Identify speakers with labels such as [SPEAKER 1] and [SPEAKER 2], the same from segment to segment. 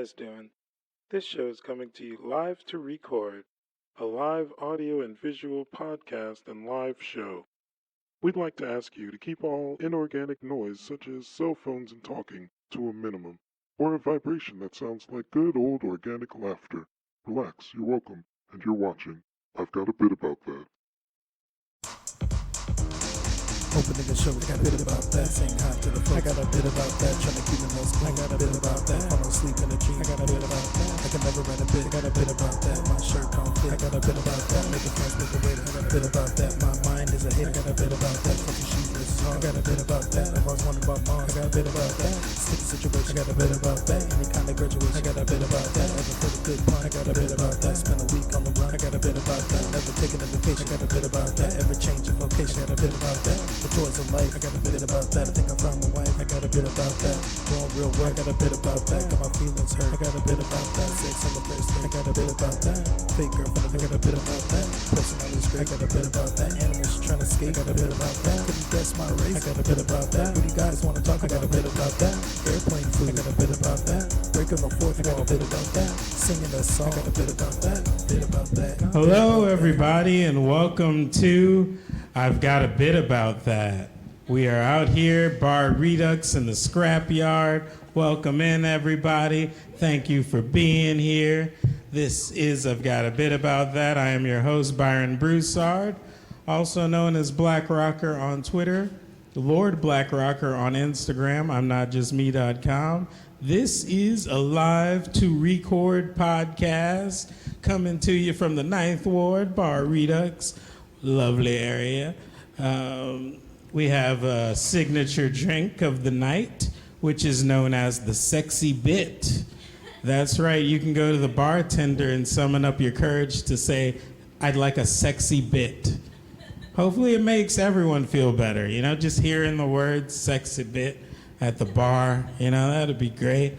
[SPEAKER 1] guys doing? This show is coming to you live to record, a live audio and visual podcast and live show. We'd like to ask you to keep all inorganic noise such as cell phones and talking to a minimum, or a vibration that sounds like good old organic laughter. Relax, you're welcome, and you're watching. I've got a bit about that.
[SPEAKER 2] Opening the show, I got a bit about that. Saying hi to the folks, I got a bit about that. Trying to keep the most clean, I got a bit about that. Falling asleep in a dream, I got a bit about that. I can never write a bit, I got a bit about that. My shirt don't fit, I got a bit about that. Making friends with the waiter, I got a bit about that. My mind is a hit, I got a bit about that. Fucking shoes, this is hard, I got a bit about that. I've always wondered about mom, I got a bit about that. Sticky situation, I got a bit about that. Any kind of graduation, I got a bit about that. Ever put a good pun, I got a bit about that. Spend a week on the run, I got a bit about that. Never taking a vacation, I got a bit about that. Ever change of location, I got a bit about that. The joys of life, I got a bit about that. I think I found my wife, I got a bit about that. Doing real work, I got a bit about that. Got my feelings hurt, I got a bit about that. Sex on the first day, I got a bit about that. Fake girlfriend, I got a bit about that. Personality's great, I got a bit about that. Animals trying to escape, I got a bit about that. Couldn't guess my race, I got a bit about that. What do you guys want to talk, I got a bit about that. Airplane food, I got a bit about that. Breaking the fourth wall, I got a bit about that. Singing a song, I got a bit about that. Bit about that.
[SPEAKER 3] Hello, everybody, and welcome to I've Got a Bit About That. We are out here, Bar Redux in the scrapyard. Welcome in, everybody. Thank you for being here. This is I've Got a Bit About That. I am your host, Byron Broussard, also known as Black Rocker on Twitter, Lord Black Rocker on Instagram, I'mNotJustMe.com. This is a live to record podcast coming to you from the 9th Ward, Bar Redux, lovely area. We have a signature drink of the night, which is known as the sexy bit. That's right, you can go to the bartender and summon up your courage to say, I'd like a sexy bit. Hopefully it makes everyone feel better, just hearing the words sexy bit at the bar, that'd be great.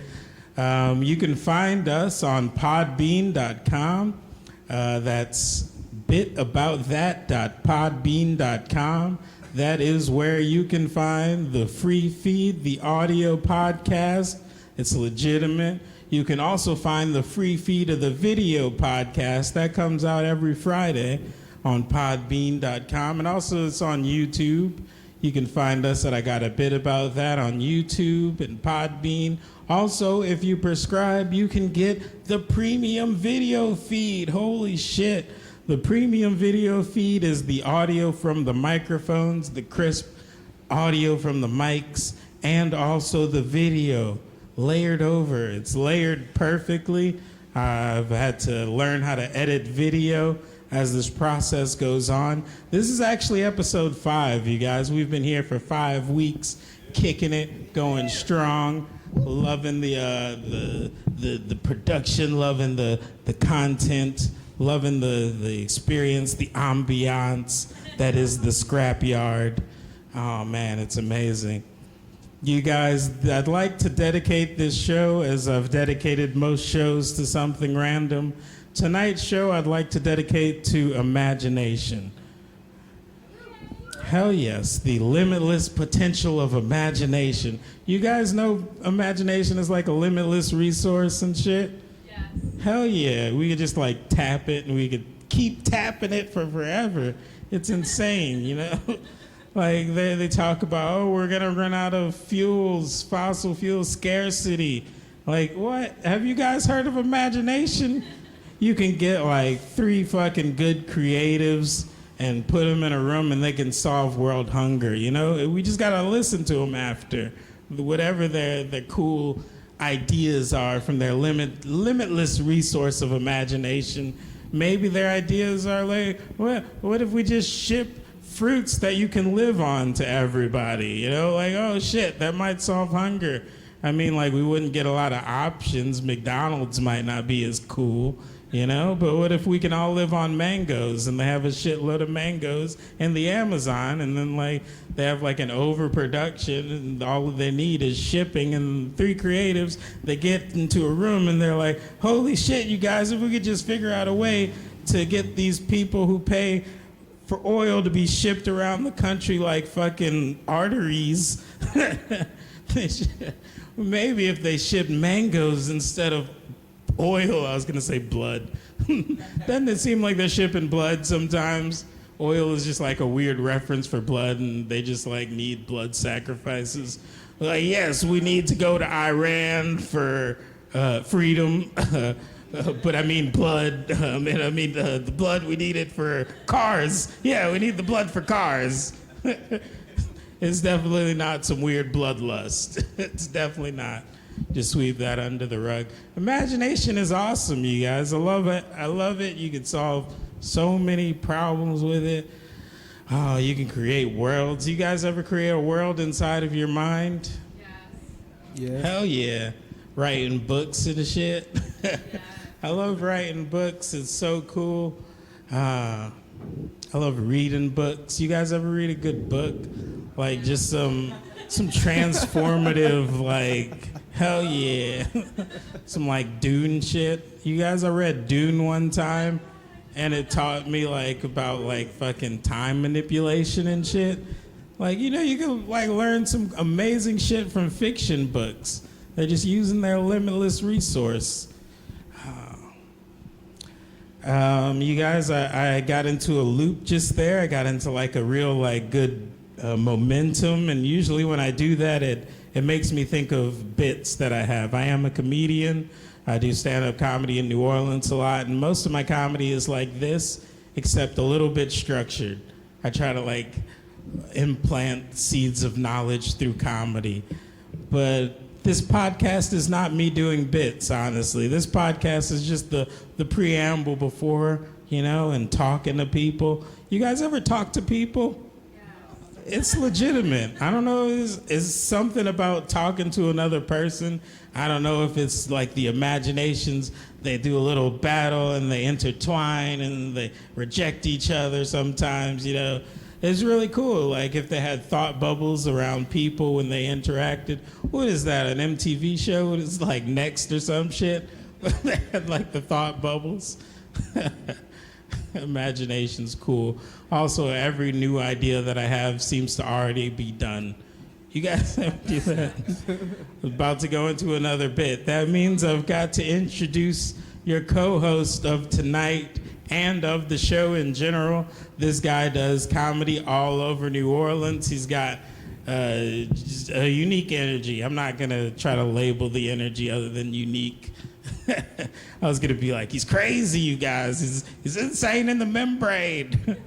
[SPEAKER 3] You can find us on podbean.com. That's bitaboutThat.podbean.com. That is where you can find the free feed, the audio podcast. It's legitimate. You can also find the free feed of the video podcast. That comes out every Friday on podbean.com. And also it's on YouTube. You can find us at I Got a Bit About That on YouTube and Podbean. Also, if you prescribe, you can get the premium video feed. Holy shit. The premium video feed is the audio from the microphones, the crisp audio from the mics, and also the video layered over. It's layered perfectly. I've had to learn how to edit video as this process goes on. This is actually episode 5, you guys. We've been here for 5 weeks, kicking it, going strong, loving the production, loving the content, loving the experience, the ambiance that is the scrapyard. Oh man, it's amazing. You guys, I'd like to dedicate this show, as I've dedicated most shows, to something random. Tonight's show I'd like to dedicate to imagination. Hell yes, the limitless potential of imagination. You guys know imagination is like a limitless resource and shit?
[SPEAKER 4] Yes.
[SPEAKER 3] Hell yeah, we could just tap it and we could keep tapping it for forever. It's insane, They talk about, we're gonna run out of fuels, fossil fuel scarcity. What? Have you guys heard of imagination? You can get 3 fucking good creatives and put them in a room and they can solve world hunger, We just gotta listen to them after. Whatever their cool ideas are from their limitless resource of imagination. Maybe their ideas are what if we just ship fruits that you can live on to everybody? Oh shit, that might solve hunger. We wouldn't get a lot of options. McDonald's might not be as cool, but what if we can all live on mangoes and they have a shitload of mangoes in the Amazon and then they have an overproduction and all they need is shipping, and 3 creatives, they get into a room and they're like, holy shit, you guys, if we could just figure out a way to get these people who pay for oil to be shipped around the country like fucking arteries. Maybe if they shipped mangoes instead of oil. I was gonna say blood. Doesn't it seem like they're shipping blood sometimes? Oil is just like a weird reference for blood, and they just like need blood sacrifices. Like, yes, we need to go to Iran for freedom, but I mean blood. The blood we needed for cars. Yeah, we need the blood for cars. It's definitely not some weird bloodlust. It's definitely not. Just sweep that under the rug. Imagination is awesome, you guys. I love it. I love it. You can solve so many problems with it. Oh, you can create worlds. You guys ever create a world inside of your mind?
[SPEAKER 2] Yeah.
[SPEAKER 3] Hell yeah. Writing books and shit. I love writing books. It's so cool. I love reading books. You guys ever read a good book? Like just some transformative, like, hell yeah. Some like Dune shit. You guys, I read Dune one time, and it taught me like about like fucking time manipulation and shit. Like, you know, you can like learn some amazing shit from fiction books. They're just using their limitless resource. You guys, I got into a loop just there. I got into like a real like good momentum, and usually when I do that, it makes me think of bits that I have. I am a comedian. I do stand-up comedy in New Orleans a lot, and most of my comedy is like this, except a little bit structured. I try to like implant seeds of knowledge through comedy. But this podcast is not me doing bits, honestly. This podcast is just the preamble before, you know, and talking to people. You guys ever talk to people? It's legitimate. I don't know, is something about talking to another person. I don't know if it's like the imaginations, they do a little battle and they intertwine and they reject each other sometimes, you know. It's really cool, like if they had thought bubbles around people when they interacted. What is that, an MTV show? It's like Next or some shit? They had like the thought bubbles. Imagination's cool. Also, every new idea that I have seems to already be done. You guys ever do that? I'm about to go into another bit. That means I've got to introduce your co-host of tonight and of the show in general. This guy does comedy all over New Orleans. He's got just a unique energy. I'm not going to try to label the energy other than unique. I was going to be like, he's crazy, you guys. He's insane in the membrane.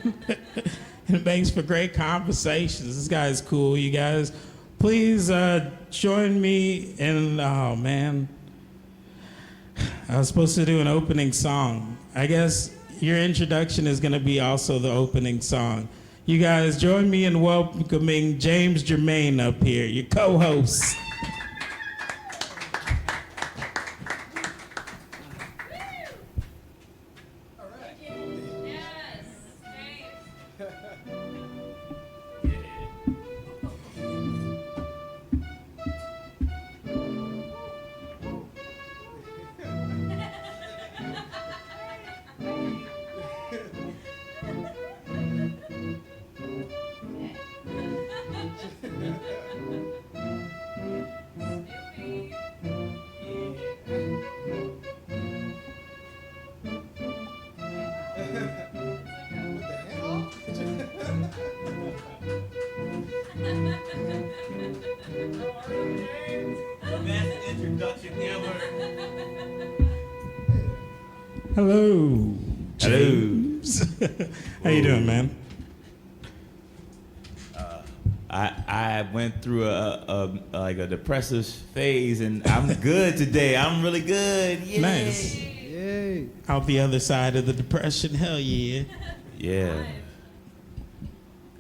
[SPEAKER 3] And it makes for great conversations. This guy's cool, you guys. Please join me in, oh man. I was supposed to do an opening song. I guess your introduction is going to be also the opening song. You guys join me in welcoming James Germain up here, your co-host. Hello. James. How you doing, man?
[SPEAKER 4] I went through a depressive phase, and I'm good today. I'm really good. Yay.
[SPEAKER 3] Nice.
[SPEAKER 2] Yay.
[SPEAKER 3] Out the other side of the depression. Hell yeah.
[SPEAKER 4] Yeah.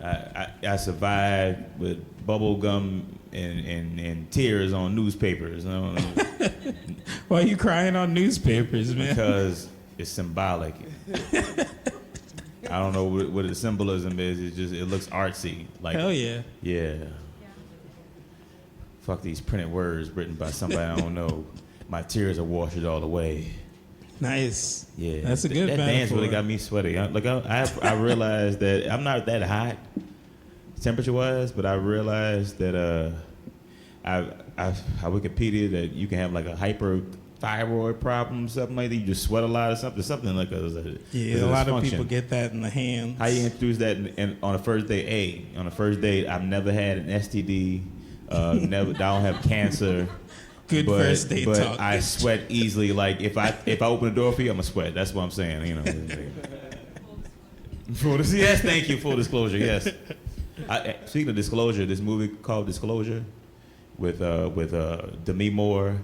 [SPEAKER 4] I survived with bubble gum and tears on newspapers. I don't know.
[SPEAKER 3] Why are you crying on newspapers, man?
[SPEAKER 4] Because it's symbolic. I don't know what the symbolism is. It looks artsy. Like,
[SPEAKER 3] hell yeah.
[SPEAKER 4] Yeah. Fuck these printed words written by somebody I don't know. My tears are washed all away.
[SPEAKER 3] Nice.
[SPEAKER 4] Yeah.
[SPEAKER 3] That's a good
[SPEAKER 4] That
[SPEAKER 3] metaphor.
[SPEAKER 4] dance really got me sweaty. I realized that I'm not that hot temperature-wise, but I realized that I Wikipedia that you can have like a thyroid problems, something like that. You just sweat a lot or something like that.
[SPEAKER 3] A lot of people get that in the hands.
[SPEAKER 4] How you introduce that on the first day? On the first date, I've never had an STD. I don't have cancer.
[SPEAKER 3] Good first date
[SPEAKER 4] but
[SPEAKER 3] talk.
[SPEAKER 4] I sweat easily. Like if I open the door for you, I'm gonna sweat. That's what I'm saying. Yes, thank you. Full disclosure. Yes. Speaking of disclosure, this movie called Disclosure with Demi Moore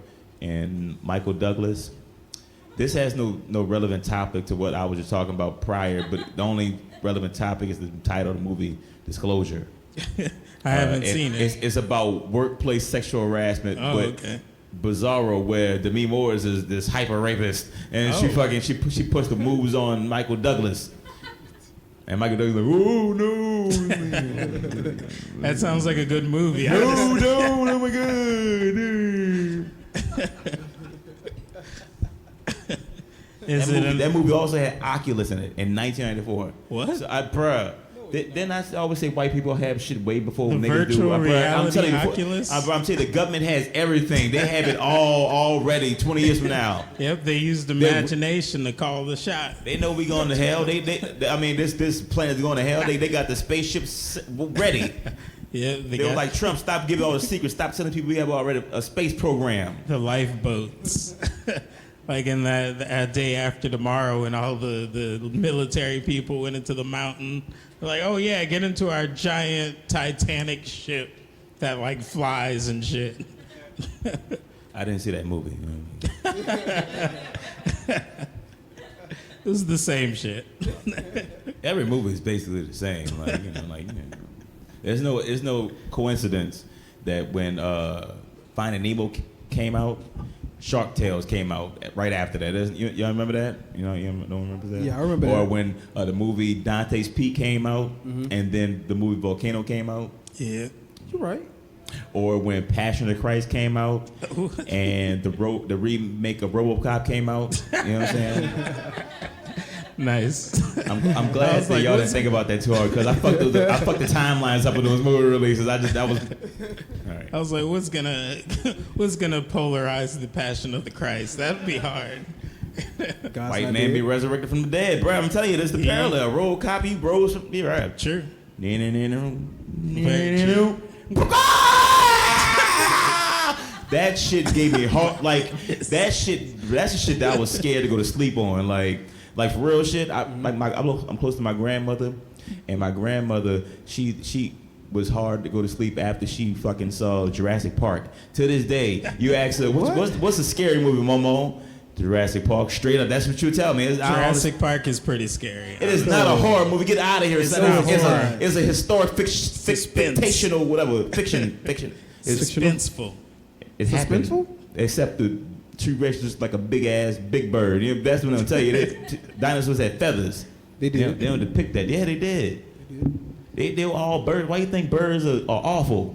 [SPEAKER 4] and Michael Douglas. This has no relevant topic to what I was just talking about prior, but the only relevant topic is the title of the movie, Disclosure.
[SPEAKER 3] I haven't seen it.
[SPEAKER 4] It's about workplace sexual harassment, bizarro, where Demi Moore is this hyper rapist, and she puts the moves on Michael Douglas. And Michael Douglas like, oh no.
[SPEAKER 3] That sounds like a good movie.
[SPEAKER 4] No, oh my god. That movie also had Oculus in it in 1994.
[SPEAKER 3] What?
[SPEAKER 4] So then I always say white people have shit way before
[SPEAKER 3] the
[SPEAKER 4] niggas
[SPEAKER 3] virtual
[SPEAKER 4] do.
[SPEAKER 3] reality
[SPEAKER 4] I'm telling you,
[SPEAKER 3] Oculus?
[SPEAKER 4] I'm telling you, the government has everything. They have it all already 20 years from now.
[SPEAKER 3] Yep, they used imagination to call the shot.
[SPEAKER 4] They know we going to hell. This planet's going to hell. They got the spaceships ready.
[SPEAKER 3] Yeah,
[SPEAKER 4] they were like, Trump, stop giving all the secrets. Stop telling people we have already a space program.
[SPEAKER 3] The lifeboats. Like in that day after tomorrow, when all the military people went into the mountain. They're like, oh yeah, get into our giant Titanic ship that like flies and shit.
[SPEAKER 4] I didn't see that movie.
[SPEAKER 3] This is the same shit.
[SPEAKER 4] Every movie is basically the same. There's no coincidence that when Finding Nemo came out, Shark Tales came out right after that. Y'all remember that? You don't remember that?
[SPEAKER 2] Yeah, I remember
[SPEAKER 4] or
[SPEAKER 2] that.
[SPEAKER 4] Or when the movie Dante's Peak came out, and then the movie Volcano came out.
[SPEAKER 3] Yeah.
[SPEAKER 2] You're right.
[SPEAKER 4] Or when Passion of the Christ came out, and the remake of RoboCop came out. You know what I'm saying?
[SPEAKER 3] Nice.
[SPEAKER 4] I'm glad that y'all didn't think about that too hard, because I fucked the timelines up with those movie releases. All right.
[SPEAKER 3] I was like, what's gonna polarize the Passion of the Christ? That'd be hard.
[SPEAKER 4] White man be resurrected from the dead, bro. I'm telling you, this is the parallel. Roll copy, bros. Be right.
[SPEAKER 3] Sure.
[SPEAKER 4] That shit gave me heart. Like that's the shit that I was scared to go to sleep on. Like for real shit. I'm close to my grandmother, and my grandmother she was hard to go to sleep after she fucking saw Jurassic Park. To this day, you ask her what's a scary movie, Momo? Jurassic Park, straight up. That's what you would tell me.
[SPEAKER 3] Jurassic Park is pretty scary.
[SPEAKER 4] It is not a horror movie. Get out of here. It's a historic fictional whatever fiction. It's
[SPEAKER 3] suspenseful.
[SPEAKER 4] It happened. Suspenseful? Except the T-Rex just like a big bird. You know, that's what I'm telling you. Dinosaurs had feathers.
[SPEAKER 2] They did.
[SPEAKER 4] They don't depict that. Yeah, they did. They were all birds. Why do you think birds are awful?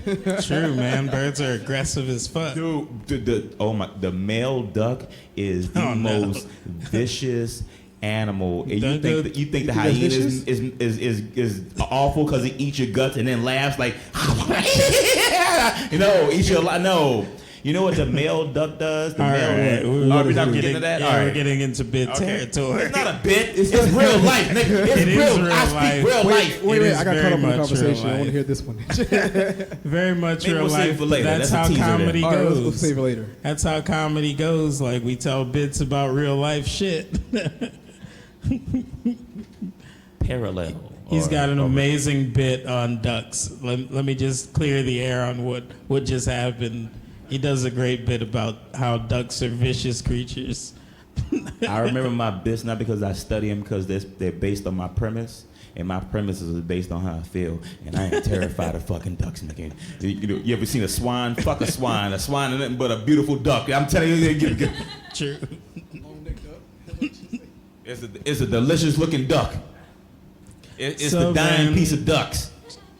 [SPEAKER 3] True, man. Birds are aggressive as fuck.
[SPEAKER 4] Dude, the male duck is the most vicious animal. And you think the hyena is awful because he eats your guts and then laughs like, eat your life. No. You know what the male duck does? We're not getting into that?
[SPEAKER 3] Yeah, we're getting into bit territory.
[SPEAKER 4] It's not a bit. It's real life, nigga. It's real life. I speak real life.
[SPEAKER 2] Wait. I got caught up in the conversation. I want to hear this one.
[SPEAKER 3] Very much
[SPEAKER 4] Maybe
[SPEAKER 3] real life. That's how comedy goes.
[SPEAKER 2] All right, let's save it later.
[SPEAKER 3] That's how comedy goes. Like, we tell bits about real life shit.
[SPEAKER 4] Parallel.
[SPEAKER 3] He's got an amazing bit on ducks. Let me just clear the air on what just happened. He does a great bit about how ducks are vicious creatures.
[SPEAKER 4] I remember my bits not because I study them, because they're based on my premise, and my premises are based on how I feel, and I ain't terrified of fucking ducks, nigga. You ever seen a swan? Fuck a swine. A swine is nothing but a beautiful duck. I'm telling you,
[SPEAKER 3] True.
[SPEAKER 4] It's a delicious looking duck. It's the dying piece of ducks.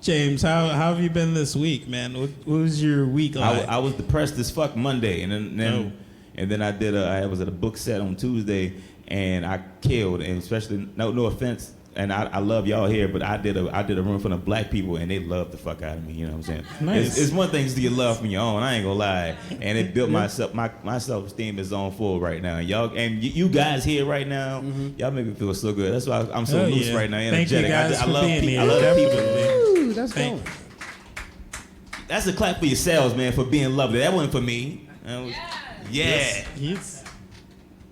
[SPEAKER 3] James, how have you been this week, man? What was your week like?
[SPEAKER 4] I was depressed as fuck Monday, and then I was at a book set on Tuesday, and I killed. And especially, no offense, and I love y'all here, but I did a room full of black people, and they loved the fuck out of me. You know what I'm saying?
[SPEAKER 3] Nice.
[SPEAKER 4] It's one thing to get love from your own. I ain't gonna lie, and it built my self-esteem is on full right now. Y'all and you guys here right now, y'all make me feel so good. That's why I'm so loose right now, energetic.
[SPEAKER 3] Thank you guys
[SPEAKER 4] I
[SPEAKER 3] for
[SPEAKER 4] love
[SPEAKER 3] being
[SPEAKER 4] people.
[SPEAKER 3] here.
[SPEAKER 4] I love people.
[SPEAKER 3] Definitely.
[SPEAKER 2] Ooh, that's dope.
[SPEAKER 4] That's a clap for yourselves, man, for being lovely. That wasn't for me. Yeah.
[SPEAKER 3] Yes.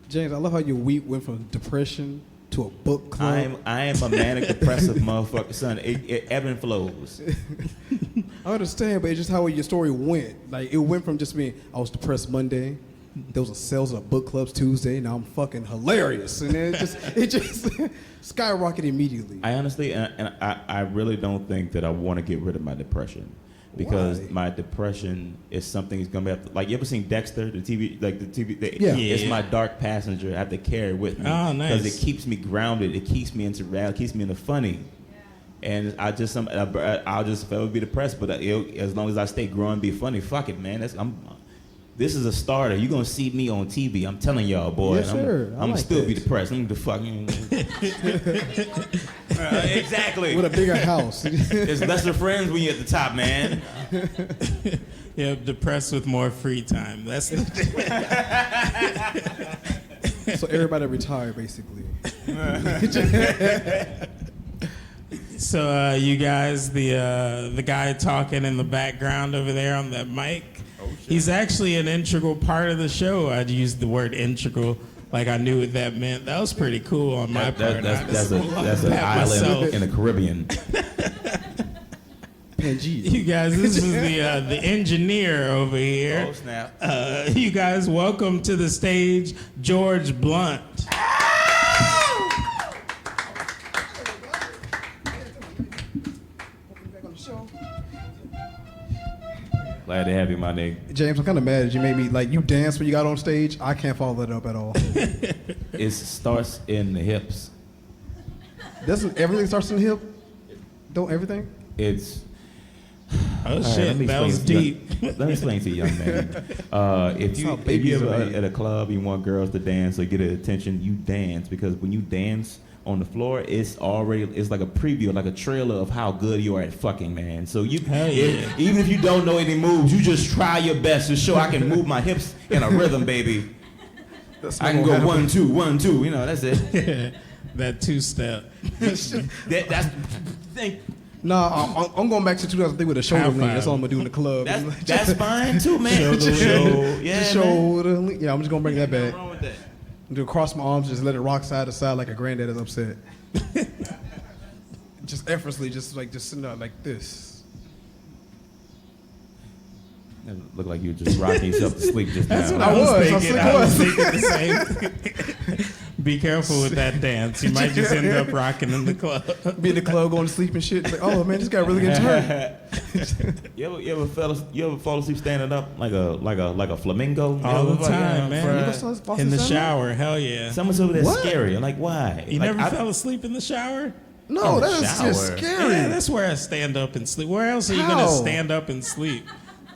[SPEAKER 2] James, I love how your week went from depression to a book club.
[SPEAKER 4] I am a manic depressive motherfucker, son. It ebb and flows.
[SPEAKER 2] I understand, but it's just how your story went. Like, it went from just being, I was depressed Monday, there was a sales at book clubs Tuesday, now I'm fucking hilarious. And then it just skyrocketed immediately.
[SPEAKER 4] I honestly, and I really don't think that I want to get rid of my depression. Because
[SPEAKER 2] Why?
[SPEAKER 4] my depression is something that's gonna have to, like, you ever seen Dexter, the TV,
[SPEAKER 2] Yeah.
[SPEAKER 4] It's my dark passenger. I have to carry it with me.
[SPEAKER 3] Oh, nice.
[SPEAKER 4] Because it keeps me grounded. It keeps me into reality. It keeps me in the funny. And I'll just forever be depressed. But as long as I stay growing, be funny, fuck it, man. This is a starter. You're gonna see me on TV. I'm telling y'all, boy.
[SPEAKER 2] Yes, sir.
[SPEAKER 4] I'm
[SPEAKER 2] like
[SPEAKER 4] still
[SPEAKER 2] that.
[SPEAKER 4] be depressed. I'm the fucking. Exactly.
[SPEAKER 2] With a bigger house.
[SPEAKER 4] There's lesser friends when you're at the top, man.
[SPEAKER 3] Yeah, depressed with more free time. That's
[SPEAKER 2] So everybody retired, basically.
[SPEAKER 3] so. You guys, the guy talking in the background over there on that mic. He's actually an integral part of the show. I'd use the word integral like I knew what that meant. That was pretty cool on my part.
[SPEAKER 4] That's an
[SPEAKER 3] pat
[SPEAKER 4] island
[SPEAKER 3] myself.
[SPEAKER 4] in the Caribbean.
[SPEAKER 2] Pangea.
[SPEAKER 3] You guys, this is the engineer over here.
[SPEAKER 4] Oh, snap.
[SPEAKER 3] You guys, welcome to the stage, George Blunt.
[SPEAKER 4] Glad to have you, my nigga.
[SPEAKER 2] James, I'm kind of mad that you made me, like, you dance when you got on stage. I can't follow that up at all.
[SPEAKER 4] It starts in the hips.
[SPEAKER 2] Doesn't everything starts in the hip? Don't everything?
[SPEAKER 4] It's.
[SPEAKER 3] Oh
[SPEAKER 4] All right,
[SPEAKER 3] shit,
[SPEAKER 4] let me
[SPEAKER 3] that was
[SPEAKER 4] explain-
[SPEAKER 3] deep.
[SPEAKER 4] Let me explain to you, young man. If
[SPEAKER 2] how
[SPEAKER 4] you
[SPEAKER 2] babies
[SPEAKER 4] ever
[SPEAKER 2] are made.
[SPEAKER 4] at a club, you want girls to dance or get attention, you dance, because when you dance on the floor, it's like a preview, like a trailer of how good you are at fucking, man. So
[SPEAKER 3] Hell yeah.
[SPEAKER 4] even if you don't know any moves, you just try your best to show I can move my hips in a rhythm, baby. I can go 1, 2, 1, 2. You know, that's it.
[SPEAKER 3] That two-step.
[SPEAKER 4] That's think.
[SPEAKER 2] Nah, I'm going back to 2003 with a shoulder
[SPEAKER 3] High
[SPEAKER 2] lean.
[SPEAKER 3] five.
[SPEAKER 2] That's all I'm going to do in the club.
[SPEAKER 4] That's fine too, man.
[SPEAKER 3] Shoulder lean.
[SPEAKER 4] Yeah,
[SPEAKER 2] Just
[SPEAKER 4] man.
[SPEAKER 2] shoulder lean. Yeah, I'm just going to bring that back.
[SPEAKER 4] Nothing wrong with that.
[SPEAKER 2] Do cross my arms, just let it rock side to side like a granddad is upset. Just effortlessly, just sitting there like this.
[SPEAKER 4] Look like you were just rocking yourself to sleep just
[SPEAKER 3] That's
[SPEAKER 4] now.
[SPEAKER 3] what I was thinking.
[SPEAKER 2] I
[SPEAKER 3] I was
[SPEAKER 2] was.
[SPEAKER 3] thinking the same. Be careful with that dance. You might just end up rocking in the club.
[SPEAKER 2] Be in the club going to sleep and shit. It's like, oh man, this guy really getting turned.
[SPEAKER 4] You ever fall asleep standing up like a flamingo?
[SPEAKER 3] All the time,
[SPEAKER 2] You
[SPEAKER 3] man.
[SPEAKER 2] go to Boston
[SPEAKER 3] In the
[SPEAKER 2] Salmon?
[SPEAKER 3] shower, hell yeah.
[SPEAKER 4] Someone's over there
[SPEAKER 2] What?
[SPEAKER 4] scary. I'm like, why?
[SPEAKER 3] You
[SPEAKER 4] Like,
[SPEAKER 3] never fell asleep in the shower?
[SPEAKER 2] No,
[SPEAKER 4] In the
[SPEAKER 2] that is just
[SPEAKER 4] shower.
[SPEAKER 2] scary.
[SPEAKER 3] Yeah, that's where I stand up and sleep. Where else are you
[SPEAKER 2] How?
[SPEAKER 3] gonna stand up and sleep?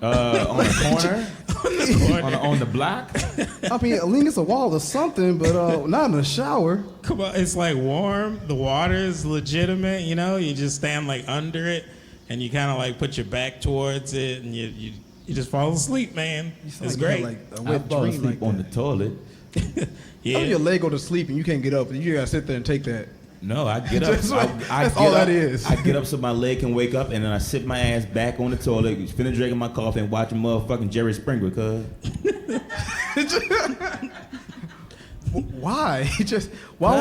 [SPEAKER 4] on the corner, on the block.
[SPEAKER 2] I mean, at least it's a wall or something, but not in the shower.
[SPEAKER 3] Come on, it's like warm. The water is legitimate. You know, you just stand like under it, and you kind of like put your back towards it, and you just fall asleep, man.
[SPEAKER 2] You sound
[SPEAKER 3] It's
[SPEAKER 2] like you
[SPEAKER 3] great.
[SPEAKER 2] had, like a
[SPEAKER 4] I
[SPEAKER 2] wet
[SPEAKER 4] fall
[SPEAKER 2] dream
[SPEAKER 4] asleep
[SPEAKER 2] like
[SPEAKER 4] on
[SPEAKER 2] that.
[SPEAKER 4] the toilet.
[SPEAKER 3] Yeah.
[SPEAKER 2] How do your leg go to sleep and you can't get up and you gotta sit there and take that?
[SPEAKER 4] No, I get up.
[SPEAKER 2] That's
[SPEAKER 4] I
[SPEAKER 2] that's
[SPEAKER 4] get
[SPEAKER 2] all
[SPEAKER 4] up,
[SPEAKER 2] that is.
[SPEAKER 4] I get up so my leg can wake up, and then I sit my ass back on the toilet, finish drinking my coffee, and watching motherfucking Jerry Springer, cuz.
[SPEAKER 2] Why? Why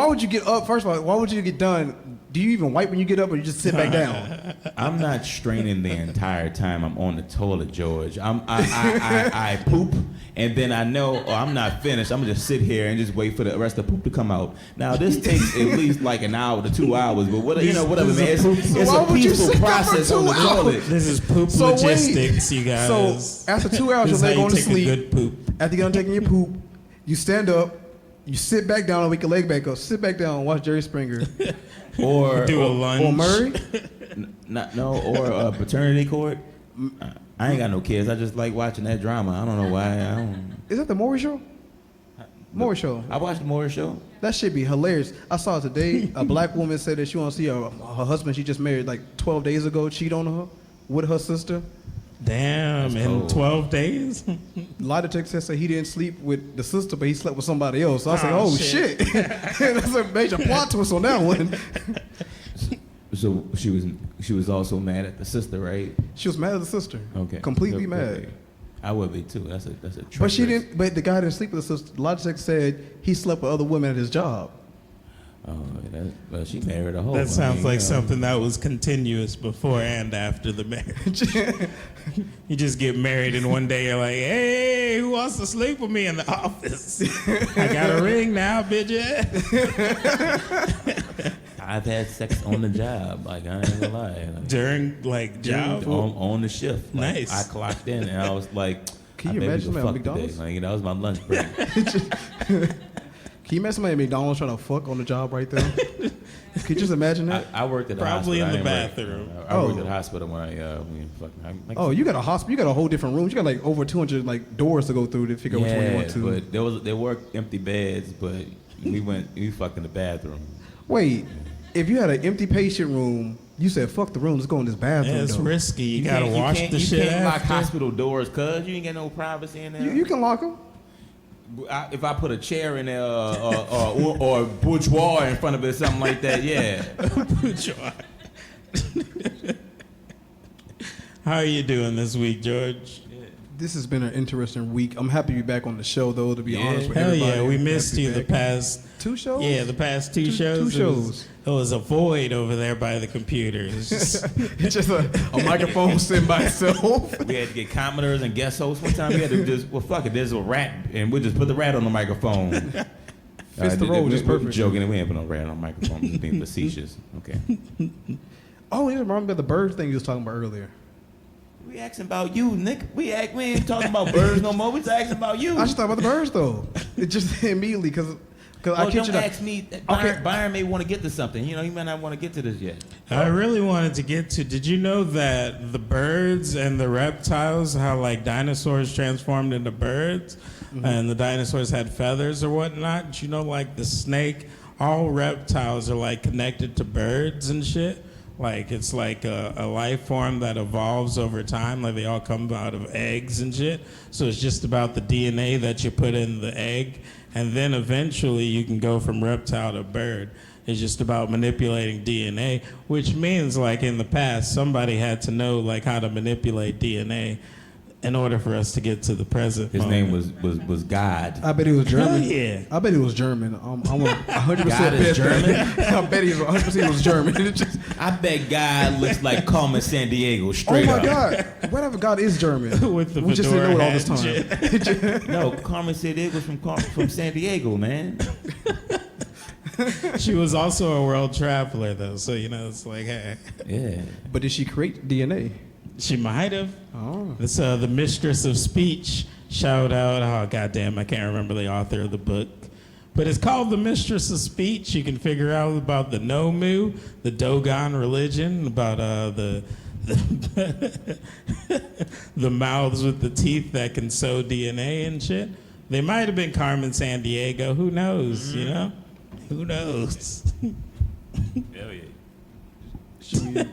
[SPEAKER 2] would you get up? First of all, why would you get done? Do you even wipe when you get up, or you just sit back down?
[SPEAKER 4] I'm not straining the entire time I'm on the toilet, George. I poop, and then I know, oh, I'm not finished. I'm gonna just sit here and just wait for the rest of the poop to come out. Now this takes at least like an hour to 2 hours, but whatever, man. It's
[SPEAKER 2] why
[SPEAKER 4] a
[SPEAKER 2] would you
[SPEAKER 4] peaceful
[SPEAKER 2] sit there for
[SPEAKER 4] process
[SPEAKER 2] 2
[SPEAKER 4] on the
[SPEAKER 2] hours?
[SPEAKER 4] toilet.
[SPEAKER 3] This is poop
[SPEAKER 2] So wait.
[SPEAKER 3] logistics, you guys.
[SPEAKER 2] So after 2 hours, your
[SPEAKER 3] This is
[SPEAKER 2] leg
[SPEAKER 3] how you
[SPEAKER 2] going to
[SPEAKER 3] take a
[SPEAKER 2] sleep.
[SPEAKER 3] good poop.
[SPEAKER 2] After you done taking your poop, you stand up, you sit back down and wake your leg back up. Sit back down and watch Jerry Springer.
[SPEAKER 4] Or
[SPEAKER 3] Do a lunge.
[SPEAKER 2] Or Murray.
[SPEAKER 4] or a paternity court. I ain't got no kids. I just like watching that drama. I don't know why.
[SPEAKER 2] Is that the Maury show?
[SPEAKER 5] Maury show.
[SPEAKER 4] I watched the Maury show.
[SPEAKER 5] That shit be hilarious. I saw today a black woman said that she want to see her husband she just married like 12 days ago cheat on her with her sister.
[SPEAKER 3] Damn,
[SPEAKER 4] That's
[SPEAKER 3] in
[SPEAKER 4] cold.
[SPEAKER 3] 12 days?
[SPEAKER 5] Lie detector said he didn't sleep with the sister, but he slept with somebody else. So I said,
[SPEAKER 3] Oh,
[SPEAKER 5] oh
[SPEAKER 3] shit.
[SPEAKER 5] shit. That's a major plot twist on that one.
[SPEAKER 4] So she was also mad at the sister, right?
[SPEAKER 5] She was mad at the sister.
[SPEAKER 4] Okay.
[SPEAKER 5] Completely
[SPEAKER 4] Okay.
[SPEAKER 5] mad.
[SPEAKER 4] I would be too. That's a
[SPEAKER 5] But she
[SPEAKER 4] treacherous-
[SPEAKER 5] didn't. But the guy didn't sleep with the sister. The lie detector said he slept with other women at his job.
[SPEAKER 4] Oh, well, she married a hoe.
[SPEAKER 3] That sounds like
[SPEAKER 4] you know.
[SPEAKER 3] something that was continuous before and after the marriage. You just get married and one day you're like, hey, who wants to sleep with me in the office? I got a ring now, bitch.
[SPEAKER 4] I've had sex on the job. Like, I ain't gonna lie. Like,
[SPEAKER 3] During, like, job?
[SPEAKER 4] on the shift. Like,
[SPEAKER 3] Nice.
[SPEAKER 4] I clocked in and I was like,
[SPEAKER 5] Can
[SPEAKER 4] I
[SPEAKER 5] you
[SPEAKER 4] bet we
[SPEAKER 5] imagine
[SPEAKER 4] could
[SPEAKER 5] that at
[SPEAKER 4] fuck
[SPEAKER 5] McDonald's?
[SPEAKER 4] today. Like, that was my lunch break.
[SPEAKER 5] Can you imagine somebody at McDonald's trying to fuck on the job right there? Could you just imagine that?
[SPEAKER 4] I worked at the
[SPEAKER 3] Probably
[SPEAKER 4] hospital.
[SPEAKER 3] in the
[SPEAKER 4] I didn't
[SPEAKER 3] bathroom.
[SPEAKER 4] Work, I worked
[SPEAKER 5] Oh.
[SPEAKER 4] at the hospital when I fucking.
[SPEAKER 5] Oh, you got a hospital. You got a whole different room. You got like over 200 like doors to go through to figure out which one you want to.
[SPEAKER 4] but there were empty beds, but we fucked in the bathroom.
[SPEAKER 5] Wait, if you had an empty patient room, you said fuck the room. Let's go in this bathroom.
[SPEAKER 3] Yeah, it's
[SPEAKER 5] though.
[SPEAKER 3] risky. You gotta
[SPEAKER 4] can't-
[SPEAKER 3] wash
[SPEAKER 4] can't-
[SPEAKER 3] the
[SPEAKER 4] you
[SPEAKER 3] shit
[SPEAKER 4] can't lock
[SPEAKER 3] after.
[SPEAKER 4] hospital doors, cuz you ain't got no privacy in there.
[SPEAKER 5] You can lock them.
[SPEAKER 4] If I put a chair in there or a boudoir in front of it or something like that, yeah.
[SPEAKER 3] How are you doing this week, George?
[SPEAKER 5] This has been an interesting week. I'm happy to be back on the show, though. To be
[SPEAKER 4] Yeah.
[SPEAKER 5] honest with
[SPEAKER 3] Hell
[SPEAKER 5] everybody,
[SPEAKER 3] yeah, we
[SPEAKER 5] I'm
[SPEAKER 3] missed
[SPEAKER 5] happy
[SPEAKER 3] you
[SPEAKER 5] to
[SPEAKER 3] the
[SPEAKER 5] be back.
[SPEAKER 3] past
[SPEAKER 5] 2 shows.
[SPEAKER 3] Yeah, the past two shows.
[SPEAKER 5] two
[SPEAKER 3] it
[SPEAKER 5] shows.
[SPEAKER 3] was- It was a void over there by the computer. It was just,
[SPEAKER 5] It's just a microphone sitting by itself.
[SPEAKER 4] We had to get commenters and guest hosts. One time we had to just, well, fuck it, there's a rat, and we'll just put the rat on the microphone.
[SPEAKER 5] Fist the road, just
[SPEAKER 4] we're
[SPEAKER 5] perfect.
[SPEAKER 4] joking, we ain't put no rat on the microphone. We're just being facetious. Okay.
[SPEAKER 5] Oh, yeah, remember the bird thing you was talking about earlier.
[SPEAKER 4] We asking about you, Nick. We ain't talking about birds no more. We just asking about you.
[SPEAKER 5] I just thought about the birds, though. It just immediately, because I
[SPEAKER 4] Oh,
[SPEAKER 5] kid
[SPEAKER 4] don't
[SPEAKER 5] you not.
[SPEAKER 4] ask me.
[SPEAKER 5] Okay.
[SPEAKER 4] Byron may want to get to something. You know, he might not want to get to this yet.
[SPEAKER 3] I really wanted to get to. Did you know that the birds and the reptiles, how like dinosaurs transformed into birds, and the dinosaurs had feathers or whatnot? Did you know like the snake? All reptiles are like connected to birds and shit. Like it's like a life form that evolves over time. Like they all come out of eggs and shit. So it's just about the DNA that you put in the egg, and then eventually you can go from reptile to bird. It's just about manipulating DNA, which means like in the past somebody had to know like how to manipulate DNA in order for us to get to the present.
[SPEAKER 4] His
[SPEAKER 3] moment.
[SPEAKER 4] name was God.
[SPEAKER 5] I bet he was German.
[SPEAKER 3] Hell yeah.
[SPEAKER 5] I bet he was German. I'm 100%
[SPEAKER 4] God is
[SPEAKER 5] bet that. I bet he was 100% was German. It just,
[SPEAKER 4] I bet God looks like Carmen San Diego
[SPEAKER 5] oh
[SPEAKER 4] straight
[SPEAKER 5] my
[SPEAKER 4] up.
[SPEAKER 5] God. Whatever God is German.
[SPEAKER 3] With the
[SPEAKER 5] we just didn't know it all this
[SPEAKER 3] fedora
[SPEAKER 5] time.
[SPEAKER 4] No, Carmen San Diego from San Diego, man.
[SPEAKER 3] She was also a world traveler though, so you know it's like, hey,
[SPEAKER 4] Yeah.
[SPEAKER 5] But did she create DNA?
[SPEAKER 3] she might have.
[SPEAKER 5] Oh.
[SPEAKER 3] It's the mistress of speech. Shout out! Oh goddamn, I can't remember the author of the book, but it's called The Mistress of Speech. You can figure out about the Nomu, the Dogon religion, about the the mouths with the teeth that can sew DNA and shit. They might have been Carmen San Diego. Who knows? You know, who knows?
[SPEAKER 4] Hell yeah.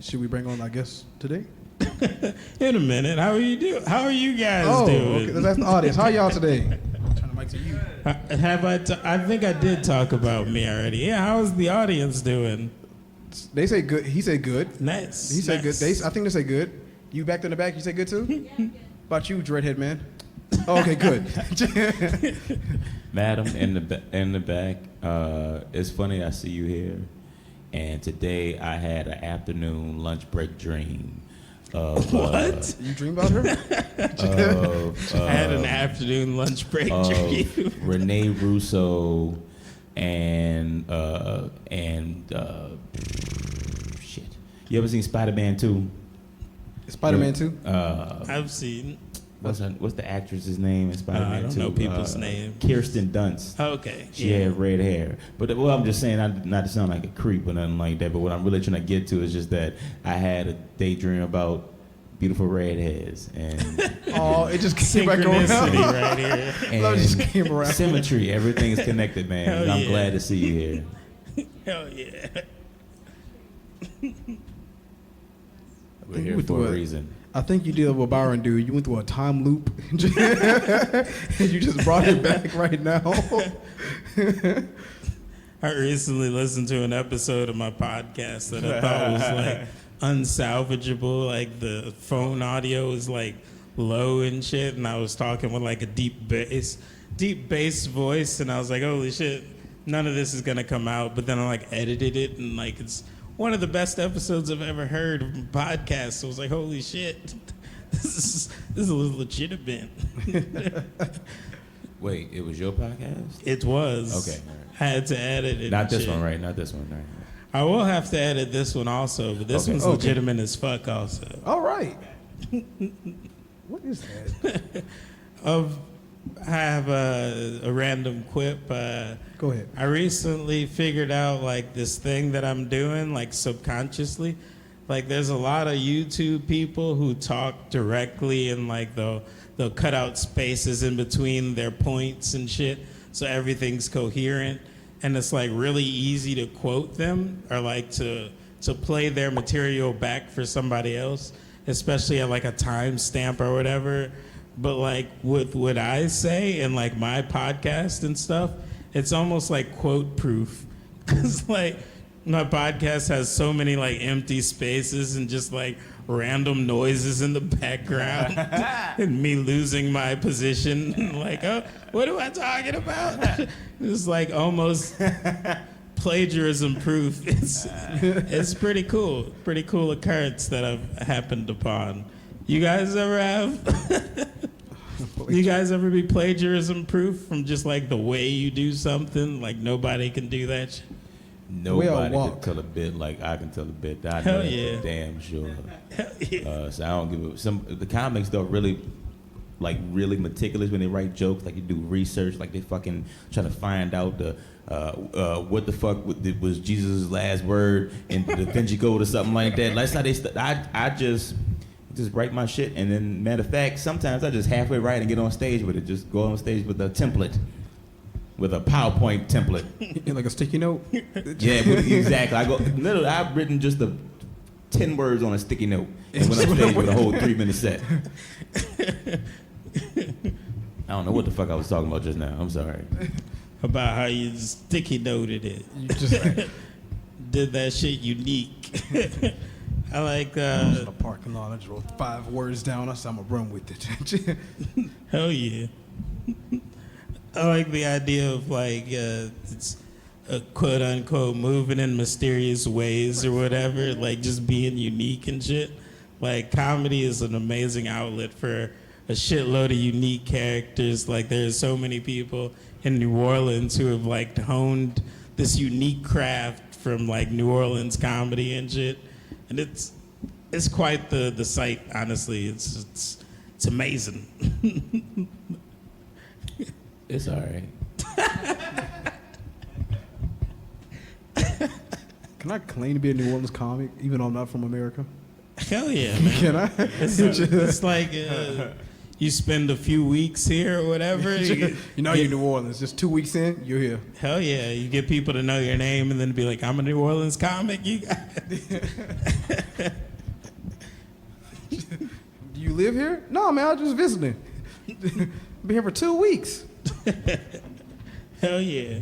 [SPEAKER 5] Should we bring on our guest today?
[SPEAKER 3] In a minute. How are you doing? How are you guys
[SPEAKER 5] Oh,
[SPEAKER 3] doing?
[SPEAKER 5] okay. That's the audience. How y'all today? Turn the mic to you.
[SPEAKER 3] Have I? I think I did talk about me already. Yeah. How's the audience doing?
[SPEAKER 5] They say good. He said good.
[SPEAKER 3] Nice.
[SPEAKER 5] He said good.
[SPEAKER 3] nice.
[SPEAKER 5] I think they say good. You back in the back, you say good too? About you, dreadhead man? Oh, okay, good.
[SPEAKER 4] Madam, in the back, it's funny I see you here. And today I had an afternoon lunch break dream of
[SPEAKER 3] What?
[SPEAKER 5] You dream about her?
[SPEAKER 3] I had an afternoon lunch break dream.
[SPEAKER 4] Rene Russo and shit. You ever seen Spider-Man 2?
[SPEAKER 5] Spider-Man 2?
[SPEAKER 3] I've seen.
[SPEAKER 4] What's the actress's name in Spider-Man 2?
[SPEAKER 3] I don't know people's names.
[SPEAKER 4] Kirsten Dunst.
[SPEAKER 3] Okay.
[SPEAKER 4] She had red hair. But well, I'm just saying, not to sound like a creep or nothing like that, but what I'm really trying to get to is just that I had a daydream about beautiful redheads, and
[SPEAKER 5] Oh, it just came back
[SPEAKER 3] Synchronicity
[SPEAKER 5] around.
[SPEAKER 3] right here.
[SPEAKER 5] Love
[SPEAKER 4] and
[SPEAKER 5] just came around.
[SPEAKER 4] symmetry. Everything is connected, man.
[SPEAKER 3] Hell
[SPEAKER 4] And I'm
[SPEAKER 3] yeah.
[SPEAKER 4] glad to see you here.
[SPEAKER 3] Hell yeah.
[SPEAKER 4] We're here
[SPEAKER 5] With
[SPEAKER 4] for
[SPEAKER 5] what?
[SPEAKER 4] a reason.
[SPEAKER 5] I think you did what Byron do. You went through a time loop, and you just brought it back right now.
[SPEAKER 3] I recently listened to an episode of my podcast that I thought was like unsalvageable. Like the phone audio was like low and shit, and I was talking with like a deep bass voice, and I was like, holy shit, none of this is gonna come out. But then I like edited it, and like it's one of the best episodes I've ever heard of a podcast. So I was like, holy shit, this is legitimate.
[SPEAKER 4] Wait, it was your podcast?
[SPEAKER 3] It was.
[SPEAKER 4] Okay, all right.
[SPEAKER 3] I had to edit it.
[SPEAKER 4] Not
[SPEAKER 3] and
[SPEAKER 4] this
[SPEAKER 3] shit.
[SPEAKER 4] one, right? Not this one, right?
[SPEAKER 3] I will have to edit this one also, but this
[SPEAKER 4] Okay.
[SPEAKER 3] one's
[SPEAKER 5] Okay.
[SPEAKER 3] legitimate as fuck also.
[SPEAKER 5] All right. What is that?
[SPEAKER 3] I have a random quip.
[SPEAKER 5] Go ahead.
[SPEAKER 3] I recently figured out like this thing that I'm doing like subconsciously. Like there's a lot of YouTube people who talk directly and like they'll cut out spaces in between their points and shit so everything's coherent, and it's like really easy to quote them or like to play their material back for somebody else, especially at like a timestamp or whatever. But like with what I say in like my podcast and stuff, it's almost like quote proof. Cause like my podcast has so many like empty spaces and just like random noises in the background and me losing my position. Like, oh, what am I talking about? It's like almost plagiarism proof. It's pretty cool. Pretty cool occurrence that I've happened upon. You guys ever have? You guys ever be plagiarism proof from just like the way you do something? Like nobody can do that shit?
[SPEAKER 4] Nobody
[SPEAKER 5] walk.
[SPEAKER 4] could tell a bit like I can tell a bit. I
[SPEAKER 3] Hell
[SPEAKER 4] know
[SPEAKER 3] yeah.
[SPEAKER 4] damn sure.
[SPEAKER 3] Hell yeah.
[SPEAKER 4] So I don't give a, some the comics though really meticulous when they write jokes. Like you do research, like they fucking trying to find out the what the fuck was Jesus' last word in the Da Vinci Code or something like that. That's how they. I just write my shit, and then matter of fact, sometimes I just halfway write and get on stage with it. Just go on stage with a template, with a PowerPoint template.
[SPEAKER 5] Like a sticky note.
[SPEAKER 4] Yeah, exactly. I go literally. I've written just 10 words on a sticky note and went on stage with a whole 3-minute set. I don't know what the fuck I was talking about just now. I'm sorry.
[SPEAKER 3] About how you sticky noted it.
[SPEAKER 5] You just
[SPEAKER 3] Did that shit unique. I like,
[SPEAKER 5] I was in a parking lot. I just wrote 5 words down. I said I'm gonna run with it.
[SPEAKER 3] hell yeah. I like the idea of like, it's a quote unquote moving in mysterious ways or whatever, like just being unique and shit. Like comedy is an amazing outlet for a shitload of unique characters. Like there's so many people in New Orleans who have like honed this unique craft from like New Orleans comedy and shit. And it's quite the sight, honestly. It's amazing.
[SPEAKER 4] It's all right.
[SPEAKER 5] Can I claim to be a New Orleans comic, even though I'm not from America?
[SPEAKER 3] Hell yeah, man.
[SPEAKER 5] Can I?
[SPEAKER 3] It's like you spend a few weeks here or whatever.
[SPEAKER 5] You know you're New Orleans. Just 2 weeks in, you're here.
[SPEAKER 3] Hell yeah, you get people to know your name and then be like, I'm a New Orleans comic. You got
[SPEAKER 5] Do you live here? No, man, I was just visiting. Been here for 2 weeks.
[SPEAKER 3] Hell yeah.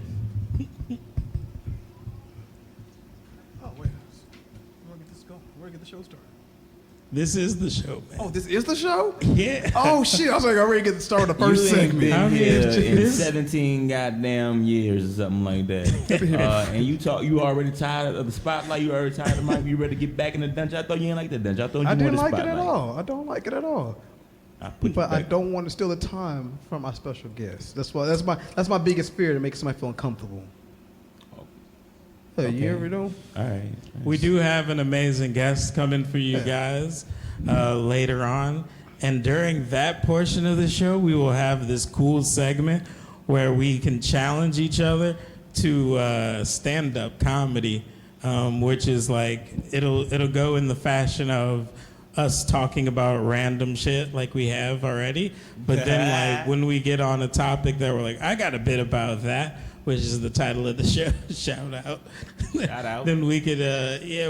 [SPEAKER 5] Oh, wait. Where get this go? Where get the show started?
[SPEAKER 3] This is the show, man.
[SPEAKER 5] Oh, this is the show?
[SPEAKER 3] Yeah.
[SPEAKER 5] Oh, shit. I was like, I already get to start with the first
[SPEAKER 4] You ain't
[SPEAKER 5] segment.
[SPEAKER 4] been
[SPEAKER 3] I mean,
[SPEAKER 4] here
[SPEAKER 3] it's
[SPEAKER 4] in
[SPEAKER 3] just-
[SPEAKER 4] 17 goddamn years or something like that. And you already tired of the spotlight. You already tired of the mic. You ready to get back in the dungeon? I thought you didn't like the dungeon. I thought you
[SPEAKER 5] I
[SPEAKER 4] wanted
[SPEAKER 5] didn't
[SPEAKER 4] the
[SPEAKER 5] like it
[SPEAKER 4] spotlight.
[SPEAKER 5] at all. I don't like it at all.
[SPEAKER 4] I put you
[SPEAKER 5] But I
[SPEAKER 4] back.
[SPEAKER 5] don't want to steal the time from my special guest. That's my biggest fear, to make somebody feel uncomfortable. Hey,
[SPEAKER 4] Okay.
[SPEAKER 5] you ever know?
[SPEAKER 4] All right.
[SPEAKER 3] We do have an amazing guest coming for you guys later on. And during that portion of the show, we will have this cool segment where we can challenge each other to stand-up comedy, which is like, it'll go in the fashion of us talking about random shit like we have already. But then like when we get on a topic that we're like, I got a bit about that, which is the title of the show, shout out.
[SPEAKER 4] Shout out.
[SPEAKER 3] Then we could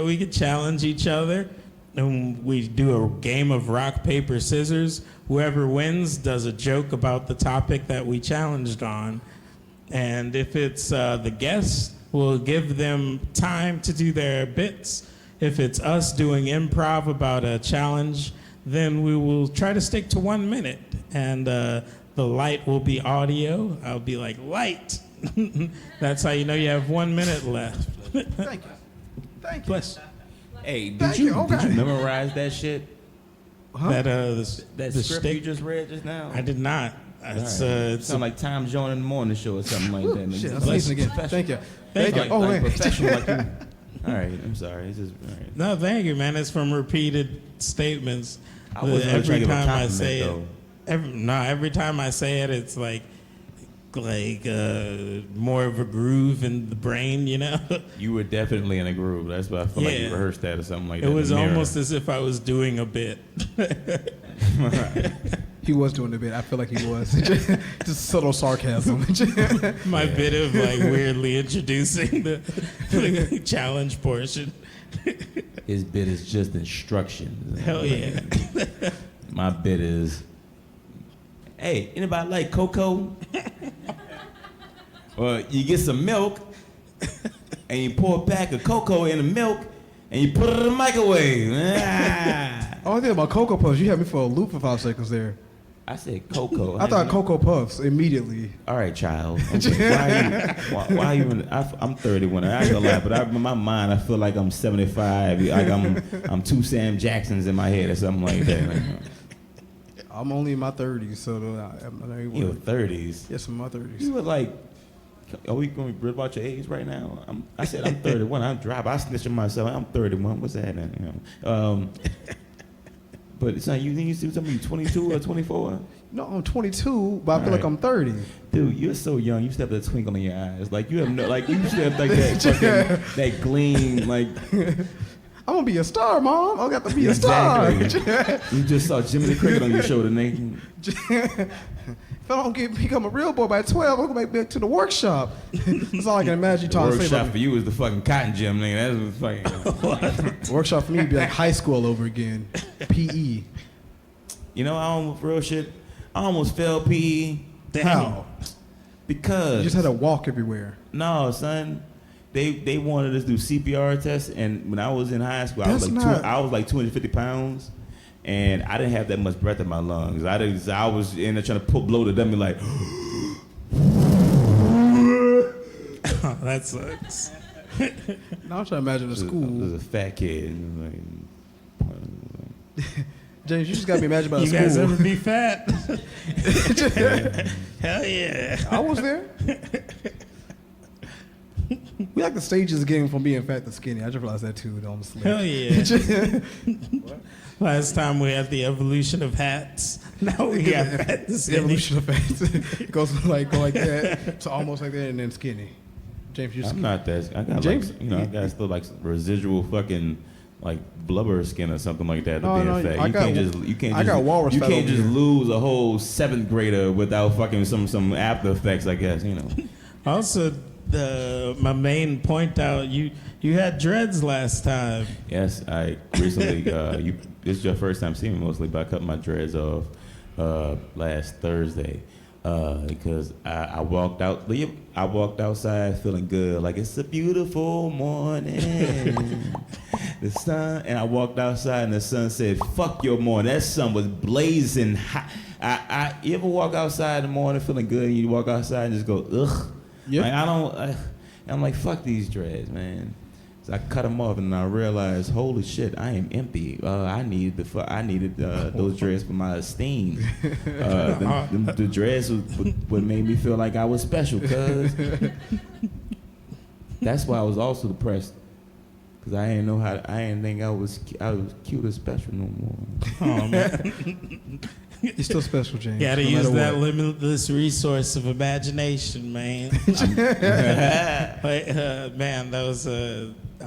[SPEAKER 3] we could challenge each other. And we do a game of rock, paper, scissors. Whoever wins does a joke about the topic that we challenged on. And if it's the guests, we'll give them time to do their bits. If it's us doing improv about a challenge, then we will try to stick to 1 minute. And the light will be audio. I'll be like, light. That's how you know you have 1 minute left.
[SPEAKER 5] Thank you. Thank you.
[SPEAKER 3] Bless.
[SPEAKER 4] Hey,
[SPEAKER 5] Thank you. Okay.
[SPEAKER 4] did you memorize that shit?
[SPEAKER 5] Huh?
[SPEAKER 3] That
[SPEAKER 4] That
[SPEAKER 3] the
[SPEAKER 4] script you
[SPEAKER 3] shtick.
[SPEAKER 4] just read just now?
[SPEAKER 3] I did not. It's
[SPEAKER 4] It sound like Tom Jones in the morning show or something like that.
[SPEAKER 5] Shit, I'm
[SPEAKER 4] Like
[SPEAKER 5] sneezing again. Thank you. Thank you.
[SPEAKER 4] Like,
[SPEAKER 5] Oh,
[SPEAKER 4] like
[SPEAKER 5] man.
[SPEAKER 4] professional, like you. All right, I'm sorry. It's just all right.
[SPEAKER 3] No, thank you, man. It's from repeated statements.
[SPEAKER 4] I wasn't really trying to give a
[SPEAKER 3] time I
[SPEAKER 4] compliment,
[SPEAKER 3] say
[SPEAKER 4] though.
[SPEAKER 3] it, every time I say it, it's like more of a groove in the brain, you know.
[SPEAKER 4] You were definitely in a groove. That's why I feel like you
[SPEAKER 3] Yeah.
[SPEAKER 4] rehearsed that or something like
[SPEAKER 3] It
[SPEAKER 4] that.
[SPEAKER 3] was
[SPEAKER 4] in the mirror.
[SPEAKER 3] almost as if I was doing a bit.
[SPEAKER 5] He was doing a bit. I feel like he was. Just subtle sarcasm.
[SPEAKER 3] My bit of like weirdly introducing the challenge portion.
[SPEAKER 4] His bit is just instructions.
[SPEAKER 3] Hell yeah.
[SPEAKER 4] My bit is, hey, anybody like cocoa? Or you get some milk and you pour a pack of cocoa in the milk and you put it in the microwave.
[SPEAKER 5] Oh, I think about Cocoa Puffs. You had me for a loop for 5 seconds there.
[SPEAKER 4] I said cocoa.
[SPEAKER 5] I thought Cocoa Puffs immediately.
[SPEAKER 4] All right, child. Okay, why are you I'm 31. I ain't gonna lie, but in my mind, I feel like I'm 75. Like I'm two Sam Jacksons in my head or something like that. Like,
[SPEAKER 5] I'm only in my 30s, so I'm
[SPEAKER 4] you were 30s.
[SPEAKER 5] Yes, in my 30s.
[SPEAKER 4] You were like, are we going to be real about your age right now? I said I'm 31. I'm driving. I snitched on myself. I'm 31. What's that? You know? But it's not you. You used to tell me you 22 or 24.
[SPEAKER 5] No, I'm 22, but I feel like I'm 30.
[SPEAKER 4] Dude, you're so young. You still have that twinkle in your eyes. Like you have no, like you still have like that fucking, that gleam. Like
[SPEAKER 5] I'm gonna be a star, Mom. I got to be a
[SPEAKER 4] Exactly.
[SPEAKER 5] star.
[SPEAKER 4] you just saw Jimmy the Cricket on your shoulder, Nathan.
[SPEAKER 5] If I don't become a real boy by 12, I'm gonna make it to the workshop. That's all I can imagine you
[SPEAKER 4] The
[SPEAKER 5] talking to say
[SPEAKER 4] workshop
[SPEAKER 5] about
[SPEAKER 4] for you is the fucking cotton gym, nigga. That's fucking.
[SPEAKER 5] Workshop for me would be like high school all over again. PE.
[SPEAKER 4] You know, real shit. I almost failed PE.
[SPEAKER 5] How?
[SPEAKER 4] Because
[SPEAKER 5] You just had to walk everywhere.
[SPEAKER 4] no, son. They wanted us to do CPR tests, and when I was in high school,
[SPEAKER 5] That's
[SPEAKER 4] I was like 250 pounds, and I didn't have that much breath in my lungs. I was in there trying to blow the dummy like.
[SPEAKER 3] That sucks.
[SPEAKER 5] Now I'm trying to imagine the
[SPEAKER 4] I was
[SPEAKER 5] school.
[SPEAKER 4] a fat kid. And
[SPEAKER 5] James, you just got me imagine about
[SPEAKER 3] You
[SPEAKER 5] school.
[SPEAKER 3] guys ever be fat? Hell yeah.
[SPEAKER 5] I was there. We like the stages of getting from being fat to skinny. I just realized that too, honestly.
[SPEAKER 3] Hell yeah. Last time we had the evolution of hats. Now we got fat to
[SPEAKER 5] The
[SPEAKER 3] skinny.
[SPEAKER 5] evolution of fat. It goes from go like that to almost like that and then skinny. James, you're
[SPEAKER 4] I'm
[SPEAKER 5] skinny.
[SPEAKER 4] not that. I got
[SPEAKER 5] James-
[SPEAKER 4] like, I got still like residual fucking like blubber skin or something like that.
[SPEAKER 5] No,
[SPEAKER 4] To
[SPEAKER 5] no,
[SPEAKER 4] being fat.
[SPEAKER 5] I
[SPEAKER 4] You
[SPEAKER 5] got-
[SPEAKER 4] can't just. You can't
[SPEAKER 5] I
[SPEAKER 4] just.
[SPEAKER 5] got walrus
[SPEAKER 4] You
[SPEAKER 5] fat
[SPEAKER 4] can't
[SPEAKER 5] over
[SPEAKER 4] just
[SPEAKER 5] here.
[SPEAKER 4] lose a whole 7th grader without fucking some after effects. I guess you know.
[SPEAKER 3] Also, my main point out, you had dreads last time.
[SPEAKER 4] Yes, I recently. This is your first time seeing me mostly, but I cut my dreads off last Thursday because I walked out. I walked outside feeling good, like it's a beautiful morning. The sun, and I walked outside, and the sun said, "Fuck your morning." That sun was blazing hot. You ever walk outside in the morning feeling good, and you walk outside and just go, ugh.
[SPEAKER 5] Yep.
[SPEAKER 4] Like, I'm like, fuck these dreads, man. So I cut them off, and I realized, holy shit, I am empty. I needed those dreads for my esteem. The dreads what made me feel like I was special, cause that's why I was also depressed. Cause I didn't think I was cute or special no more.
[SPEAKER 3] Oh, man.
[SPEAKER 5] You're still special, James.
[SPEAKER 3] Gotta
[SPEAKER 5] no
[SPEAKER 3] use
[SPEAKER 5] matter
[SPEAKER 3] that
[SPEAKER 5] what.
[SPEAKER 3] limitless resource of imagination, man. But, man, that was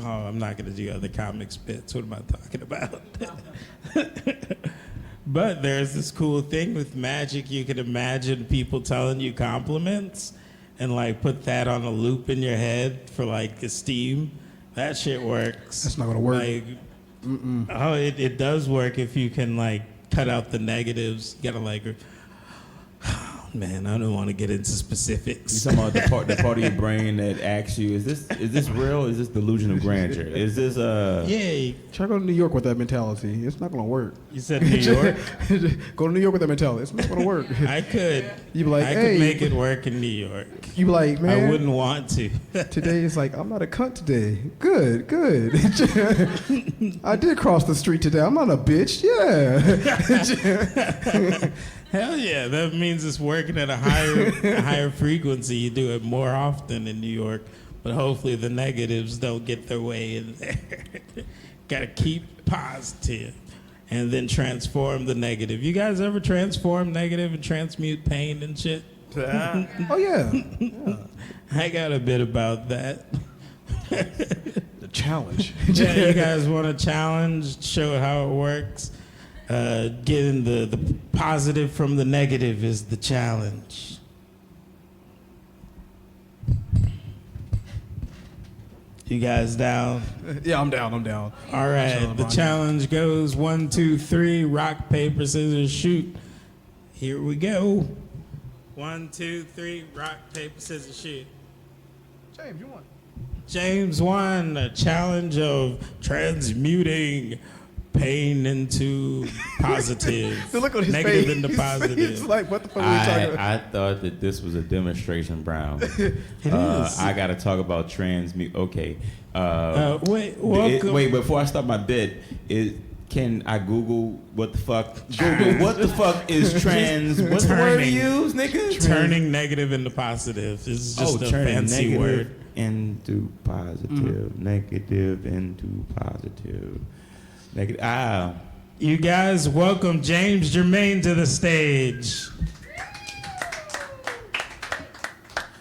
[SPEAKER 3] Oh, I'm not going to do other comics bits. What am I talking about? But there's this cool thing with magic. You can imagine people telling you compliments and like put that on a loop in your head for like esteem. That shit works.
[SPEAKER 5] That's not gonna work.
[SPEAKER 3] Like, oh, it does work if you can like cut out the negatives. You gotta like, man, I don't want to get into specifics.
[SPEAKER 4] You talking about the part of your brain that asks you, is this real? Is this delusion of grandeur? Is this
[SPEAKER 3] Yay.
[SPEAKER 5] Try to go to New York with that mentality. It's not gonna work.
[SPEAKER 3] You said New York?
[SPEAKER 5] Go to New York with that mentality. It's not gonna work.
[SPEAKER 3] I could.
[SPEAKER 5] You be like,
[SPEAKER 3] I
[SPEAKER 5] hey.
[SPEAKER 3] could make it work in New York.
[SPEAKER 5] You be like, man.
[SPEAKER 3] I wouldn't want to.
[SPEAKER 5] Today is like, I'm not a cunt today. Good. I did cross the street today. I'm not a bitch. Yeah.
[SPEAKER 3] Hell yeah, that means it's working at a higher frequency. You do it more often in New York, but hopefully the negatives don't get their way in there. Gotta keep positive and then transform the negative. You guys ever transform negative and transmute pain and shit?
[SPEAKER 5] Oh yeah.
[SPEAKER 3] I got a bit about that.
[SPEAKER 5] The challenge.
[SPEAKER 3] Yeah, you guys want a challenge? Show how it works. Getting the positive from the negative is the challenge. You guys down?
[SPEAKER 5] Yeah, I'm down.
[SPEAKER 3] All right, the challenge goes 1, 2, 3, rock, paper, scissors, shoot. Here we go. 1, 2, 3, rock, paper, scissors, shoot.
[SPEAKER 5] James, you won.
[SPEAKER 3] James won a challenge of transmuting pain into positive.
[SPEAKER 5] The look on his
[SPEAKER 3] negative
[SPEAKER 5] face.
[SPEAKER 3] into positive.
[SPEAKER 5] He's like, what the fuck are we talking about?
[SPEAKER 4] I thought that this was a demonstration, Brown.
[SPEAKER 3] It is.
[SPEAKER 4] I got to talk about transmute. Okay.
[SPEAKER 3] Wait, welcome.
[SPEAKER 4] Wait, before I start my bit, can I Google what the fuck? Google what the fuck is trans? What's the word you use, nigga?
[SPEAKER 3] Turning negative into positive is just a
[SPEAKER 4] turning
[SPEAKER 3] fancy
[SPEAKER 4] negative
[SPEAKER 3] word.
[SPEAKER 4] into positive, negative into positive, negative.
[SPEAKER 3] You guys welcome James Germain to the stage.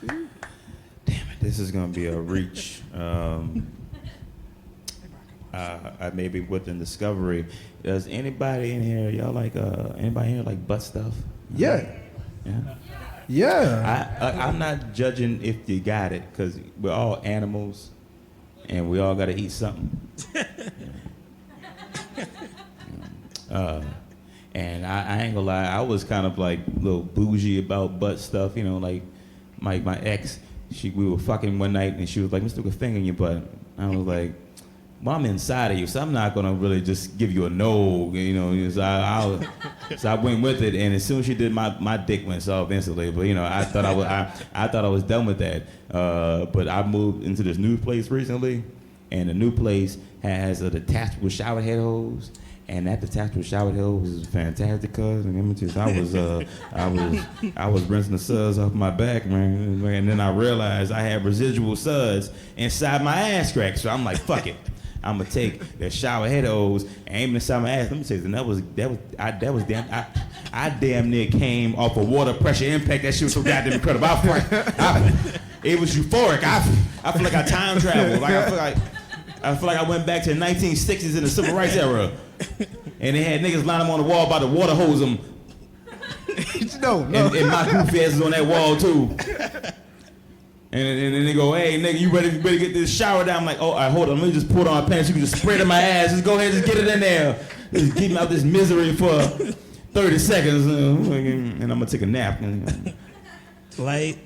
[SPEAKER 4] Damn it, this is gonna be a reach. Maybe within Discovery. Does anybody in here, y'all like, anybody in here like butt stuff?
[SPEAKER 5] Yeah.
[SPEAKER 4] I'm not judging if you got it, because we're all animals and we all got to eat something. And I ain't gonna lie, I was kind of like a little bougie about butt stuff, you know, like my ex, we were fucking one night and she was like, "Mr. Good finger in your butt." I was like, well, I'm inside of you, so I'm not gonna really just give you a no, you know. So I went with it, and as soon as she did, my dick went soft instantly. But you know, I thought I was done with that. But I moved into this new place recently, and the new place has a detachable shower head hose, and that detachable shower head hose is fantastic. Cause I was rinsing the suds off my back, man, and then I realized I had residual suds inside my ass crack. So I'm like, fuck it. I'm gonna take the shower head hose and aim it inside my ass. Let me tell you, that was damn. I damn near came off a water pressure impact. That shit was so goddamn incredible. It was euphoric. I feel like I time traveled. I feel like I went back to the 1960s in the civil rights era, and they had niggas line them on the wall about to water hose them.
[SPEAKER 5] No.
[SPEAKER 4] And my goofy ass is on that wall too. And then they go, "Hey, nigga, you ready to get this shower down?" I'm like, "Oh, all right, hold on. Let me just put on my pants. You can just spray it in my ass. Just go ahead, just get it in there. Just keep me out this misery for 30 seconds, and I'm gonna take a nap."
[SPEAKER 3] Light.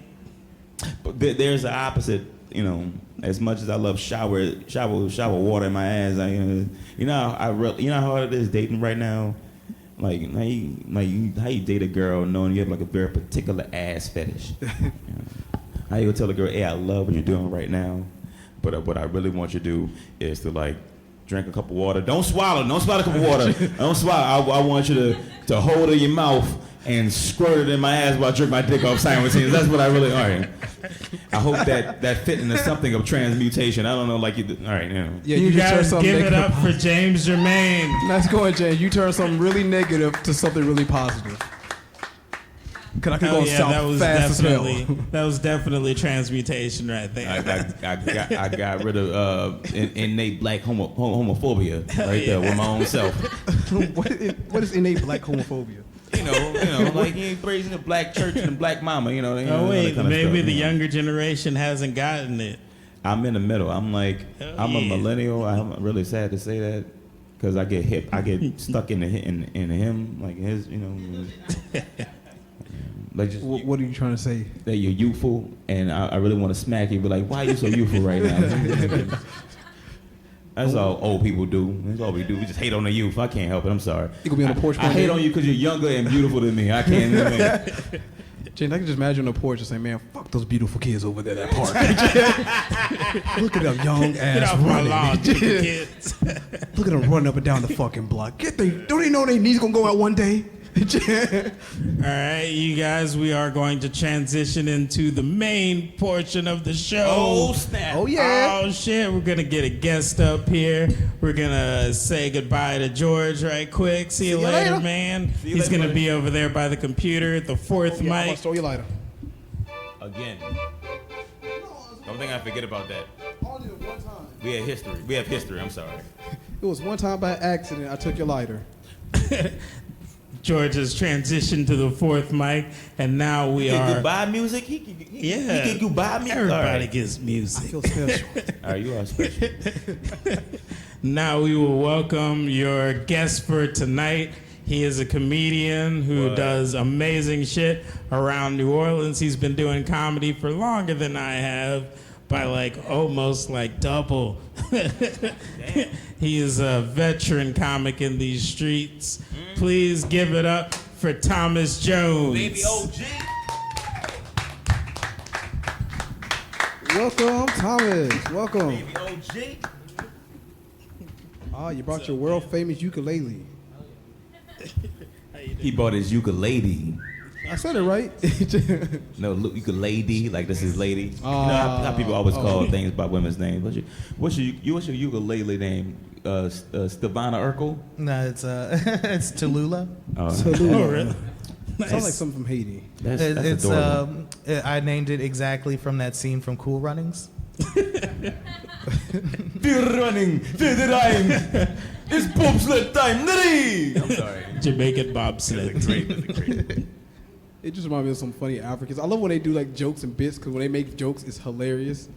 [SPEAKER 4] But there's the opposite, you know. As much as I love shower water in my ass, you know how hard it is dating right now. Like how you date a girl knowing you have like a very particular ass fetish. You know? How you gonna tell a girl, "Hey, I love what you're doing right now, but what I really want you to do is to like drink a cup of water. Don't swallow a cup of water. Don't swallow. I want you to hold it in your mouth and squirt it in my ass while I jerk my dick off simultaneously." That's what I really. All right. I hope that fit into something of transmutation. I don't know, like you. All right, you know.
[SPEAKER 5] Yeah,
[SPEAKER 3] You
[SPEAKER 5] just turn
[SPEAKER 3] guys
[SPEAKER 5] something
[SPEAKER 3] give it
[SPEAKER 5] negative
[SPEAKER 3] up for James Germain.
[SPEAKER 5] Nice going, James. You turn something really negative to something really positive. Cause I could
[SPEAKER 3] Oh
[SPEAKER 5] go
[SPEAKER 3] yeah,
[SPEAKER 5] south
[SPEAKER 3] that was
[SPEAKER 5] fast as hell.
[SPEAKER 3] definitely transmutation right there.
[SPEAKER 4] I got rid of innate black homophobia right there with my own self.
[SPEAKER 5] What is innate black homophobia?
[SPEAKER 4] You know, like he ain't praising the black church and the black mama. You know.
[SPEAKER 3] Oh wait,
[SPEAKER 4] that kind of
[SPEAKER 3] maybe
[SPEAKER 4] stuff,
[SPEAKER 3] the
[SPEAKER 4] you know.
[SPEAKER 3] younger generation hasn't gotten it.
[SPEAKER 4] I'm in the middle. I'm like,
[SPEAKER 3] Oh,
[SPEAKER 4] I'm a
[SPEAKER 3] yeah.
[SPEAKER 4] millennial. I'm really sad to say that, because I get stuck in him, like his, you know, like just
[SPEAKER 5] What are you trying to say?
[SPEAKER 4] that you're youthful, and I really want to smack you, but like, why are you so youthful right now? That's all old people do. That's all we do. We just hate on the youth. I can't help it. I'm sorry.
[SPEAKER 5] You gonna be on the porch
[SPEAKER 4] I
[SPEAKER 5] one
[SPEAKER 4] hate
[SPEAKER 5] day?
[SPEAKER 4] on you because you're younger and beautiful than me. I can't.
[SPEAKER 5] James, I can just imagine on the porch and say, man, fuck those beautiful kids over there at that park. Look at them young
[SPEAKER 3] Get
[SPEAKER 5] ass
[SPEAKER 3] off my
[SPEAKER 5] running.
[SPEAKER 3] lawn, chicken kids.
[SPEAKER 5] Look at them running up and down the fucking block. Don't they know their knees gonna go out one day?
[SPEAKER 3] All right, you guys, we are going to transition into the main portion of the show.
[SPEAKER 4] Oh snap!
[SPEAKER 5] Oh yeah.
[SPEAKER 3] Oh shit, we're gonna get a guest up here. We're gonna say goodbye to George right quick. See you later, man.
[SPEAKER 4] See you
[SPEAKER 3] He's
[SPEAKER 4] later,
[SPEAKER 3] gonna
[SPEAKER 4] buddy.
[SPEAKER 3] be over there by the computer at the fourth
[SPEAKER 5] I'm gonna
[SPEAKER 3] mic.
[SPEAKER 5] throw you lighter.
[SPEAKER 4] Again. Don't think I forget about that.
[SPEAKER 5] Only the one time.
[SPEAKER 4] We had history. We have history. I'm sorry.
[SPEAKER 5] It was one time by accident I took your lighter.
[SPEAKER 3] George has transitioned to the fourth mic, and now we
[SPEAKER 4] He get
[SPEAKER 3] are.
[SPEAKER 4] goodbye music. He get goodbye music.
[SPEAKER 3] Everybody
[SPEAKER 4] All right.
[SPEAKER 3] gets
[SPEAKER 5] I
[SPEAKER 3] music.
[SPEAKER 5] feel special.
[SPEAKER 4] All right, you are special.
[SPEAKER 3] Now we will welcome your guest for tonight. He is a comedian who
[SPEAKER 4] What?
[SPEAKER 3] does amazing shit around New Orleans. He's been doing comedy for longer than I have, by like almost like double. He is a veteran comic in these streets. Please give it up for Thomas Jones.
[SPEAKER 4] Baby OG.
[SPEAKER 5] Welcome, Thomas. Welcome.
[SPEAKER 4] Baby OG.
[SPEAKER 5] Ah, you brought your world famous ukulele.
[SPEAKER 4] He bought his ukulele.
[SPEAKER 5] I said it right.
[SPEAKER 4] No, ukulele, like this is lady. You know how people always
[SPEAKER 5] Oh.
[SPEAKER 4] call things by women's names. What's your ukulele name? Stevana Urkel?
[SPEAKER 6] No, it's it's Tallulah.
[SPEAKER 3] Oh, really?
[SPEAKER 5] Sounds like something from Haiti.
[SPEAKER 4] That's
[SPEAKER 6] It's
[SPEAKER 4] adorable.
[SPEAKER 6] I named it exactly from that scene from Cool Runnings.
[SPEAKER 4] We're running, we're the rhyme. It's bobsled time, nitty! I'm sorry.
[SPEAKER 3] Jamaican bobsled.
[SPEAKER 4] Great.
[SPEAKER 5] It just reminds me of some funny Africans. I love when they do like jokes and bits, because when they make jokes, it's hilarious.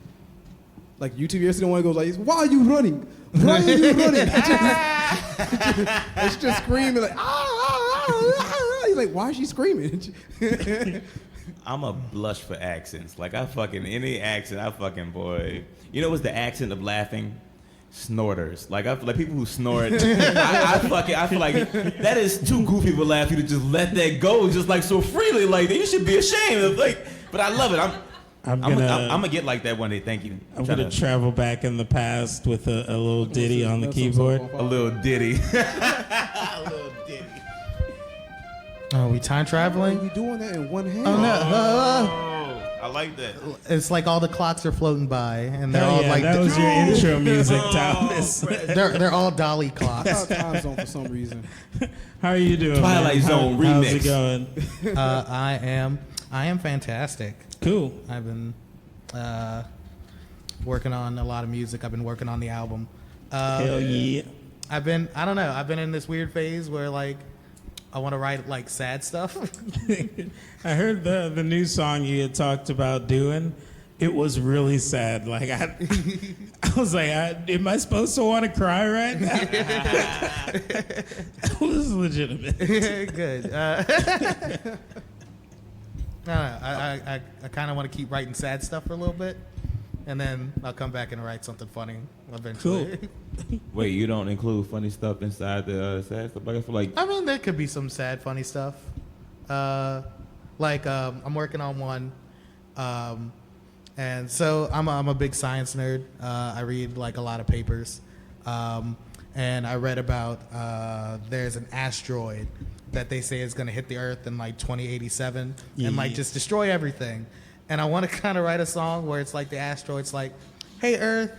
[SPEAKER 5] Like YouTube yesterday, one goes like, "Why are you running? Why are you running?" It's just screaming like, ah. He's like, "Why is she screaming?"
[SPEAKER 4] I'm a blush for accents. Like any accent, boy. You know what's the accent of laughing? Snorters. Like I feel like people who snort. I feel like that is too goofy of a laugh. You to just let that go, just like so freely. Like you should be ashamed of. Like, but I love it. I'm gonna get like that one day. Thank you.
[SPEAKER 3] I'm gonna travel back in the past with a little ditty on the keyboard.
[SPEAKER 4] a little ditty.
[SPEAKER 6] Oh, we time traveling?
[SPEAKER 5] You doing that in one hand?
[SPEAKER 6] Oh no!
[SPEAKER 4] I like that.
[SPEAKER 6] It's like all the clocks are floating by, and they're
[SPEAKER 3] Hell
[SPEAKER 6] all
[SPEAKER 3] yeah,
[SPEAKER 6] like
[SPEAKER 3] that was your intro music, Thomas.
[SPEAKER 6] they're all dolly
[SPEAKER 5] I
[SPEAKER 6] clocks.
[SPEAKER 5] got time zone for some reason.
[SPEAKER 3] How are you doing?
[SPEAKER 4] Twilight
[SPEAKER 3] man?
[SPEAKER 4] Zone
[SPEAKER 3] How's
[SPEAKER 4] remix.
[SPEAKER 3] it going?
[SPEAKER 6] I am fantastic.
[SPEAKER 3] Cool.
[SPEAKER 6] I've been working on a lot of music. I've been working on the album.
[SPEAKER 3] Hell yeah.
[SPEAKER 6] I've been in this weird phase where like I want to write like sad stuff.
[SPEAKER 3] I heard the new song you had talked about doing. It was really sad. Like I was like, am I supposed to want to cry right now? It was legitimate.
[SPEAKER 6] Good. No, I kind of want to keep writing sad stuff for a little bit, and then I'll come back and write something funny eventually.
[SPEAKER 3] Cool.
[SPEAKER 4] Wait, you don't include funny stuff inside the sad stuff? Like I feel like
[SPEAKER 6] I mean, there could be some sad, funny stuff. I'm working on one, and so I'm a big science nerd. I read like a lot of papers, and I read about there's an asteroid that they say is going to hit the Earth in like 2087 and like just destroy everything. And I want to kind of write a song where it's like the asteroid's like, "Hey Earth,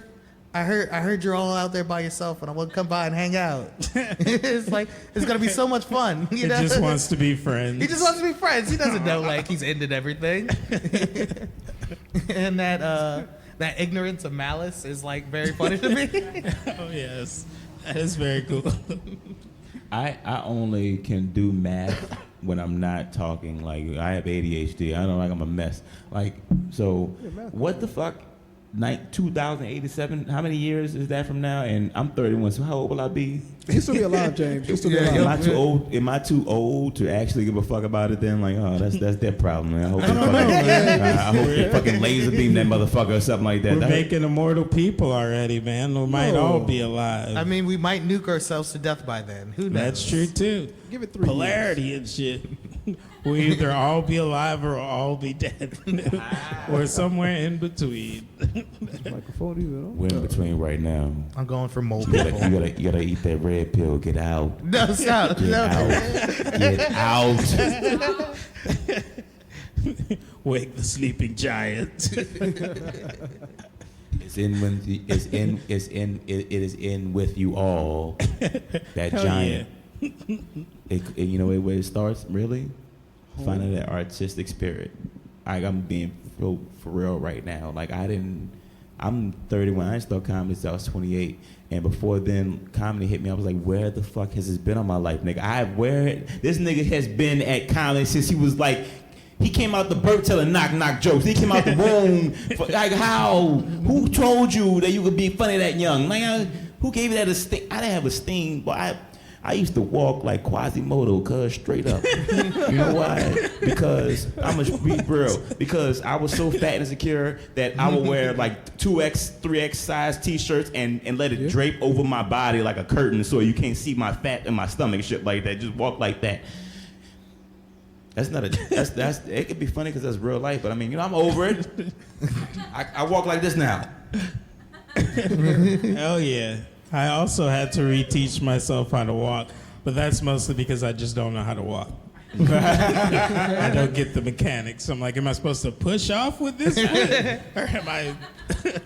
[SPEAKER 6] I heard you're all out there by yourself, and I want to come by and hang out. It's like it's gonna be so much fun. You know?
[SPEAKER 3] He just wants to be friends.
[SPEAKER 6] He just wants to be friends. He doesn't know like he's ended everything. And that ignorance of malice is like very funny to me.
[SPEAKER 3] Oh yes, that is very cool.
[SPEAKER 4] I only can do math when I'm not talking. Like I have ADHD. I know like I'm a mess. Like so, what the fuck? 2087. How many years is that from now? And I'm 31. So how old will I be?
[SPEAKER 5] You still be alive, James. You still be alive.
[SPEAKER 4] Am I too old to actually give a fuck about it? Then like, oh, that's their problem. Man. I hope they fucking laser beam that motherfucker or something like that.
[SPEAKER 3] We're making immortal people already, man. We might all be alive.
[SPEAKER 6] I mean, we might nuke ourselves to death by then. Who knows?
[SPEAKER 3] That's true too.
[SPEAKER 5] Give it 3
[SPEAKER 3] Polarity
[SPEAKER 5] years.
[SPEAKER 3] and shit. We'll either all be alive or all be dead, or somewhere in between.
[SPEAKER 5] Microphone either.
[SPEAKER 4] We're in between right now.
[SPEAKER 6] I'm going for mole
[SPEAKER 4] You gotta eat that red pill. Get out.
[SPEAKER 6] No, stop.
[SPEAKER 4] Get out. Get out.
[SPEAKER 3] Wake the sleeping giant.
[SPEAKER 4] It is in with you all. That
[SPEAKER 3] Hell
[SPEAKER 4] giant. You know where it starts, really? Finding that artistic spirit. I'm being for real right now. Like I'm 31. I didn't start comedy until I was 28. And before then, comedy hit me. I was like, where the fuck has this been all my life, nigga? This nigga has been at comedy since he was like, he came out the birth telling knock jokes. He came out the womb. Like how? Who told you that you could be funny that young? Like, who gave you that esteem? I didn't have esteem, but I used to walk like Quasimodo, cuz straight up. You know why? Because I'm gonna be real. Because I was so fat and insecure that I would wear like 2X, 3X size T-shirts and let it drape over my body like a curtain, so you can't see my fat in my stomach and shit like that. Just walk like that. That's it could be funny because that's real life, but I mean, you know, I'm over it. I walk like this now.
[SPEAKER 3] Hell yeah. I also had to reteach myself how to walk, but that's mostly because I just don't know how to walk. I don't get the mechanics. I'm like, am I supposed to push off with this foot? Or am I...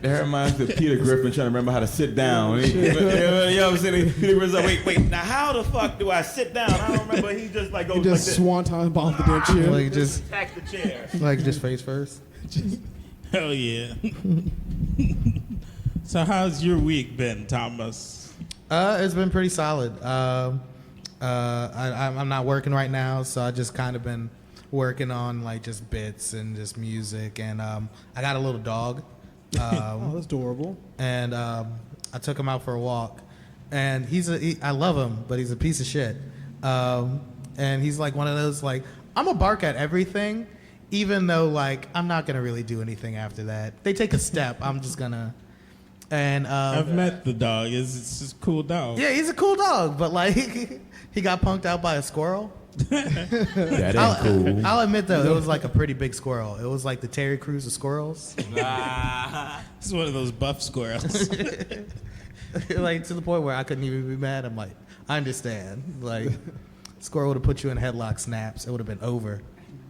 [SPEAKER 4] That reminds me of Peter Griffin trying to remember how to sit down. You know what I'm saying? Peter Griffin's like, wait, now how the fuck do I sit down? I don't remember. He just like goes
[SPEAKER 5] He just
[SPEAKER 4] like this.
[SPEAKER 5] swanton bomb the damn chair.
[SPEAKER 6] Like just
[SPEAKER 4] Attack the chair.
[SPEAKER 6] like just face first.
[SPEAKER 3] Hell yeah. So how's your week been, Thomas?
[SPEAKER 6] It's been pretty solid. I'm not working right now, so I just kind of been working on like just bits and just music. And I got a little dog.
[SPEAKER 5] Oh, that's adorable.
[SPEAKER 6] And I took him out for a walk. And I love him, but he's a piece of shit. And he's like one of those like, I'm a bark at everything, even though like I'm not gonna really do anything after that. They take a step, I'm just gonna. And
[SPEAKER 3] I've met the dog. It's just a cool dog.
[SPEAKER 6] yeah, he's a cool dog, but like he got punked out by a squirrel.
[SPEAKER 4] That ain't cool.
[SPEAKER 6] I'll admit though, it was like a pretty big squirrel. It was like the Terry Crews of squirrels.
[SPEAKER 3] It's one of those buff squirrels.
[SPEAKER 6] Like to the point where I couldn't even be mad. I'm like, I understand. Like, squirrel would have put you in headlock snaps. It would have been over.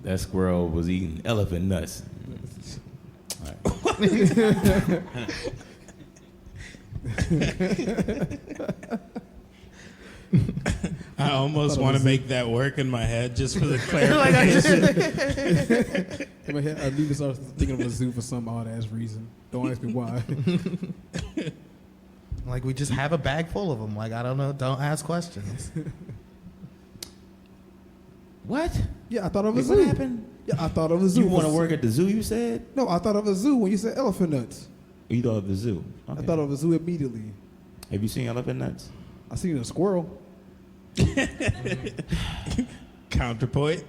[SPEAKER 4] That squirrel was eating elephant nuts.
[SPEAKER 3] I almost want to make that work in my head just for the clarification.
[SPEAKER 5] In my head, I immediately started thinking of a zoo for some odd ass reason. Don't ask me why.
[SPEAKER 6] Like, we just have a bag full of them. Like, I don't know. Don't ask questions.
[SPEAKER 4] What?
[SPEAKER 5] Yeah, I thought of a
[SPEAKER 4] What
[SPEAKER 5] zoo.
[SPEAKER 4] happened?
[SPEAKER 5] Yeah, I thought of a zoo.
[SPEAKER 4] You want to work at the zoo, you said?
[SPEAKER 5] No, I thought of a zoo when you said elephant nuts.
[SPEAKER 4] You thought of the zoo.
[SPEAKER 5] I
[SPEAKER 4] Okay.
[SPEAKER 5] thought of a zoo immediately.
[SPEAKER 4] Have you seen elephant nuts?
[SPEAKER 5] I seen a squirrel.
[SPEAKER 3] Counterpoint.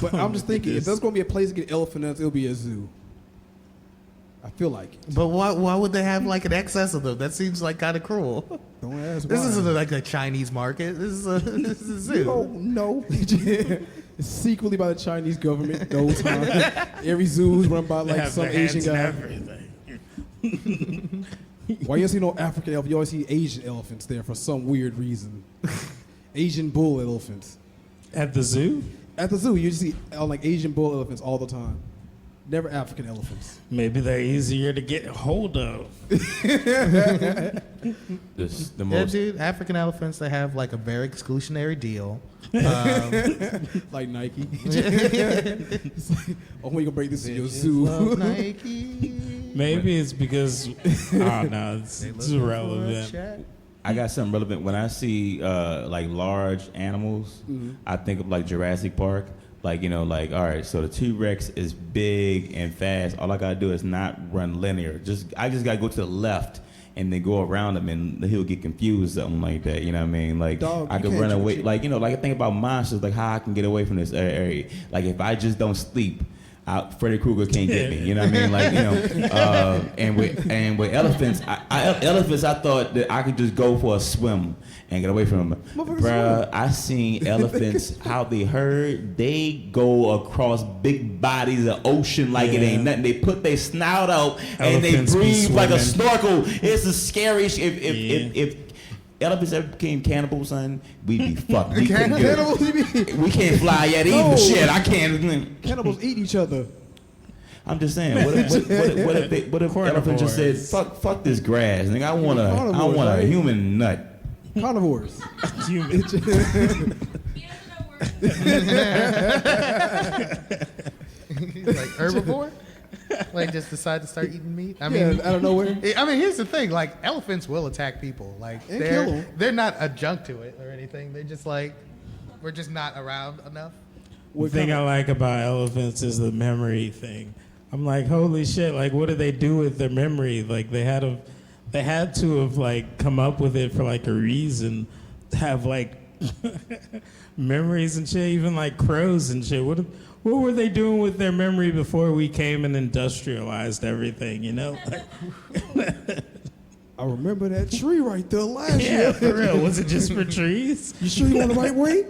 [SPEAKER 5] But I'm just thinking, if there's going to be a place to get elephant nuts, it'll be a zoo. I feel like it.
[SPEAKER 6] But why would they have like an excess of them? That seems like kind of cruel.
[SPEAKER 5] Don't ask
[SPEAKER 6] This
[SPEAKER 5] why.
[SPEAKER 6] isn't like a Chinese market. This is a zoo.
[SPEAKER 5] No. It's secretly by the Chinese government the whole time. Every zoo is run by
[SPEAKER 3] They
[SPEAKER 5] like
[SPEAKER 3] have
[SPEAKER 5] some
[SPEAKER 3] their
[SPEAKER 5] Asian
[SPEAKER 3] hands
[SPEAKER 5] guy.
[SPEAKER 3] in everything.
[SPEAKER 5] Why you don't see no African elephant? You always see Asian elephants there for some weird reason. Asian bull elephants.
[SPEAKER 3] At the zoo?
[SPEAKER 5] At the zoo, you see like Asian bull elephants all the time. Never African elephants.
[SPEAKER 3] Maybe they're easier to get hold of.
[SPEAKER 4] The
[SPEAKER 6] Yeah,
[SPEAKER 4] most.
[SPEAKER 6] dude, African elephants, they have like a very exclusionary deal.
[SPEAKER 5] Like Nike. It's like, oh, we gonna break this in your zoo.
[SPEAKER 6] Love Nike.
[SPEAKER 3] Maybe it's because, oh no, it's irrelevant.
[SPEAKER 4] I got something relevant. When I see like large animals, I think of like Jurassic Park. Like, you know, like, all right, so the T-Rex is big and fast. All I gotta do is not run linear. I just gotta go to the left and then go around him, and he'll get confused, something like that. You know what I mean? Like,
[SPEAKER 5] Dog,
[SPEAKER 4] I
[SPEAKER 5] you
[SPEAKER 4] could
[SPEAKER 5] can't
[SPEAKER 4] run
[SPEAKER 5] do
[SPEAKER 4] away.
[SPEAKER 5] shit.
[SPEAKER 4] Like, you know, like I think about monsters, like how I can get away from this area. Like, if I just don't sleep, Freddy Krueger can't get me. You know what I mean? Like, you know, and with elephants, elephants, I thought that I could just go for a swim and get away from them. Bruh, I seen elephants, how they herd. They go across big bodies of ocean like it ain't nothing. They put their snout out and they
[SPEAKER 3] Elephants be
[SPEAKER 4] breathe like a
[SPEAKER 3] swimming.
[SPEAKER 4] snorkel. It's the scariest. If elephants ever became cannibals, son, we'd be fucked. We couldn't get
[SPEAKER 5] Cannibals, you mean?
[SPEAKER 4] we can't fly yet either.
[SPEAKER 5] No.
[SPEAKER 4] Shit, I can't.
[SPEAKER 5] Cannibals eat each other.
[SPEAKER 4] I'm just saying. What if elephants just said, "Fuck this grass"? Nigga, I want
[SPEAKER 5] Carnivores,
[SPEAKER 4] a
[SPEAKER 5] right?
[SPEAKER 4] human nut.
[SPEAKER 5] Carnivores.
[SPEAKER 3] Human.
[SPEAKER 6] Like herbivore? Like just decide to start eating meat? I
[SPEAKER 5] Yeah,
[SPEAKER 6] mean,
[SPEAKER 5] out of nowhere.
[SPEAKER 6] I mean, here's the thing: like elephants will attack people. Like
[SPEAKER 5] And kill 'em.
[SPEAKER 6] they're not adjunct to it or anything. They're just like we're just not around enough.
[SPEAKER 3] The thing I like about elephants is the memory thing. I'm like, holy shit! Like, what do they do with their memory? Like, they had to have like come up with it for like a reason. To have like memories and shit, even like crows and shit. What were they doing with their memory before we came and industrialized everything? You know?
[SPEAKER 5] I remember that tree right there last
[SPEAKER 3] Yeah,
[SPEAKER 5] year.
[SPEAKER 3] for real. Was it just for trees?
[SPEAKER 5] You sure you want the right way?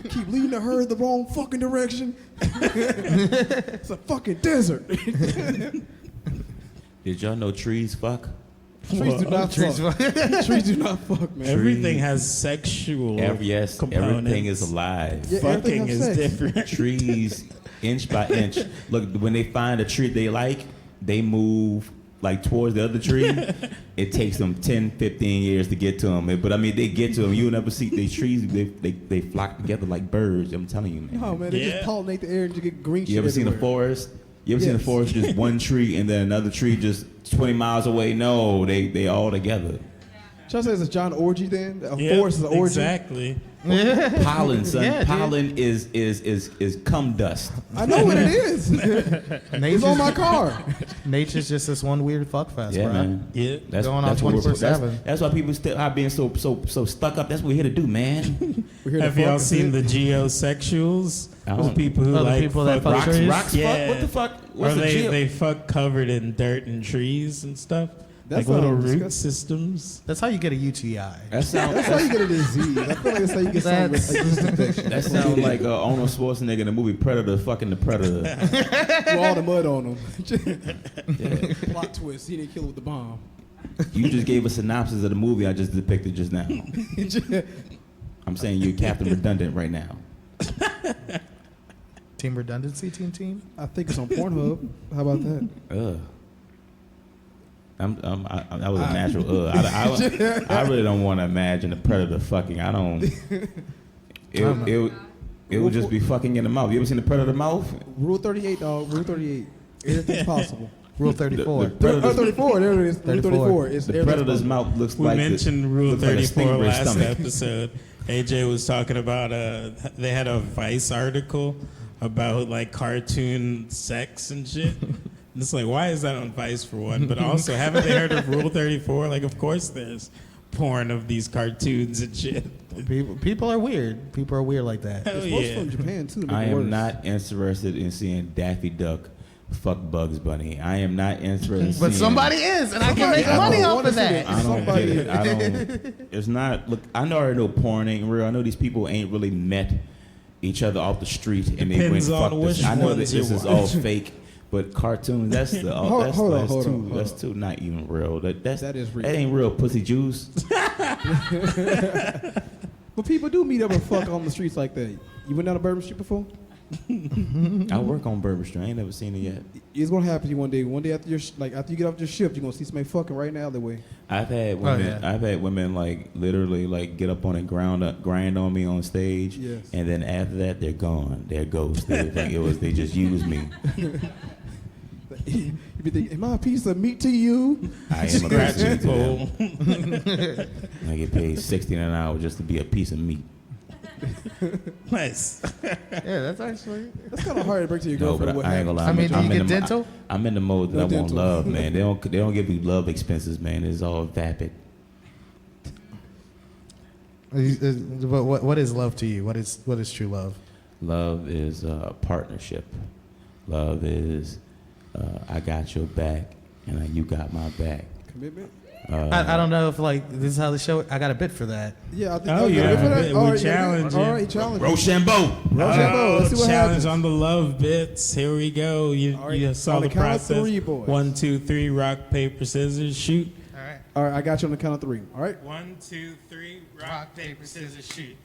[SPEAKER 5] Keep leading the herd the wrong fucking direction. It's a fucking desert.
[SPEAKER 4] Did y'all know trees fuck?
[SPEAKER 5] Trees do not fuck. Trees do not fuck, man.
[SPEAKER 3] Everything has sexual
[SPEAKER 4] Yes,
[SPEAKER 3] components.
[SPEAKER 4] everything is alive.
[SPEAKER 5] Yeah, everything
[SPEAKER 3] Fucking
[SPEAKER 5] has
[SPEAKER 3] is
[SPEAKER 5] sex.
[SPEAKER 3] different.
[SPEAKER 4] Trees, inch by inch. Look, when they find a tree they like, they move like towards the other tree. It takes them 10, 15 years to get to them. But I mean, they get to them. You'll never see these trees. They flock together like birds. I'm telling you, man.
[SPEAKER 5] No, man, they
[SPEAKER 3] Yeah.
[SPEAKER 5] just pollinate the air and you get green shit
[SPEAKER 4] You ever seen a
[SPEAKER 5] everywhere.
[SPEAKER 4] forest? You ever seen a
[SPEAKER 5] Yes.
[SPEAKER 4] forest just one tree and then another tree just 20 miles away? No, they all together.
[SPEAKER 5] Should I say it's a John orgy then? A
[SPEAKER 3] Yeah,
[SPEAKER 5] forest is an orgy?
[SPEAKER 3] Exactly.
[SPEAKER 4] Pollen, son.
[SPEAKER 6] Yeah, dude.
[SPEAKER 4] Pollen is cum dust.
[SPEAKER 5] I know what it is. It's on my car.
[SPEAKER 6] Nature's just this one weird fuck fest,
[SPEAKER 4] Yeah,
[SPEAKER 6] bro.
[SPEAKER 4] man.
[SPEAKER 3] Yeah.
[SPEAKER 4] That's
[SPEAKER 6] Going on
[SPEAKER 4] that's what we're-
[SPEAKER 6] 24/7.
[SPEAKER 4] That's why people still are being so stuck up. That's what we're here to do, man.
[SPEAKER 5] We're here to
[SPEAKER 3] Have y'all
[SPEAKER 5] fuck
[SPEAKER 3] seen
[SPEAKER 5] and
[SPEAKER 3] the geosexuals?
[SPEAKER 4] I
[SPEAKER 3] Those
[SPEAKER 4] don't-
[SPEAKER 3] people who
[SPEAKER 6] Oh, the
[SPEAKER 3] like
[SPEAKER 6] people that fuck
[SPEAKER 4] Rocks,
[SPEAKER 6] trees?
[SPEAKER 4] rocks,
[SPEAKER 3] Yeah.
[SPEAKER 4] fuck. What the fuck?
[SPEAKER 3] Or
[SPEAKER 4] What's the
[SPEAKER 3] they,
[SPEAKER 4] geo?
[SPEAKER 3] they fuck covered in dirt and trees and stuff.
[SPEAKER 5] That
[SPEAKER 3] like little
[SPEAKER 5] sounds
[SPEAKER 3] root
[SPEAKER 5] disgusting.
[SPEAKER 3] systems.
[SPEAKER 6] That's how you get a UTI.
[SPEAKER 4] That sounds.
[SPEAKER 5] That's how you get a disease. I feel like that's how you get something
[SPEAKER 6] That's-
[SPEAKER 5] like this infection.
[SPEAKER 4] That sounds like Arnold Schwarzenegger in the movie Predator, fucking the Predator.
[SPEAKER 5] With all the mud on them.
[SPEAKER 4] Yeah.
[SPEAKER 5] Plot twist. He didn't kill it with the bomb.
[SPEAKER 4] You just gave a synopsis of the movie I just depicted just now. I'm saying you're Captain Redundant right now.
[SPEAKER 6] Team redundancy, team.
[SPEAKER 5] I think it's on Pornhub. How about that?
[SPEAKER 4] Ugh. That was a natural. I really don't want to imagine a predator fucking. I don't. It would just be fucking in the mouth. You ever seen the predator mouth?
[SPEAKER 5] Rule 38, dog. Rule 38. Everything's possible.
[SPEAKER 6] Rule 34.
[SPEAKER 4] The predator's-
[SPEAKER 5] 34. There it is. Rule 34. It's
[SPEAKER 4] The
[SPEAKER 5] everything's
[SPEAKER 4] predator's
[SPEAKER 5] possible.
[SPEAKER 4] mouth looks
[SPEAKER 3] We
[SPEAKER 4] like
[SPEAKER 3] mentioned Rule
[SPEAKER 4] looks like a
[SPEAKER 3] 34
[SPEAKER 4] stingray's
[SPEAKER 3] last
[SPEAKER 4] stomach.
[SPEAKER 3] episode. AJ was talking about they had a Vice article about like cartoon sex and shit. And it's like, why is that on Vice for one? But also, haven't they heard of Rule 34? Like, of course there's porn of these cartoons and shit.
[SPEAKER 6] People are weird. People are weird like that.
[SPEAKER 3] Hell
[SPEAKER 5] It's supposed
[SPEAKER 3] yeah.
[SPEAKER 5] from Japan, too. to make
[SPEAKER 4] I
[SPEAKER 5] it
[SPEAKER 4] am
[SPEAKER 5] worse.
[SPEAKER 4] not interested in seeing Daffy Duck fuck Bugs Bunny. I am not interested in
[SPEAKER 6] But
[SPEAKER 4] seeing.
[SPEAKER 6] somebody is, and I can make
[SPEAKER 4] I
[SPEAKER 6] money
[SPEAKER 4] don't
[SPEAKER 6] off
[SPEAKER 5] wanna
[SPEAKER 6] of
[SPEAKER 5] see
[SPEAKER 6] that.
[SPEAKER 5] that.
[SPEAKER 4] I don't
[SPEAKER 5] Somebody-
[SPEAKER 4] get it. I don't. It's not. Look, I already know porn ain't real. I know these people ain't really met each other off the street and they went
[SPEAKER 3] Depends on
[SPEAKER 4] fuck this.
[SPEAKER 3] which
[SPEAKER 4] I know that
[SPEAKER 3] ones
[SPEAKER 4] this
[SPEAKER 3] you
[SPEAKER 4] is all
[SPEAKER 3] watch.
[SPEAKER 4] fake, but cartoons. That's the.
[SPEAKER 5] Hold
[SPEAKER 4] that's
[SPEAKER 5] on,
[SPEAKER 4] that's
[SPEAKER 5] hold
[SPEAKER 4] too.
[SPEAKER 5] on, hold
[SPEAKER 4] That's
[SPEAKER 5] on.
[SPEAKER 4] too not even real. That
[SPEAKER 5] is real.
[SPEAKER 4] That ain't real pussy juice.
[SPEAKER 5] But people do meet up and fuck on the streets like that. You went down to Bourbon Street before?
[SPEAKER 4] I work on Bourbon Street. I ain't never seen it yet.
[SPEAKER 5] It's gonna happen to you one day. One day after after you get off your shift, you're gonna see somebody fucking right in the alleyway.
[SPEAKER 4] I've had women like literally like get up on and grind on me on stage,
[SPEAKER 5] Yes.
[SPEAKER 4] and then after that they're gone. They're ghosts. They just used me.
[SPEAKER 5] You be thinking, am I a piece of meat to you?
[SPEAKER 4] I am a piece of meat to them. I get paid $60 an hour just to be a piece of meat.
[SPEAKER 3] Nice.
[SPEAKER 6] Yeah, that's actually.
[SPEAKER 5] That's kind of hard to break to your
[SPEAKER 4] No,
[SPEAKER 5] girlfriend.
[SPEAKER 4] but I ain't gonna lie.
[SPEAKER 6] I mean, do you get
[SPEAKER 4] in the,
[SPEAKER 6] dental?
[SPEAKER 4] I'm in the mode that
[SPEAKER 5] No
[SPEAKER 4] I want
[SPEAKER 5] dental.
[SPEAKER 4] love, man. They don't give you love expenses, man. It's all vapid.
[SPEAKER 6] What is love to you? What is true love?
[SPEAKER 4] Love is partnership. Love is I got your back and you got my back.
[SPEAKER 5] Commitment?
[SPEAKER 6] I don't know if like this is how the show. I got a bit for that.
[SPEAKER 5] Yeah, I think.
[SPEAKER 3] Oh, yeah.
[SPEAKER 5] Good for that?
[SPEAKER 3] We
[SPEAKER 5] All right,
[SPEAKER 3] challenge you.
[SPEAKER 5] All right, challenge.
[SPEAKER 4] Rochambeau.
[SPEAKER 5] Rochambeau. Let's see what
[SPEAKER 3] challenge
[SPEAKER 5] happens.
[SPEAKER 3] on the love bits. Here we go. You
[SPEAKER 5] All right,
[SPEAKER 3] you saw
[SPEAKER 5] on
[SPEAKER 3] the
[SPEAKER 5] the count of
[SPEAKER 3] process.
[SPEAKER 5] 3, boys.
[SPEAKER 3] 1, 2, 3. Rock, paper, scissors, shoot.
[SPEAKER 6] All right.
[SPEAKER 5] All right, I got you on the count of 3. All right.
[SPEAKER 3] 1, 2, 3. Rock, paper, scissors, shoot.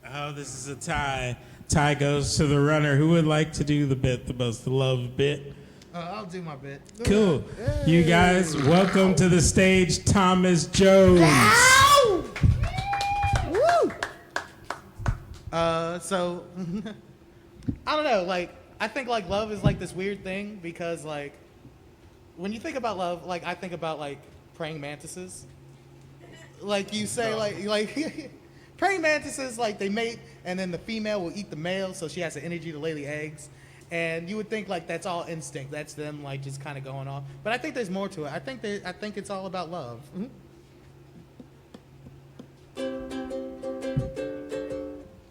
[SPEAKER 3] Oh, this is a tie. Tie goes to the runner. Who would like to do the bit the most? The love bit.
[SPEAKER 6] I'll do my bit.
[SPEAKER 3] Cool. You guys, welcome to the stage, Thomas Jones.
[SPEAKER 6] Woo! So I don't know. Like, I think like love is like this weird thing because like when you think about love, like I think about like praying mantises. Like you say, like praying mantises, like they mate, and then the female will eat the male, so she has the energy to lay the eggs. And you would think like that's all instinct. That's them like just kind of going off. But I think there's more to it. I think it's all about love.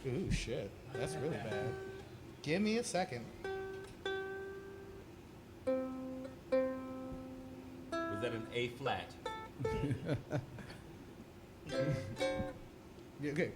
[SPEAKER 6] Ooh, shit. That's really bad. Give me a second.
[SPEAKER 4] Was that an A flat?
[SPEAKER 6] Yeah, okay.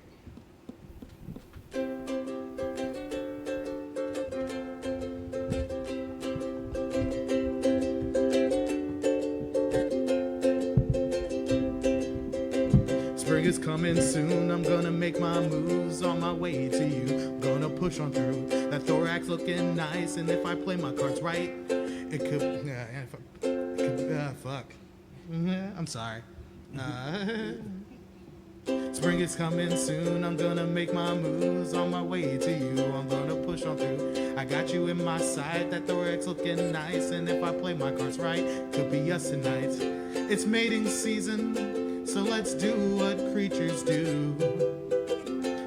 [SPEAKER 6] Spring is coming soon. I'm gonna make my moves on my way to you. Gonna push on through. That thorax looking nice, and if I play my cards right, it could. Fuck. I'm sorry. Spring is coming soon. I'm gonna make my moves on my way to you. I'm gonna push on through. I got you in my sight. That thorax looking nice, and if I play my cards right, could be us tonight. It's mating season, so let's do what creatures do.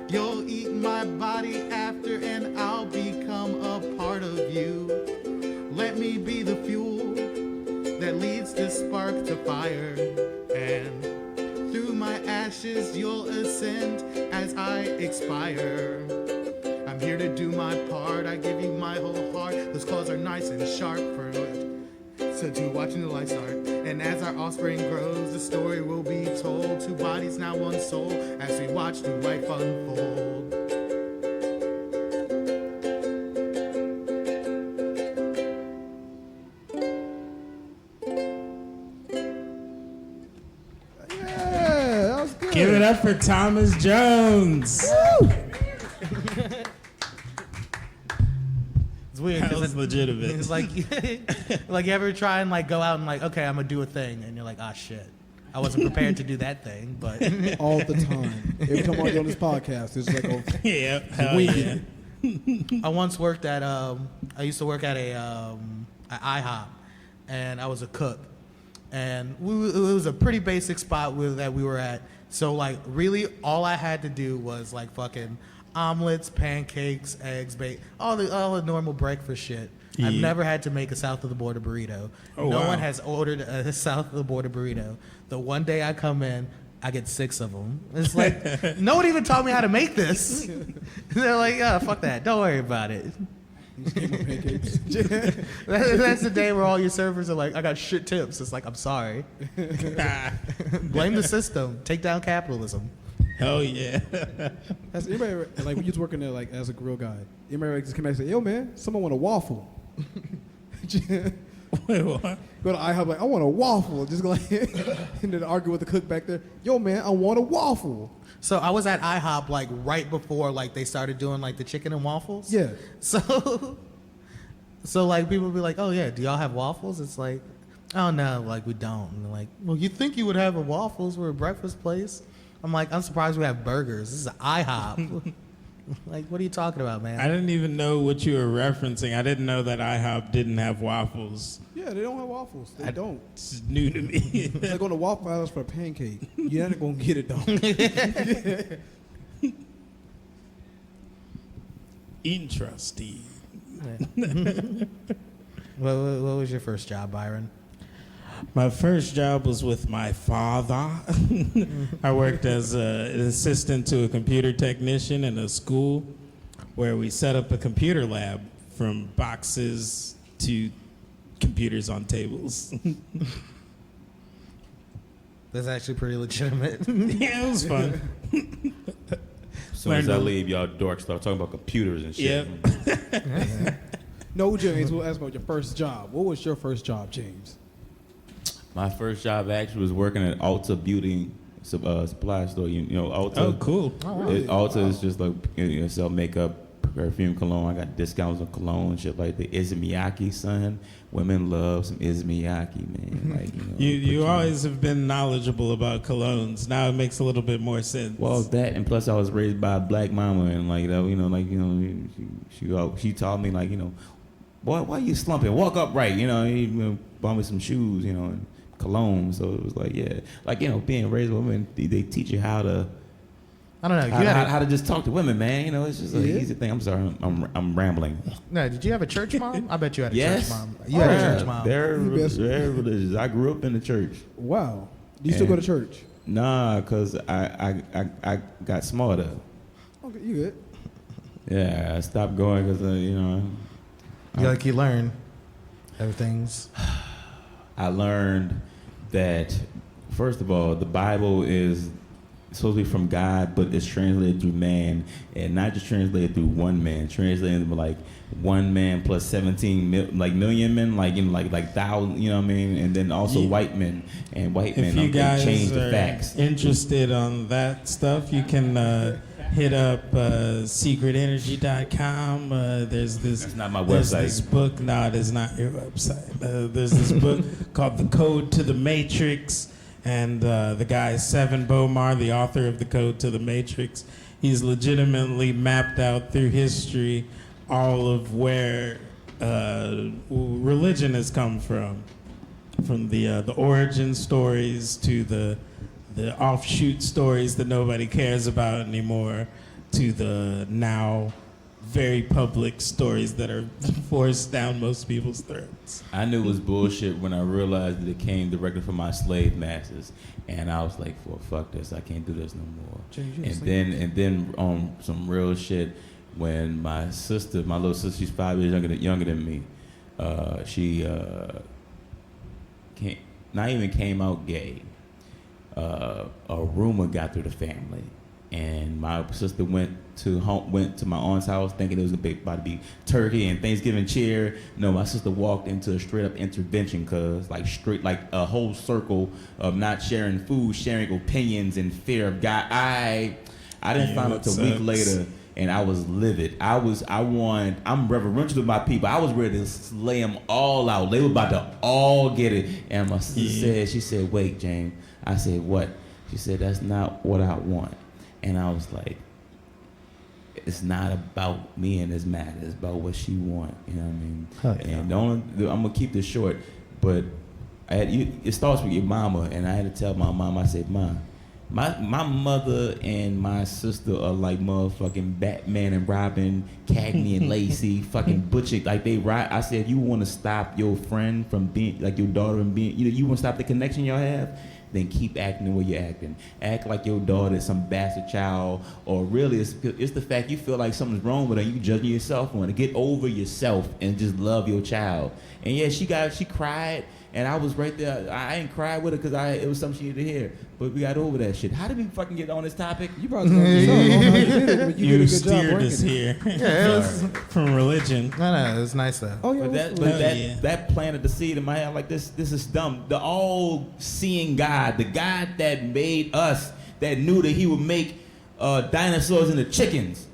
[SPEAKER 6] You'll eat my body after, and I'll become a part of you. Let me be the fuel that leads this spark to fire, and through my ashes you'll ascend as I expire. I'm here to do my part. I give you my whole heart. Those claws are nice and sharp for it. So to watching the light start. And as our offspring grows, the story will be told. 2 bodies, now 1 soul, as we watch new life unfold.
[SPEAKER 5] Yeah, that was good.
[SPEAKER 3] Give it up for Thomas Jones.
[SPEAKER 6] It's weird
[SPEAKER 3] That
[SPEAKER 6] because
[SPEAKER 3] was legitimate.
[SPEAKER 6] it's like, like you ever try and like go out and like, okay, I'm gonna do a thing, and you're like, ah, shit, I wasn't prepared to do that thing, but
[SPEAKER 5] All the time. Every time I get on this podcast, it's like, oh,
[SPEAKER 3] Yeah, hell yeah.
[SPEAKER 6] I once worked at I used to work at at IHOP, and I was a cook, and it was a pretty basic spot that we were at. So like really, all I had to do was like fucking omelets, pancakes, eggs, bacon, all the normal breakfast shit. I've
[SPEAKER 3] Yeah.
[SPEAKER 6] never had to make a south of the border burrito.
[SPEAKER 3] Oh,
[SPEAKER 6] no
[SPEAKER 3] wow.
[SPEAKER 6] one has ordered a south of the border burrito. The one day I come in, I get 6 of them. It's like, no one even taught me how to make this. They're like, oh, fuck that. Don't worry about it.
[SPEAKER 5] pancakes.
[SPEAKER 6] That's the day where all your servers are like, I got shit tips. It's like, I'm sorry. Blame the system. Take down capitalism.
[SPEAKER 3] Hell yeah.
[SPEAKER 5] Has anybody ever, like when you was working there like as a grill guy, anybody ever just come back and say, yo man, someone want a waffle?
[SPEAKER 3] Wait, what?
[SPEAKER 5] Go to IHOP like, I want a waffle. Just go like, and then argue with the cook back there. Yo, man, I want a waffle.
[SPEAKER 6] So I was at IHOP like right before like they started doing like the chicken and waffles.
[SPEAKER 5] Yeah.
[SPEAKER 6] So like people would be like, oh yeah, do y'all have waffles? It's like, oh no, like we don't. And they're like, well, you think you would have a waffles? We're a breakfast place. I'm like, I'm surprised we have burgers. This is an IHOP. Like, what are you talking about, man?
[SPEAKER 3] I didn't even know what you were referencing. I didn't know that IHOP didn't have waffles.
[SPEAKER 5] Yeah, they don't have waffles. They don't.
[SPEAKER 3] It's new to me.
[SPEAKER 5] It's like going to Waffle House for a pancake. You're not going to get it, though.
[SPEAKER 3] Interesting.
[SPEAKER 6] What was your first job, Byron?
[SPEAKER 3] My first job was with my father. I worked as an assistant to a computer technician in a school where we set up a computer lab from boxes to computers on tables.
[SPEAKER 6] That's actually pretty legitimate.
[SPEAKER 3] Yeah, it was fun.
[SPEAKER 4] As soon as I leave, y'all dorks start talking about computers and shit.
[SPEAKER 3] Yep.
[SPEAKER 5] No, James, we'll ask about your first job. What was your first job, James?
[SPEAKER 4] My first job actually was working at Ulta Beauty supply store. You know, Ulta.
[SPEAKER 3] Oh, cool.
[SPEAKER 4] Ulta is just like sell makeup, perfume, cologne. I got discounts on cologne and shit like the Izumiyaki, son. Women love some Izumiyaki, man. Like
[SPEAKER 3] You always have been knowledgeable about colognes. Now it makes a little bit more sense.
[SPEAKER 4] Well, that and plus I was raised by a black mama and she taught me like boy, why you slumping? Walk upright, he bought me some shoes, and cologne. So it was like, yeah, like being raised with women, they teach you how to.
[SPEAKER 6] I don't know.
[SPEAKER 4] How to just talk to women, man. It's just an easy thing. I'm sorry, I'm rambling.
[SPEAKER 6] No, did you have a church mom? I bet you had a
[SPEAKER 4] Yes.
[SPEAKER 6] church mom. You had a church mom.
[SPEAKER 4] They're religious. I grew up in the church.
[SPEAKER 5] Wow. Do you still go to church?
[SPEAKER 4] Nah, cause I got smarter.
[SPEAKER 5] Okay, you good.
[SPEAKER 4] Yeah, I stopped going because
[SPEAKER 6] You learn everything's.
[SPEAKER 4] I learned that first of all, the Bible is supposed to be from God, but it's translated through man, and not just translated through one man, translated like one man plus 17 million men, like thousand, you know what I mean? And then also white men, and white men change the facts.
[SPEAKER 3] Interested on that stuff, you can hit up secretenergy.com. There's this.
[SPEAKER 4] That's not my
[SPEAKER 3] There's
[SPEAKER 4] website.
[SPEAKER 3] this book. No, it is not your website. There's this book called The Code to the Matrix. And the guy, Seven Bomar, the author of The Code to the Matrix, he's legitimately mapped out through history all of where religion has come from the origin stories to the offshoot stories that nobody cares about anymore, to the now very public stories that are forced down most people's throats.
[SPEAKER 4] I knew it was bullshit when I realized that it came directly from my slave masters, and I was like, "Well, fuck this! I can't do this no more." And then on some real shit, when my little sister, she's 5 years younger than me, she not even came out gay. A rumor got through the family. And my sister went to my aunt's house thinking it was about to be turkey and Thanksgiving cheer. No, my sister walked into a straight up intervention, cause like a whole circle of not sharing food, sharing opinions and fear of God. I didn't find out till a week later, and I was livid. I'm reverential to my people. I was ready to slay them all out. They were about to all get it. And my sister said, "Wait, James." I said, "What?" She said, "That's not what I want." And I was like, it's not about me and this matter. It's about what she want. You know what I mean?
[SPEAKER 6] Yeah.
[SPEAKER 4] And I'm going to keep this short, but it starts with your mama. And I had to tell my mom, I said, "Mom, my mother and my sister are like motherfucking Batman and Robin, Cagney and Lacey, fucking Butcher. Like they ride." I said, "You want to stop your friend from being, like your daughter and being, you want to stop the connection y'all have? Then keep acting the way you're acting. Act like your daughter is some bastard child, or really it's the fact you feel like something's wrong with her. You judging yourself on it. Get over yourself and just love your child." And yeah, she cried, And I was right there. I ain't cried with her because it was something she needed to hear. But we got over that shit. How did we fucking get on this topic?
[SPEAKER 5] You brought it up yourself. I don't know how you did it, but you did a good job
[SPEAKER 3] steered
[SPEAKER 5] breaking
[SPEAKER 3] us
[SPEAKER 5] it.
[SPEAKER 3] here
[SPEAKER 6] Yeah, it was,
[SPEAKER 3] from religion.
[SPEAKER 6] no, it was nice though.
[SPEAKER 5] Oh, yeah.
[SPEAKER 4] That planted the seed in my head. Like this is dumb. The all-seeing God, the God that made us, that knew that He would make dinosaurs into chickens.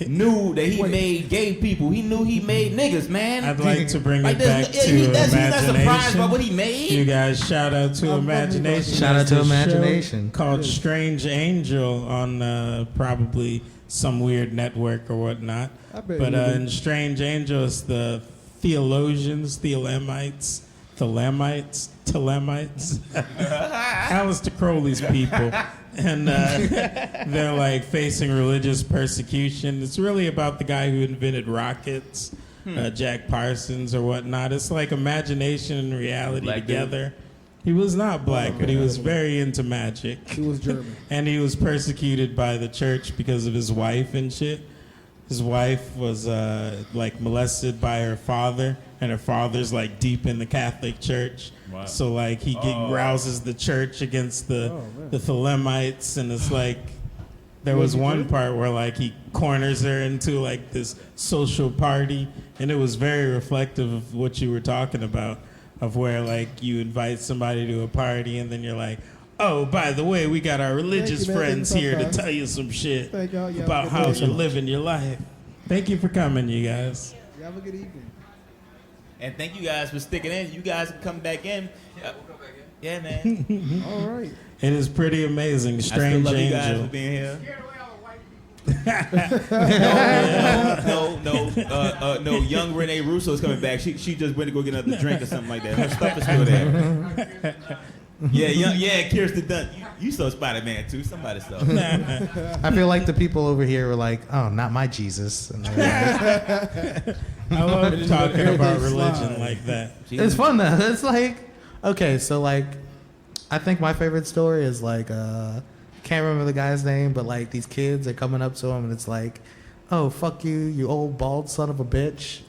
[SPEAKER 4] Knew that He made gay people. He knew He made niggas, man.
[SPEAKER 3] I'd like to bring
[SPEAKER 4] Like
[SPEAKER 3] it back to
[SPEAKER 4] he's not surprised
[SPEAKER 3] imagination.
[SPEAKER 4] by what He made.
[SPEAKER 3] You guys, shout out to imagination.
[SPEAKER 6] Shout out to
[SPEAKER 3] There's a show
[SPEAKER 6] Imagination.
[SPEAKER 3] called Strange Angel on probably some weird network or whatnot.
[SPEAKER 5] I bet
[SPEAKER 3] But
[SPEAKER 5] you do.
[SPEAKER 3] in Strange Angel, it's the theologians, Thelemites, Aleister Crowley's people. And they're like facing religious persecution. It's really about the guy who invented rockets, Jack Parsons or whatnot. It's like imagination and reality
[SPEAKER 4] Black
[SPEAKER 3] together. He was not black, but he was very into magic.
[SPEAKER 5] He was German.
[SPEAKER 3] And he was persecuted by the church because of his wife and shit. His wife was like molested by her father, and her father's like deep in the Catholic Church.
[SPEAKER 4] Wow.
[SPEAKER 3] So like he rouses the church against the Thelemites, and it's like there was one part where like he corners her into like this social party, and it was very reflective of what you were talking about, of where like you invite somebody to a party and then you're like, oh, by the way, we got our religious
[SPEAKER 5] Thank you, man.
[SPEAKER 3] friends
[SPEAKER 5] Thank you,
[SPEAKER 3] here to
[SPEAKER 5] sometimes.
[SPEAKER 3] tell you some shit
[SPEAKER 5] Thank y'all. Yeah,
[SPEAKER 3] about how you're living your life. Thank you for coming, you guys.
[SPEAKER 5] You have a good evening.
[SPEAKER 4] And thank you guys for sticking in. You guys can come back in. Yeah, man.
[SPEAKER 5] All right.
[SPEAKER 3] It is pretty amazing.
[SPEAKER 4] I still
[SPEAKER 3] Strange
[SPEAKER 4] love you guys
[SPEAKER 3] Angel.
[SPEAKER 4] for being here. No. Young Renee Russo is coming back. She just went to go get another drink or something like that. Her stuff is still there. Yeah, Kirsten Dunst. You saw Spider-Man too. Somebody saw.
[SPEAKER 6] I feel like the people over here were like, "Oh, not my Jesus." And they're like,
[SPEAKER 3] I love talking about
[SPEAKER 5] Everything
[SPEAKER 3] religion
[SPEAKER 5] slide.
[SPEAKER 3] like that.
[SPEAKER 6] it's fun though. It's like, okay, so like, I think my favorite story is like, can't remember the guy's name, but like these kids are coming up to him and it's like, oh, fuck you, you old bald son of a bitch.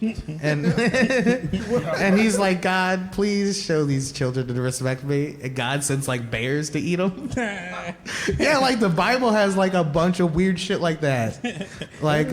[SPEAKER 6] And and he's like, God, please show these children to respect me. And God sends like bears to eat them. Yeah, like the Bible has like a bunch of weird shit like that. Like,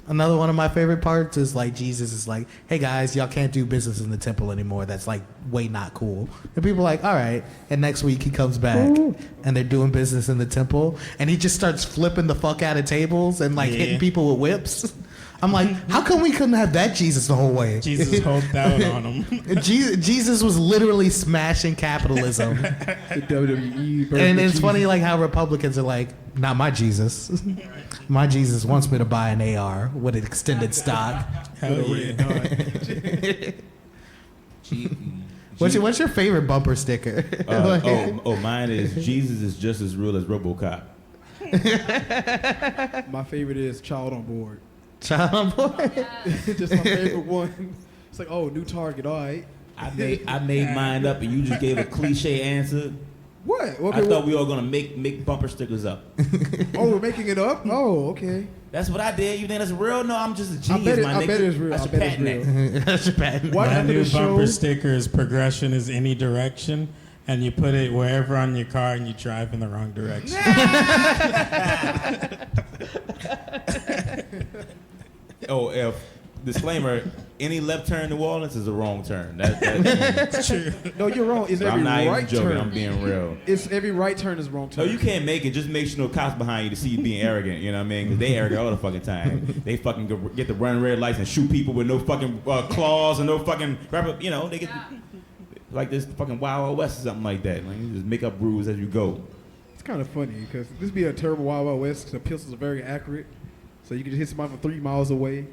[SPEAKER 6] another one of my favorite parts is like Jesus is like, hey guys, y'all can't do business in the temple anymore. That's like way not cool. And people are like, all right. And next week he comes back and they're doing business in the temple and he just starts flipping the fuck out of tables and like hitting people with whips. I'm like, how come we couldn't have that Jesus the whole way?
[SPEAKER 3] Jesus hoped out on him.
[SPEAKER 6] Jesus was literally smashing capitalism.
[SPEAKER 5] The WWE.
[SPEAKER 6] And it's funny like how Republicans are like, not my Jesus. My Jesus wants me to buy an AR with an extended stock.
[SPEAKER 3] Hell yeah.
[SPEAKER 6] What's your favorite bumper sticker?
[SPEAKER 4] Mine is Jesus is just as real as RoboCop.
[SPEAKER 5] My favorite is Child on Board.
[SPEAKER 6] Child on board.
[SPEAKER 5] Just my favorite one. It's like, oh, new target. All right.
[SPEAKER 4] I made mine up and you just gave a cliche answer.
[SPEAKER 5] What? Okay,
[SPEAKER 4] I thought we were gonna make bumper stickers up.
[SPEAKER 5] Oh, we're making it up? Oh, okay.
[SPEAKER 4] That's what I did. You think that's real? No, I'm just a genius,
[SPEAKER 5] bet it-
[SPEAKER 4] my
[SPEAKER 5] I
[SPEAKER 4] nigga.
[SPEAKER 5] bet it's real.
[SPEAKER 4] That's
[SPEAKER 5] I
[SPEAKER 4] a
[SPEAKER 5] bet it's
[SPEAKER 4] patent
[SPEAKER 5] real.
[SPEAKER 4] act.
[SPEAKER 6] That's your patent.
[SPEAKER 5] What
[SPEAKER 3] My
[SPEAKER 5] after
[SPEAKER 3] new
[SPEAKER 5] the
[SPEAKER 3] bumper
[SPEAKER 5] show?
[SPEAKER 3] sticker is progression is any direction, and you put it wherever on your car and you drive in the wrong direction.
[SPEAKER 4] Disclaimer: any left turn in New Orleans is a wrong turn. That's
[SPEAKER 3] True.
[SPEAKER 5] No, you're wrong. It's
[SPEAKER 4] So
[SPEAKER 5] every
[SPEAKER 4] I'm not
[SPEAKER 5] right
[SPEAKER 4] even joking.
[SPEAKER 5] turn.
[SPEAKER 4] I'm being real.
[SPEAKER 5] It's every right turn is wrong
[SPEAKER 4] No,
[SPEAKER 5] turn.
[SPEAKER 4] you can't make it. Just make sure no cops behind you to see you being arrogant. You know what I mean? Because they arrogant all the fucking time. They fucking get the run red lights and shoot people with no fucking claws and no fucking rubber. You know, they get like this fucking Wild Wild West or something like that. Like, you just make up rules as you go.
[SPEAKER 5] It's kind of funny because this be a terrible Wild Wild West because the pistols are very accurate. So you can just hit somebody from 3 miles away.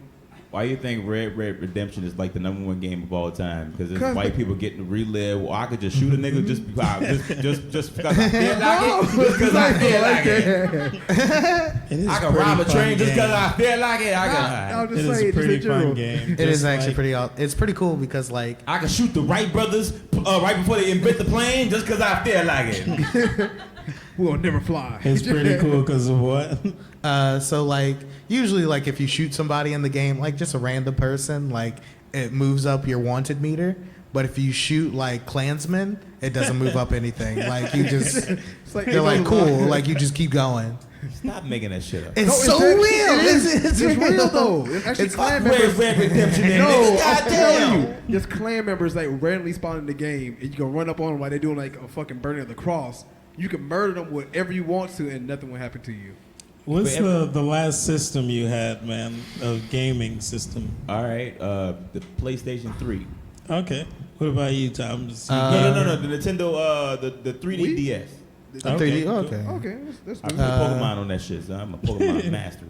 [SPEAKER 4] Why do you think Red Redemption is like the #1 game of all time? Because it's
[SPEAKER 5] 'Cause
[SPEAKER 4] white people getting to relive. Or I could just shoot a nigga just because I feel like
[SPEAKER 5] No,
[SPEAKER 4] it. Just because I feel like it.
[SPEAKER 3] It is
[SPEAKER 4] I can
[SPEAKER 3] pretty
[SPEAKER 4] rob a
[SPEAKER 3] fun
[SPEAKER 4] train just
[SPEAKER 3] game.
[SPEAKER 4] because I feel like it.
[SPEAKER 5] I'm
[SPEAKER 3] It
[SPEAKER 5] just
[SPEAKER 3] is a
[SPEAKER 5] saying, just
[SPEAKER 3] pretty
[SPEAKER 5] in general.
[SPEAKER 3] fun game.
[SPEAKER 6] It is
[SPEAKER 3] Just
[SPEAKER 6] actually
[SPEAKER 3] like-
[SPEAKER 6] it's pretty cool because like
[SPEAKER 4] I can shoot the Wright brothers right before they invent the plane just because I feel like it.
[SPEAKER 5] We'll never fly.
[SPEAKER 3] It's pretty cool because of what?
[SPEAKER 6] so like usually like if you shoot somebody in the game, like just a random person, like it moves up your wanted meter. But if you shoot like Klansmen, it doesn't move up anything. Like you just,
[SPEAKER 5] like,
[SPEAKER 6] they're like cool. Like you just keep going.
[SPEAKER 4] Stop making that shit up.
[SPEAKER 6] It's so real.
[SPEAKER 5] It's real though. It's actually clan members.
[SPEAKER 4] Red Redemption in
[SPEAKER 5] No,
[SPEAKER 4] it.
[SPEAKER 5] I'm telling you, there's clan members like randomly spawn in the game, and you can run up on them while they're doing like a fucking burning of the cross. You can murder them whatever you want to, and nothing will happen to you.
[SPEAKER 3] What's the last system you had, man? A gaming system.
[SPEAKER 4] All right, the PlayStation 3.
[SPEAKER 3] Okay. What about you, Tom?
[SPEAKER 4] No. The Nintendo, the 3D DS.
[SPEAKER 3] Okay.
[SPEAKER 6] 3D. Okay.
[SPEAKER 5] Okay, that's
[SPEAKER 4] I
[SPEAKER 5] good.
[SPEAKER 4] play Pokemon on that shit. So I'm a Pokemon master.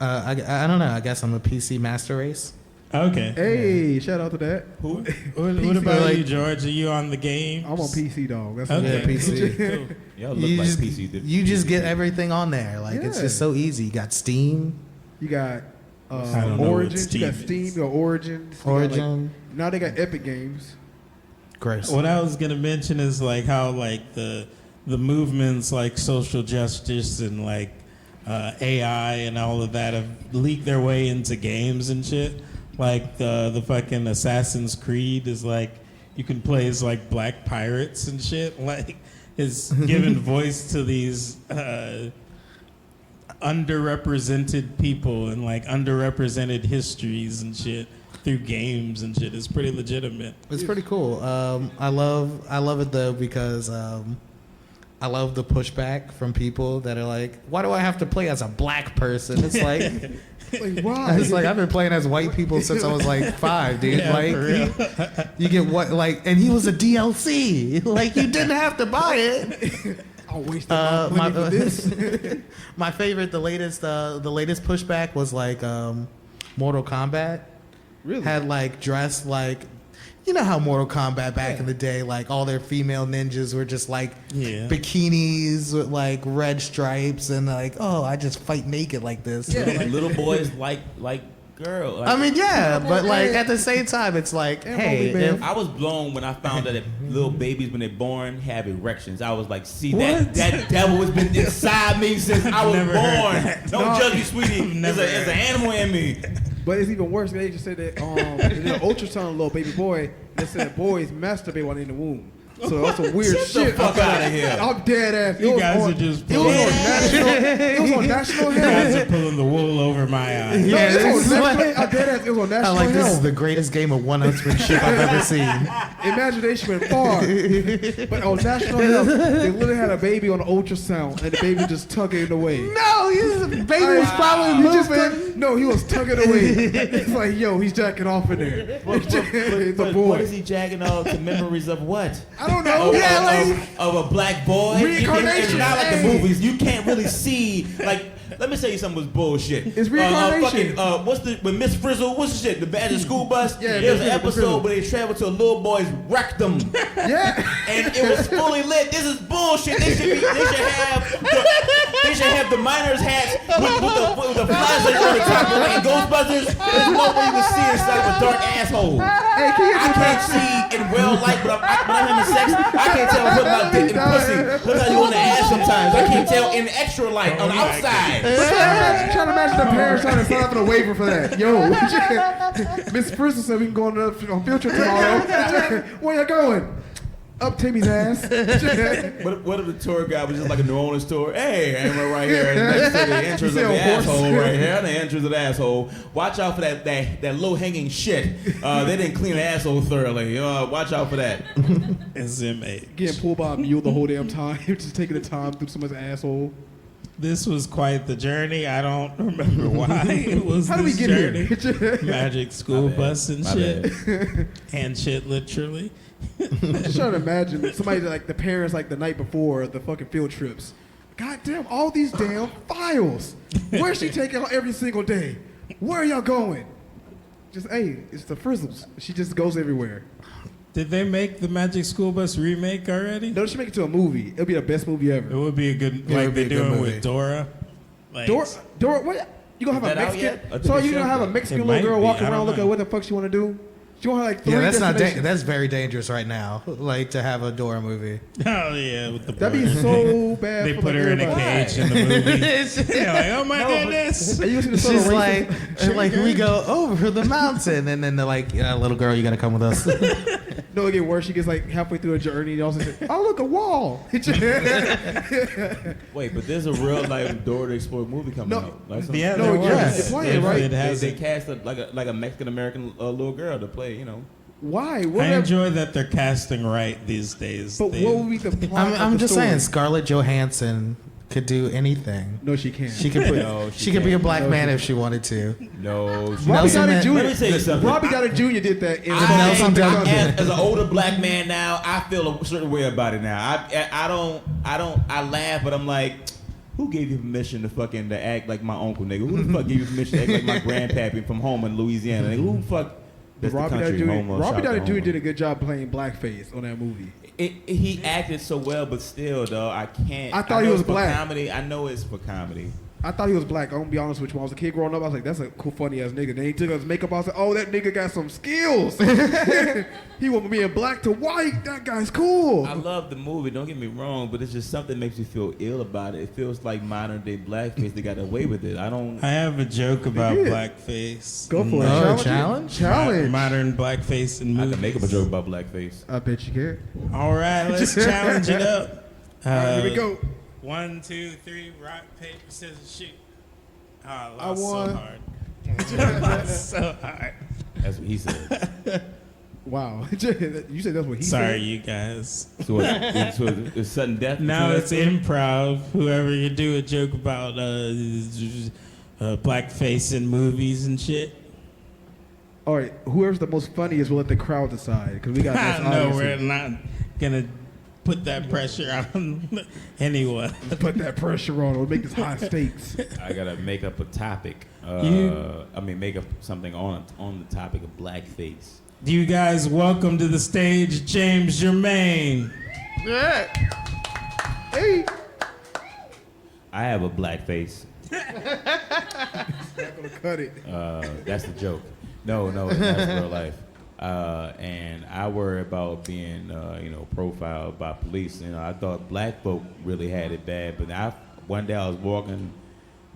[SPEAKER 6] I don't know. I guess I'm a PC master race.
[SPEAKER 3] Okay.
[SPEAKER 5] Hey, shout out to that.
[SPEAKER 4] Who?
[SPEAKER 3] What about you, George? Are you on the game?
[SPEAKER 5] I'm on PC, dog. That's
[SPEAKER 3] Okay.
[SPEAKER 6] Yeah, PC.
[SPEAKER 3] Cool.
[SPEAKER 4] Y'all look like PC.
[SPEAKER 6] You just get everything on there. Like it's
[SPEAKER 5] Yeah.
[SPEAKER 6] just so easy. You got Steam.
[SPEAKER 5] You got
[SPEAKER 3] I don't know what
[SPEAKER 5] Origins. You got
[SPEAKER 3] Steam
[SPEAKER 5] Steam.
[SPEAKER 3] is.
[SPEAKER 5] You got Origins. You got,
[SPEAKER 6] Origin.
[SPEAKER 5] now they got Epic Games.
[SPEAKER 6] Gross.
[SPEAKER 3] What I was gonna mention is like how like the movements like social justice and like AI and all of that have leaked their way into games and shit. Like the fucking Assassin's Creed is like you can play as like black pirates and shit. Like it's giving voice to these underrepresented people and like underrepresented histories and shit through games and shit. It's pretty legitimate.
[SPEAKER 6] It's pretty cool. I love it though because I love the pushback from people that are like, "Why do I have to play as a black person?" It's like,
[SPEAKER 5] Like, why?
[SPEAKER 6] it's like I've been playing as white people since I was like 5, dude.
[SPEAKER 3] Yeah,
[SPEAKER 6] like,
[SPEAKER 3] for real.
[SPEAKER 6] you get what like, and he was a DLC. Like, you didn't have to buy it.
[SPEAKER 5] I'll waste my money for this.
[SPEAKER 6] My favorite, the latest pushback was like Mortal Kombat.
[SPEAKER 5] Really?
[SPEAKER 6] Had like dressed like, you know how Mortal Kombat back in the day, like all their female ninjas were just like bikinis with like red stripes and like, oh, I just fight naked like this.
[SPEAKER 5] Yeah.
[SPEAKER 4] Little boys like girl. Like,
[SPEAKER 6] I mean, yeah, but like at the same time, it's like, hey, if,
[SPEAKER 4] I was blown when I found out that little babies, when they're born, have erections. I was like, see, that devil has been inside me since I was
[SPEAKER 3] Never heard
[SPEAKER 4] born. Don't judge me, sweetie. There's an animal in me.
[SPEAKER 5] But it's even worse. They just said that in the ultrasound, little baby boy, they said boys masturbate while in the womb. So that's some weird shit.
[SPEAKER 4] Fuck out of here.
[SPEAKER 5] I'm dead ass.
[SPEAKER 3] You guys are just
[SPEAKER 5] It was on national
[SPEAKER 3] You guys are
[SPEAKER 5] health.
[SPEAKER 3] pulling the wool over my eyes.
[SPEAKER 6] yeah,
[SPEAKER 5] It
[SPEAKER 6] this
[SPEAKER 5] was
[SPEAKER 6] is
[SPEAKER 5] on
[SPEAKER 6] like,
[SPEAKER 5] national, I'm dead ass. It was on
[SPEAKER 6] I
[SPEAKER 5] national
[SPEAKER 6] like this is
[SPEAKER 5] health.
[SPEAKER 6] the greatest game of one-upsmanship I've ever seen.
[SPEAKER 5] Imagination went far. But on national health, they literally had a baby on the ultrasound, and the baby just tugging it away.
[SPEAKER 6] No, the baby was probably moving.
[SPEAKER 5] No, he was tugging it away. It's like, yo, he's jacking off in there. It's a
[SPEAKER 4] What
[SPEAKER 5] boy.
[SPEAKER 4] is he jacking off to memories of what?
[SPEAKER 5] I don't know.
[SPEAKER 4] Of a black boy.
[SPEAKER 5] Reincarnation.
[SPEAKER 4] It's not like the
[SPEAKER 5] Hey.
[SPEAKER 4] movies. You can't really see. Like, let me tell you something was bullshit.
[SPEAKER 5] It's reincarnation.
[SPEAKER 4] When Miss Frizzle, what's the shit? The bad school bus.
[SPEAKER 5] Yeah,
[SPEAKER 4] there was
[SPEAKER 5] Miss
[SPEAKER 4] an
[SPEAKER 5] Frizzle,
[SPEAKER 4] episode where they traveled to a little boy's rectum,
[SPEAKER 5] Yeah.
[SPEAKER 4] and it was fully lit. This is bullshit. They should have the miners hats with the flashlight on the top, like Ghostbusters. There's no way you can see inside of a dark asshole.
[SPEAKER 5] Hey, can you
[SPEAKER 4] I can't see in real light, but when I'm having sex, I can't tell what my dick and pussy. That's how you on the ass sometimes. I can't tell in extra light on the outside.
[SPEAKER 5] trying to imagine the parents trying to sign up for a waiver for that. Yo, Miss Frizzle said we can go on field trip tomorrow. Where you going? Up Timmy's ass.
[SPEAKER 4] What if the tour guide was just like a New Orleans tour? Hey, and we're right here next to the entrance of the asshole right here. The entrance of the asshole. Watch out for that low hanging shit. They didn't clean the asshole thoroughly. Watch out for that.
[SPEAKER 3] SMH.
[SPEAKER 5] Getting pulled by a mule the whole damn time. Just taking the time through someone's asshole.
[SPEAKER 3] This was quite the journey. I don't remember why it was
[SPEAKER 5] How did we
[SPEAKER 3] this
[SPEAKER 5] get
[SPEAKER 3] journey.
[SPEAKER 5] here?
[SPEAKER 3] Magic school bus and
[SPEAKER 4] My
[SPEAKER 3] shit. And shit, literally.
[SPEAKER 5] Just trying to imagine somebody like the parents like the night before the fucking field trips. God damn, all these damn files. Where's she taking every single day? Where are y'all going? Just, hey, it's the Frizzles. She just goes everywhere.
[SPEAKER 3] Did they make the Magic School Bus remake already?
[SPEAKER 5] No, she make it to a movie. It'll be the best movie
[SPEAKER 3] It
[SPEAKER 5] ever.
[SPEAKER 3] would be a good,
[SPEAKER 6] Yeah, it
[SPEAKER 3] like
[SPEAKER 6] would be
[SPEAKER 3] they're
[SPEAKER 6] a good
[SPEAKER 3] doing
[SPEAKER 6] movie.
[SPEAKER 3] with Dora. Like,
[SPEAKER 5] Dora, what? You gonna have
[SPEAKER 4] Is
[SPEAKER 5] a
[SPEAKER 4] that out
[SPEAKER 5] Mexican?
[SPEAKER 4] yet?
[SPEAKER 5] So you gonna have a Mexican
[SPEAKER 3] It
[SPEAKER 5] little
[SPEAKER 3] might
[SPEAKER 5] girl
[SPEAKER 3] be.
[SPEAKER 5] walking
[SPEAKER 3] I don't
[SPEAKER 5] around looking
[SPEAKER 3] know.
[SPEAKER 5] at what the fuck she wanna do? She gonna have like 3
[SPEAKER 6] Yeah, that's not.
[SPEAKER 5] destinations.
[SPEAKER 6] That's very dangerous right now. Like to have a Dora movie.
[SPEAKER 3] Oh yeah, with the
[SPEAKER 5] That'd be
[SPEAKER 3] bird.
[SPEAKER 5] so bad.
[SPEAKER 3] They
[SPEAKER 5] for
[SPEAKER 3] put
[SPEAKER 5] like
[SPEAKER 3] her in a
[SPEAKER 5] everybody.
[SPEAKER 3] cage in the movie. They're like, oh my goodness.
[SPEAKER 5] And you see the sort
[SPEAKER 6] She's
[SPEAKER 5] of
[SPEAKER 6] like,
[SPEAKER 5] racist-
[SPEAKER 6] like we go over the mountain, and then they're like, yeah, little girl, you gotta come with us.
[SPEAKER 5] No, it get worse. She gets like halfway through a journey, and also says, "Oh, look, a wall."
[SPEAKER 4] Wait, but there's a real like Dora the Explorer movie coming
[SPEAKER 5] No.
[SPEAKER 4] out. Like,
[SPEAKER 3] Yeah,
[SPEAKER 5] No,
[SPEAKER 3] there
[SPEAKER 5] yeah,
[SPEAKER 3] was.
[SPEAKER 5] it's playing, right?
[SPEAKER 3] It has
[SPEAKER 4] they
[SPEAKER 3] it.
[SPEAKER 4] cast like a Mexican American little girl to play. You know.
[SPEAKER 5] Why? What
[SPEAKER 3] I
[SPEAKER 5] would-
[SPEAKER 3] enjoy that they're casting right these days.
[SPEAKER 5] But
[SPEAKER 3] They-
[SPEAKER 5] what would be the plot?
[SPEAKER 6] I'm
[SPEAKER 5] of the
[SPEAKER 6] just
[SPEAKER 5] story?
[SPEAKER 6] saying, Scarlett Johansson could do anything.
[SPEAKER 5] No, she can't.
[SPEAKER 6] She could put.
[SPEAKER 4] No,
[SPEAKER 6] she could be a
[SPEAKER 4] can't.
[SPEAKER 6] black
[SPEAKER 5] No,
[SPEAKER 6] man
[SPEAKER 5] she
[SPEAKER 6] if she wanted to.
[SPEAKER 4] No.
[SPEAKER 5] Robbie
[SPEAKER 6] Nelson
[SPEAKER 5] Downey
[SPEAKER 6] Man-
[SPEAKER 5] Jr.
[SPEAKER 4] Let me tell you something.
[SPEAKER 5] Robbie Downey Jr. did that in
[SPEAKER 6] Nelson Mandela.
[SPEAKER 4] As an older black man now, I feel a certain way about it now. I laugh, but I'm like, who gave you permission to act like my uncle, nigga? Who the fuck gave you permission to act like my grandpappy from home in Louisiana? Nigga, who the fuck? That's the
[SPEAKER 5] Robbie
[SPEAKER 4] country,
[SPEAKER 5] Downey
[SPEAKER 4] Homer,
[SPEAKER 5] Jr. Robbie
[SPEAKER 4] shout out
[SPEAKER 5] Downey
[SPEAKER 4] to
[SPEAKER 5] Jr.
[SPEAKER 4] Homer.
[SPEAKER 5] did a good job playing blackface on that movie.
[SPEAKER 4] He acted so well, but still, though, I can't.
[SPEAKER 5] I thought he
[SPEAKER 4] know
[SPEAKER 5] was
[SPEAKER 4] it's for
[SPEAKER 5] black.
[SPEAKER 4] Comedy. I know it's for comedy.
[SPEAKER 5] I thought he was black. I'm gonna be honest with you. When I was a kid growing up, I was like, "That's a cool, funny ass nigga." Then he took his makeup off. I said, "Oh, that nigga got some skills." He went from being black to white. That guy's cool.
[SPEAKER 4] I love the movie, don't get me wrong, but it's just something that makes me feel ill about it. It feels like modern day blackface. They got away with it. I
[SPEAKER 3] have a joke about
[SPEAKER 5] did.
[SPEAKER 3] blackface.
[SPEAKER 5] Go for it.
[SPEAKER 6] Oh,
[SPEAKER 5] Challenge.
[SPEAKER 3] Modern blackface in movies.
[SPEAKER 4] can make up a joke about blackface.
[SPEAKER 5] I bet you can.
[SPEAKER 3] All right, let's challenge it up.
[SPEAKER 5] All right, here we go.
[SPEAKER 3] 1, 2, 3, rock, paper, scissors, shoot. Oh, I
[SPEAKER 5] I
[SPEAKER 3] lost
[SPEAKER 5] won.
[SPEAKER 3] so hard. I lost so hard.
[SPEAKER 4] That's what he said.
[SPEAKER 5] Wow. You said that's what he
[SPEAKER 3] Sorry,
[SPEAKER 5] said.
[SPEAKER 3] you guys.
[SPEAKER 4] So it's sudden death?
[SPEAKER 3] No, it's improv. Whoever you do a joke about blackface in movies and shit.
[SPEAKER 5] All right. Whoever's the most funniest will let the crowd decide because we got this
[SPEAKER 3] No,
[SPEAKER 5] audience
[SPEAKER 3] we're
[SPEAKER 5] here.
[SPEAKER 3] not gonna put that pressure on anyone.
[SPEAKER 5] Put that pressure on. We'll make this high stakes.
[SPEAKER 4] I gotta make up a topic. Make up something on the topic of blackface.
[SPEAKER 3] Do you guys welcome to the stage James Germain?
[SPEAKER 5] Hey.
[SPEAKER 4] I have a black face.
[SPEAKER 5] Not gonna cut it.
[SPEAKER 4] That's the joke. No, that's real life. And I worry about being, profiled by police. I thought black folk really had it bad, but one day I was walking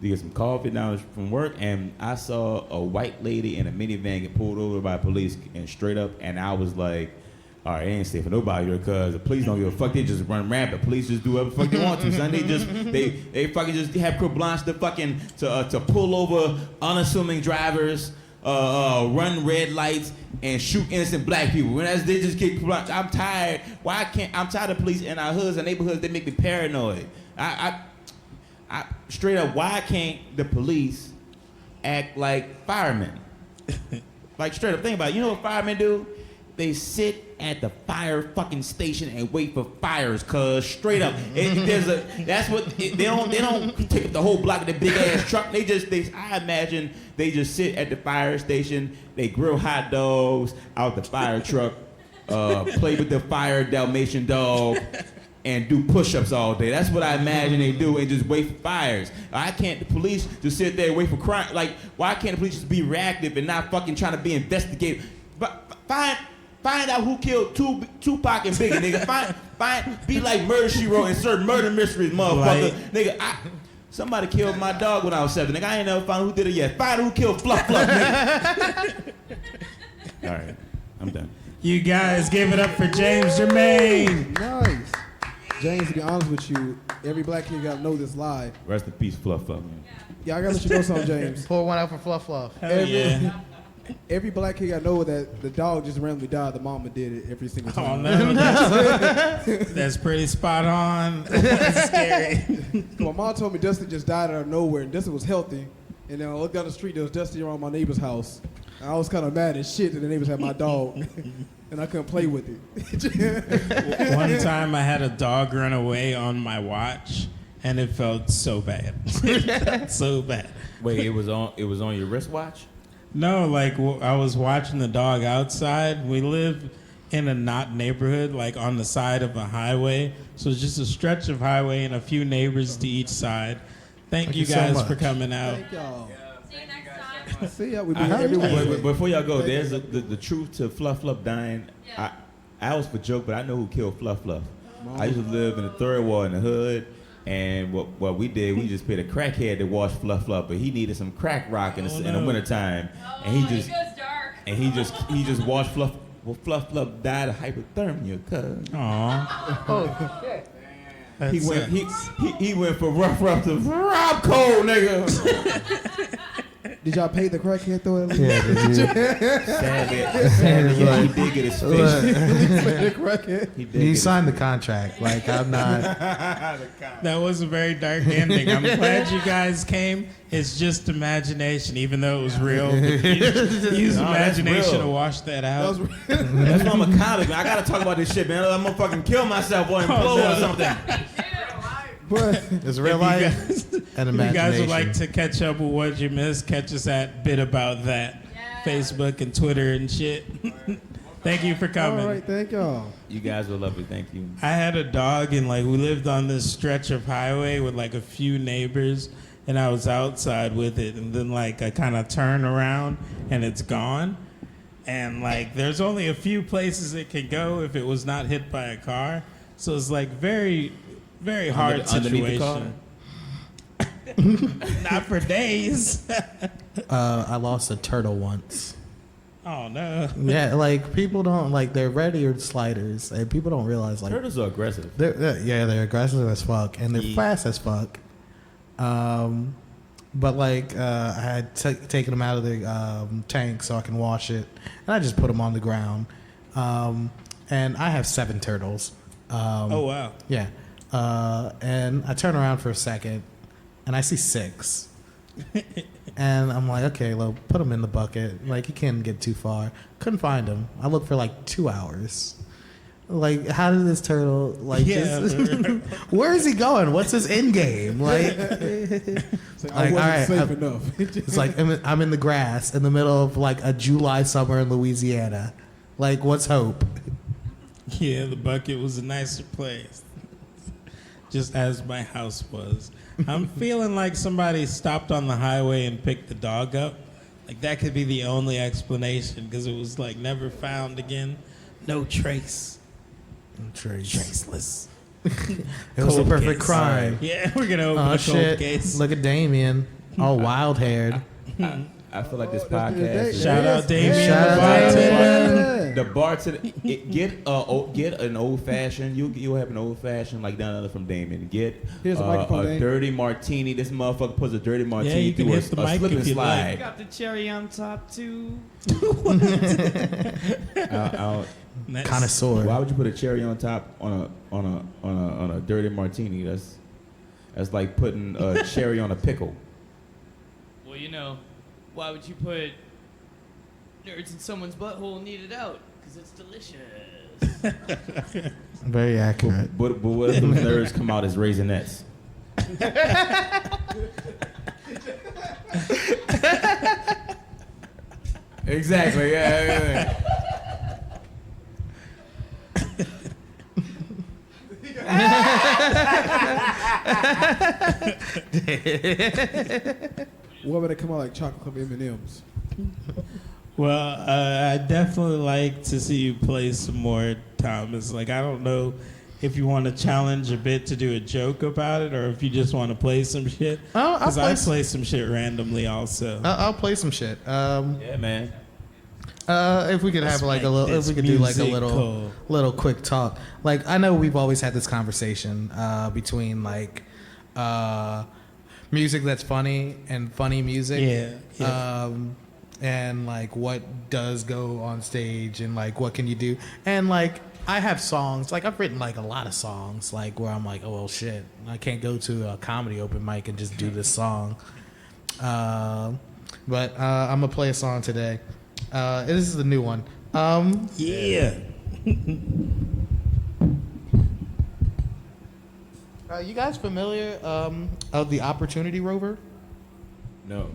[SPEAKER 4] to get some coffee down from work, and I saw a white lady in a minivan get pulled over by police, and straight up, and I was like, all right, it ain't safe for nobody here, cause the police don't give a fuck. They just run rampant. Police just do whatever the fuck they want to, son. They fucking just have carte blanche to pull over unassuming drivers, run red lights, and shoot innocent black people. They just get. I'm tired. I'm tired of police in our hoods and neighborhoods. They make me paranoid. I straight up. Why can't the police act like firemen? Like straight up, think about it. You know what firemen do? They sit at the fire fucking station and wait for fires, cause straight up, they don't take up the whole block of the big ass truck. I imagine they just sit at the fire station, they grill hot dogs out the fire truck, play with the fire Dalmatian dog, and do push-ups all day. That's what I imagine they do, and just wait for fires. The police just sit there and wait for crime? Like, why can't the police just be reactive and not fucking trying to be investigative? But Find out who killed Tupac and Biggie, nigga. Be like Murder, She Wrote and serve murder mysteries, motherfucker. Nigga, somebody killed my dog when I was 7. Nigga, I ain't never found who did it yet. Find who killed Fluff, nigga. All right, I'm done.
[SPEAKER 3] You guys give it up for James Germain.
[SPEAKER 5] Nice. James, to be honest with you, every black kid gotta know this lie.
[SPEAKER 4] Rest in peace, Fluff, man.
[SPEAKER 5] Yeah, I gotta let you know something, James.
[SPEAKER 6] Pour one out for Fluff.
[SPEAKER 3] Hell yeah.
[SPEAKER 5] Every black kid gotta know that the dog just randomly died. The mama did it every single
[SPEAKER 3] Oh
[SPEAKER 5] time.
[SPEAKER 3] no, that's pretty spot on. That's scary.
[SPEAKER 5] My mom told me Dustin just died out of nowhere, and Dustin was healthy. And then I looked down the street, there was Dusty around my neighbor's house. And I was kind of mad as shit that the neighbors had my dog, and I couldn't play with it.
[SPEAKER 3] One time I had a dog run away on my watch, and it felt so bad. So bad.
[SPEAKER 4] Wait, it was on your wristwatch?
[SPEAKER 3] No, like I was watching the dog outside. We live in a not neighborhood, like on the side of a highway. So it's just a stretch of highway and a few neighbors to each side. Thank you
[SPEAKER 6] you so
[SPEAKER 3] guys
[SPEAKER 6] much.
[SPEAKER 3] for coming out.
[SPEAKER 5] Thank y'all.
[SPEAKER 7] See you next time.
[SPEAKER 5] See ya. We be
[SPEAKER 6] I heard
[SPEAKER 5] every
[SPEAKER 6] that.
[SPEAKER 4] But
[SPEAKER 5] week.
[SPEAKER 4] before y'all go, there's the truth to Fluff Fluff dying. I was for joke, but I know who killed Fluff Fluff. I used to live in the third ward in the hood, and what we did, we just paid a crackhead to wash Fluff Fluff, but he needed some crack rock in the wintertime, and he just washed Fluff. Well, Fluff Fluff died of hypothermia, cuz.
[SPEAKER 3] Aw.
[SPEAKER 4] He went from rough to rob cold, nigga.
[SPEAKER 5] Did y'all pay the crackhead though? At least?
[SPEAKER 6] Yeah,
[SPEAKER 4] Sadly, yeah, he did get his fish.
[SPEAKER 5] the crackhead.
[SPEAKER 4] He did
[SPEAKER 6] He
[SPEAKER 4] get
[SPEAKER 6] signed the contract. Like, I'm not.
[SPEAKER 3] That was a very dark ending. I'm glad you guys came. It's just imagination, even though it was real. Use imagination
[SPEAKER 4] real.
[SPEAKER 3] to wash that out.
[SPEAKER 4] That's why I'm a comic, man. I gotta talk about this shit, man. I'm gonna fucking kill myself or implode or something.
[SPEAKER 5] But
[SPEAKER 6] It's real life and
[SPEAKER 3] If you
[SPEAKER 6] imagination.
[SPEAKER 3] guys would like to catch up with what you missed, catch us at Bit About That, Facebook and Twitter and shit. Thank you for coming.
[SPEAKER 5] all right, thank y'all.
[SPEAKER 4] You guys were lovely, thank you.
[SPEAKER 3] I had a dog and like we lived on this stretch of highway with like a few neighbors and I was outside with it and then like I kind of turn around and it's gone and like there's only a few places it can go if it was not hit by a car. So it's like very hard
[SPEAKER 4] Underneath the car?
[SPEAKER 3] situation. Not for days.
[SPEAKER 6] I lost a turtle once.
[SPEAKER 3] Oh no.
[SPEAKER 6] Yeah, like people don't like they're red-eared sliders, and people don't realize like
[SPEAKER 4] Turtles are aggressive.
[SPEAKER 6] they're aggressive as fuck, and they're
[SPEAKER 4] Yeah.
[SPEAKER 6] fast as fuck. But like I had taken them out of the tank so I can wash it, and I just put them on the ground. And I have 7 turtles.
[SPEAKER 3] Oh wow.
[SPEAKER 6] Yeah. And I turn around for a second, and I see 6. And I'm like, okay, well, put them in the bucket. Like, you can't get too far. Couldn't find them. I looked for like 2 hours. Like, how did this turtle, like,
[SPEAKER 3] Yeah.
[SPEAKER 6] where is he going? What's his end game? Like,
[SPEAKER 5] It's like,
[SPEAKER 6] Like,
[SPEAKER 5] I wasn't
[SPEAKER 6] all right,
[SPEAKER 5] safe enough.
[SPEAKER 6] it's like I'm in the grass in the middle of like a July summer in Louisiana. Like, what's hope?
[SPEAKER 3] Yeah, the bucket was a nicer place. Just as my house was. I'm feeling like somebody stopped on the highway and picked the dog up. Like that could be the only explanation because it was like never found again. No trace. Traceless.
[SPEAKER 6] It was a
[SPEAKER 3] Cold
[SPEAKER 6] perfect
[SPEAKER 3] case.
[SPEAKER 6] crime.
[SPEAKER 3] Yeah, we're gonna open
[SPEAKER 6] Oh
[SPEAKER 3] a cold
[SPEAKER 6] shit!
[SPEAKER 3] case.
[SPEAKER 6] Look at Damien, all wild haired.
[SPEAKER 4] I feel like this
[SPEAKER 5] Oh, that's the
[SPEAKER 4] podcast.
[SPEAKER 5] day.
[SPEAKER 4] is-
[SPEAKER 3] Shout out Damien,
[SPEAKER 6] Shout
[SPEAKER 3] the
[SPEAKER 6] out
[SPEAKER 3] bartender.
[SPEAKER 4] The bartender, get an old fashioned. You'll have an old fashioned like down under from Damon. Get
[SPEAKER 5] Here's a microphone,
[SPEAKER 4] a
[SPEAKER 5] Dame.
[SPEAKER 4] dirty martini. This motherfucker puts a dirty martini
[SPEAKER 3] you can
[SPEAKER 4] through
[SPEAKER 3] hit the
[SPEAKER 4] a
[SPEAKER 3] mic
[SPEAKER 4] slip
[SPEAKER 3] if
[SPEAKER 4] and
[SPEAKER 3] you like.
[SPEAKER 4] slide.
[SPEAKER 7] Got the cherry on top too.
[SPEAKER 3] Nice.
[SPEAKER 6] Connoisseur.
[SPEAKER 4] Why would you put a cherry on top on a dirty martini? That's like putting a cherry on a pickle.
[SPEAKER 7] Well, you know, why would you put nerds in someone's butthole and knead it out? Because it's delicious.
[SPEAKER 6] Very accurate.
[SPEAKER 4] But what if those nerds come out as Raisinets? Exactly. Yeah.
[SPEAKER 5] What would they come out like chocolate covered M&Ms?
[SPEAKER 3] Well, I definitely like to see you play some more, Thomas. Like, I don't know if you want to challenge a bit to do a joke about it, or if you just want to play some shit.
[SPEAKER 6] I'll
[SPEAKER 3] Because
[SPEAKER 6] play
[SPEAKER 3] I play some shit randomly, also.
[SPEAKER 6] I'll play some shit.
[SPEAKER 4] Yeah, man.
[SPEAKER 6] If we could have like a little, if we could do like a
[SPEAKER 3] Musical.
[SPEAKER 6] little quick talk. Like, I know we've always had this conversation between like music that's funny and funny music.
[SPEAKER 3] Yeah.
[SPEAKER 6] And like what does go on stage and like what can you do? And like I have songs, like I've written like a lot of songs like where I'm like, oh well shit, I can't go to a comedy open mic and just do this song. But I'm gonna play a song today. This is the new one.
[SPEAKER 3] Yeah.
[SPEAKER 6] You guys familiar of the Opportunity Rover?
[SPEAKER 4] No.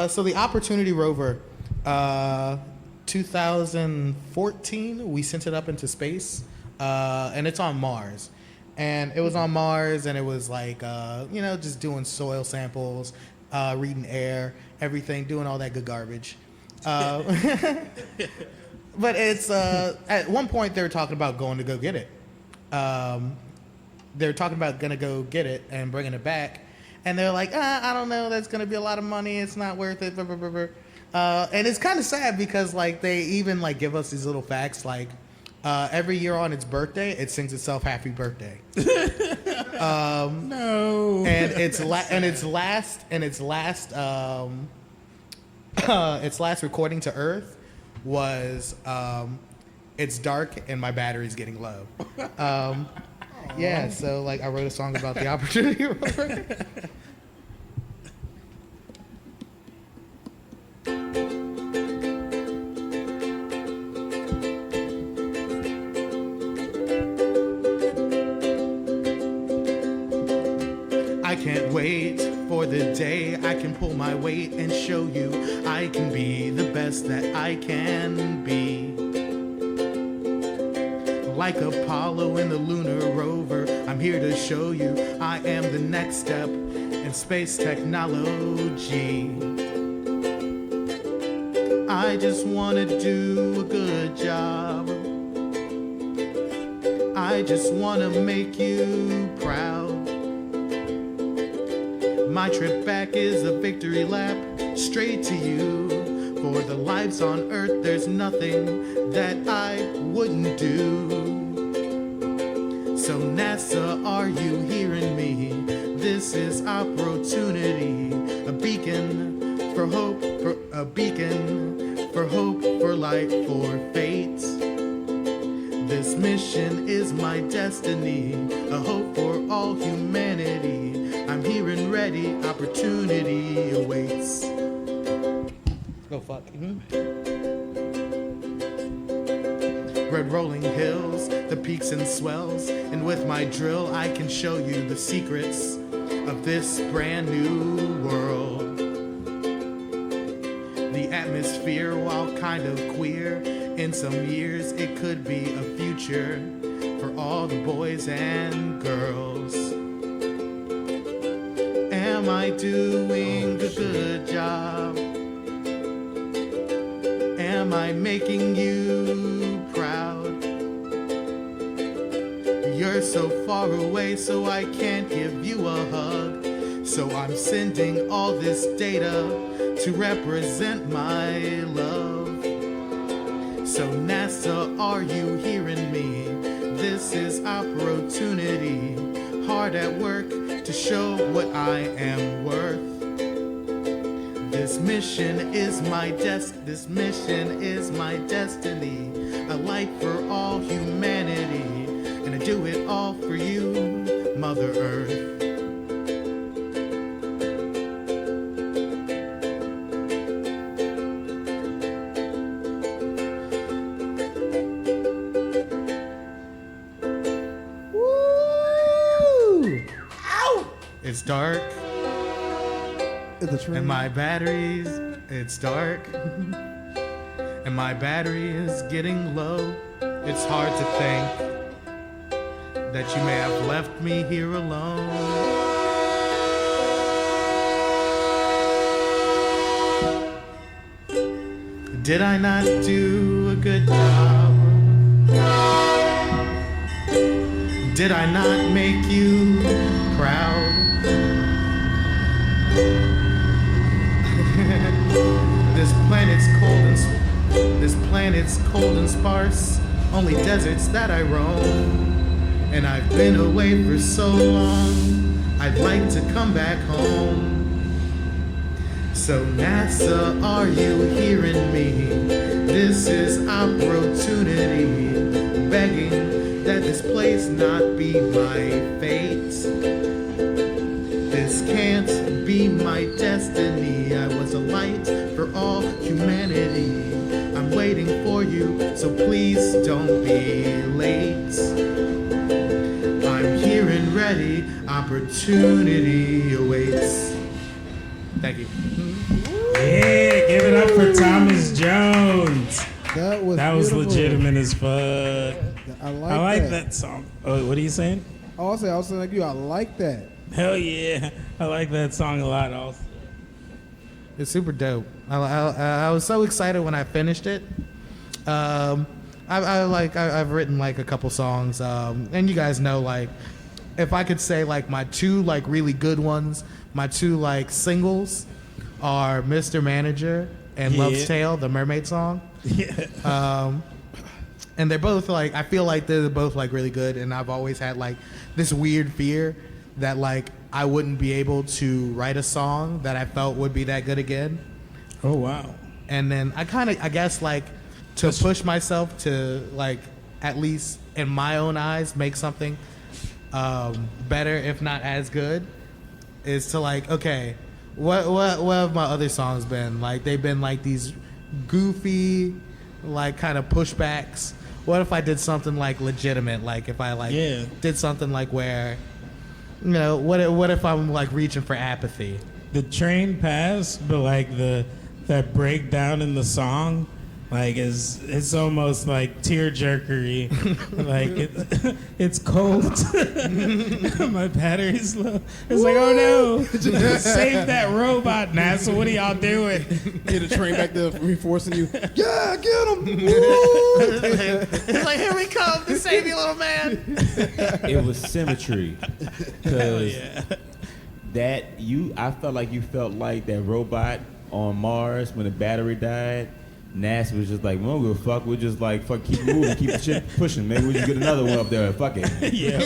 [SPEAKER 6] So the Opportunity Rover, 2014, we sent it up into space, and it's on Mars. And it was on Mars, and it was like, just doing soil samples. reading air, everything, doing all that good garbage. But it's at one point they were talking about going to go get it. They're talking about gonna go get it and bringing it back, and they're like, I don't know, that's gonna be a lot of money. It's not worth it. Blah, blah, blah, blah. And it's kind of sad because like they even like give us these little facts like every year on its birthday it sings itself happy birthday.
[SPEAKER 3] No.
[SPEAKER 6] And its last recording to Earth was it's dark and my battery's getting low. Yeah, so like I wrote a song about the opportunity. I can't wait for the day I can pull my weight and show you I can be the best that I can be. Like Apollo in the lunar rover, I'm here to show you I am the next step in space technology. I just want to do a good job. I just want to make you proud. My trip back is a victory lap straight to you. For the lives on Earth, there's nothing that I wouldn't do. So NASA, are you hearing me? This is opportunity, a beacon for hope, for light, for fate. This mission is my destiny, a hope for all humanity. I'm here and ready, opportunity awaits. Oh, fuck. Red rolling hills, the peaks and swells, and with my drill I can show you the secrets of this brand new world. The atmosphere, while kind of queer, in some years it could be a future for all the boys and girls. Am I doing a good job? Am I making you proud? You're so far away, so I can't give you a hug. So I'm sending all this data to represent my love. So NASA, are you hearing me? This is opportunity, hard at work to show what I am worth. This mission is my destiny, a light for all humanity, and I do it all for you, Mother Earth. Woo! Ow! It's dark. And my batteries, it's dark. And my battery is getting low. It's hard to think that you may have left me here alone. Did I not do a good job? Did I not make you proud? This planet's cold and sparse, only deserts that I roam. And I've been away for so long, I'd like to come back home. So NASA, are you hearing me? This is opportunity, begging that this place not be my fate. This can't be my destiny. I was a light for all humanity. I'm waiting for you, so please don't be late. I'm here and ready, opportunity awaits. Thank you.
[SPEAKER 3] Yeah, give it up for Thomas Jones.
[SPEAKER 5] That was beautiful.
[SPEAKER 3] Legitimate as fuck.
[SPEAKER 5] I
[SPEAKER 3] I like that song. Oh, what are you saying?
[SPEAKER 5] I was saying like you. I like that.
[SPEAKER 3] Hell yeah. I like that song a lot also.
[SPEAKER 6] It's super dope. I was so excited when I finished it. I've written like a couple songs, and you guys know, like, if I could say like my two like really good ones, my two like singles are Mr. Manager and Love's Tale, the Mermaid song. Yeah. And they're both like, I feel like they're both like really good, and I've always had like this weird fear that like I wouldn't be able to write a song that I felt would be that good again.
[SPEAKER 3] Oh wow.
[SPEAKER 6] And then I guess like to push myself to like at least in my own eyes make something better, if not as good, is to like, okay, what have my other songs been? Like they've been like these goofy like kind of pushbacks. What if I did something like legitimate? Like if I like did something like where, you know, what if I'm like reaching for apathy?
[SPEAKER 3] The train passed, but like that breakdown in the song, like it's almost like tearjerkery. Like it's cold. My battery's low. It's like, oh no, save that robot, NASA. What are y'all doing?
[SPEAKER 5] Get a train back there reinforcing you. Yeah, get him.
[SPEAKER 6] It's like, here we come to save you, little man.
[SPEAKER 4] It was symmetry. Cause I felt like you felt like that robot on Mars when the battery died. NASA was just like, we don't give a fuck. We're just like, fuck, keep moving, keep the shit pushing. Maybe we just get another one up there. Fuck it.
[SPEAKER 3] Yeah.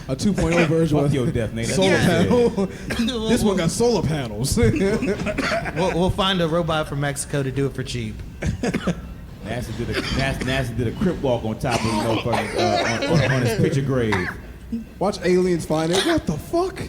[SPEAKER 5] A 2.0 version.
[SPEAKER 4] Fuck your death, nigga.
[SPEAKER 5] Solar panel. This one got solar panels.
[SPEAKER 6] We'll find a robot from Mexico to do it for cheap.
[SPEAKER 4] NASA did a crip walk on top of on his picture grave.
[SPEAKER 5] Watch aliens find it. What the fuck?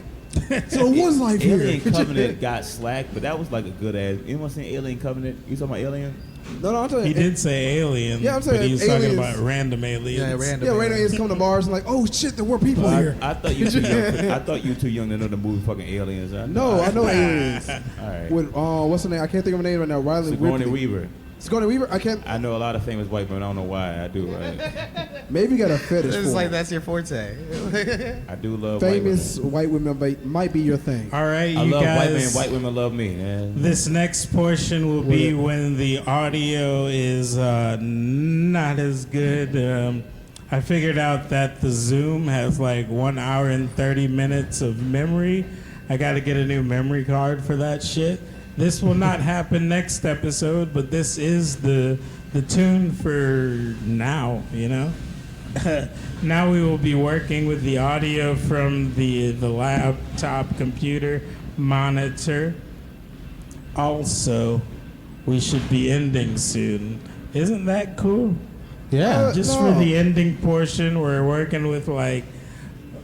[SPEAKER 5] So it was life here.
[SPEAKER 4] Alien Covenant got slack, but that was like a good ass. Anyone seen Alien Covenant? You talking about Alien?
[SPEAKER 5] No, I'm telling you.
[SPEAKER 3] He did say alien.
[SPEAKER 5] Yeah, I'm saying
[SPEAKER 3] but he was talking
[SPEAKER 5] aliens.
[SPEAKER 3] about random aliens.
[SPEAKER 6] Yeah, random
[SPEAKER 5] aliens come to Mars and like, oh shit, there were people here.
[SPEAKER 4] I thought you too young. I thought you too young to know the movie fucking Aliens.
[SPEAKER 5] No, I know aliens.
[SPEAKER 4] All right.
[SPEAKER 5] With what's her name? I can't think of her name right now. Riley
[SPEAKER 4] Sigourney
[SPEAKER 5] Ripley.
[SPEAKER 4] Weaver.
[SPEAKER 5] Sigourney Weaver.
[SPEAKER 4] I know a lot of famous white women. I don't know why. I do. Right?
[SPEAKER 5] Maybe you got a fetish
[SPEAKER 6] It's
[SPEAKER 5] for
[SPEAKER 6] like
[SPEAKER 5] it.
[SPEAKER 6] that's your forte.
[SPEAKER 4] I do love
[SPEAKER 5] Famous white women might be your thing.
[SPEAKER 3] All right,
[SPEAKER 4] I
[SPEAKER 3] you
[SPEAKER 4] love white men.
[SPEAKER 3] guys.
[SPEAKER 4] White women love me. Man.
[SPEAKER 3] This next portion will be when the audio is not as good. I figured out that the Zoom has like 1 hour and 30 minutes of memory. I got to get a new memory card for that shit. This will not happen next episode, but this is the tune for now, you know? Now we will be working with the audio from the laptop computer monitor. Also, we should be ending soon. Isn't that cool?
[SPEAKER 6] Yeah.
[SPEAKER 3] Just for the ending portion, we're working with like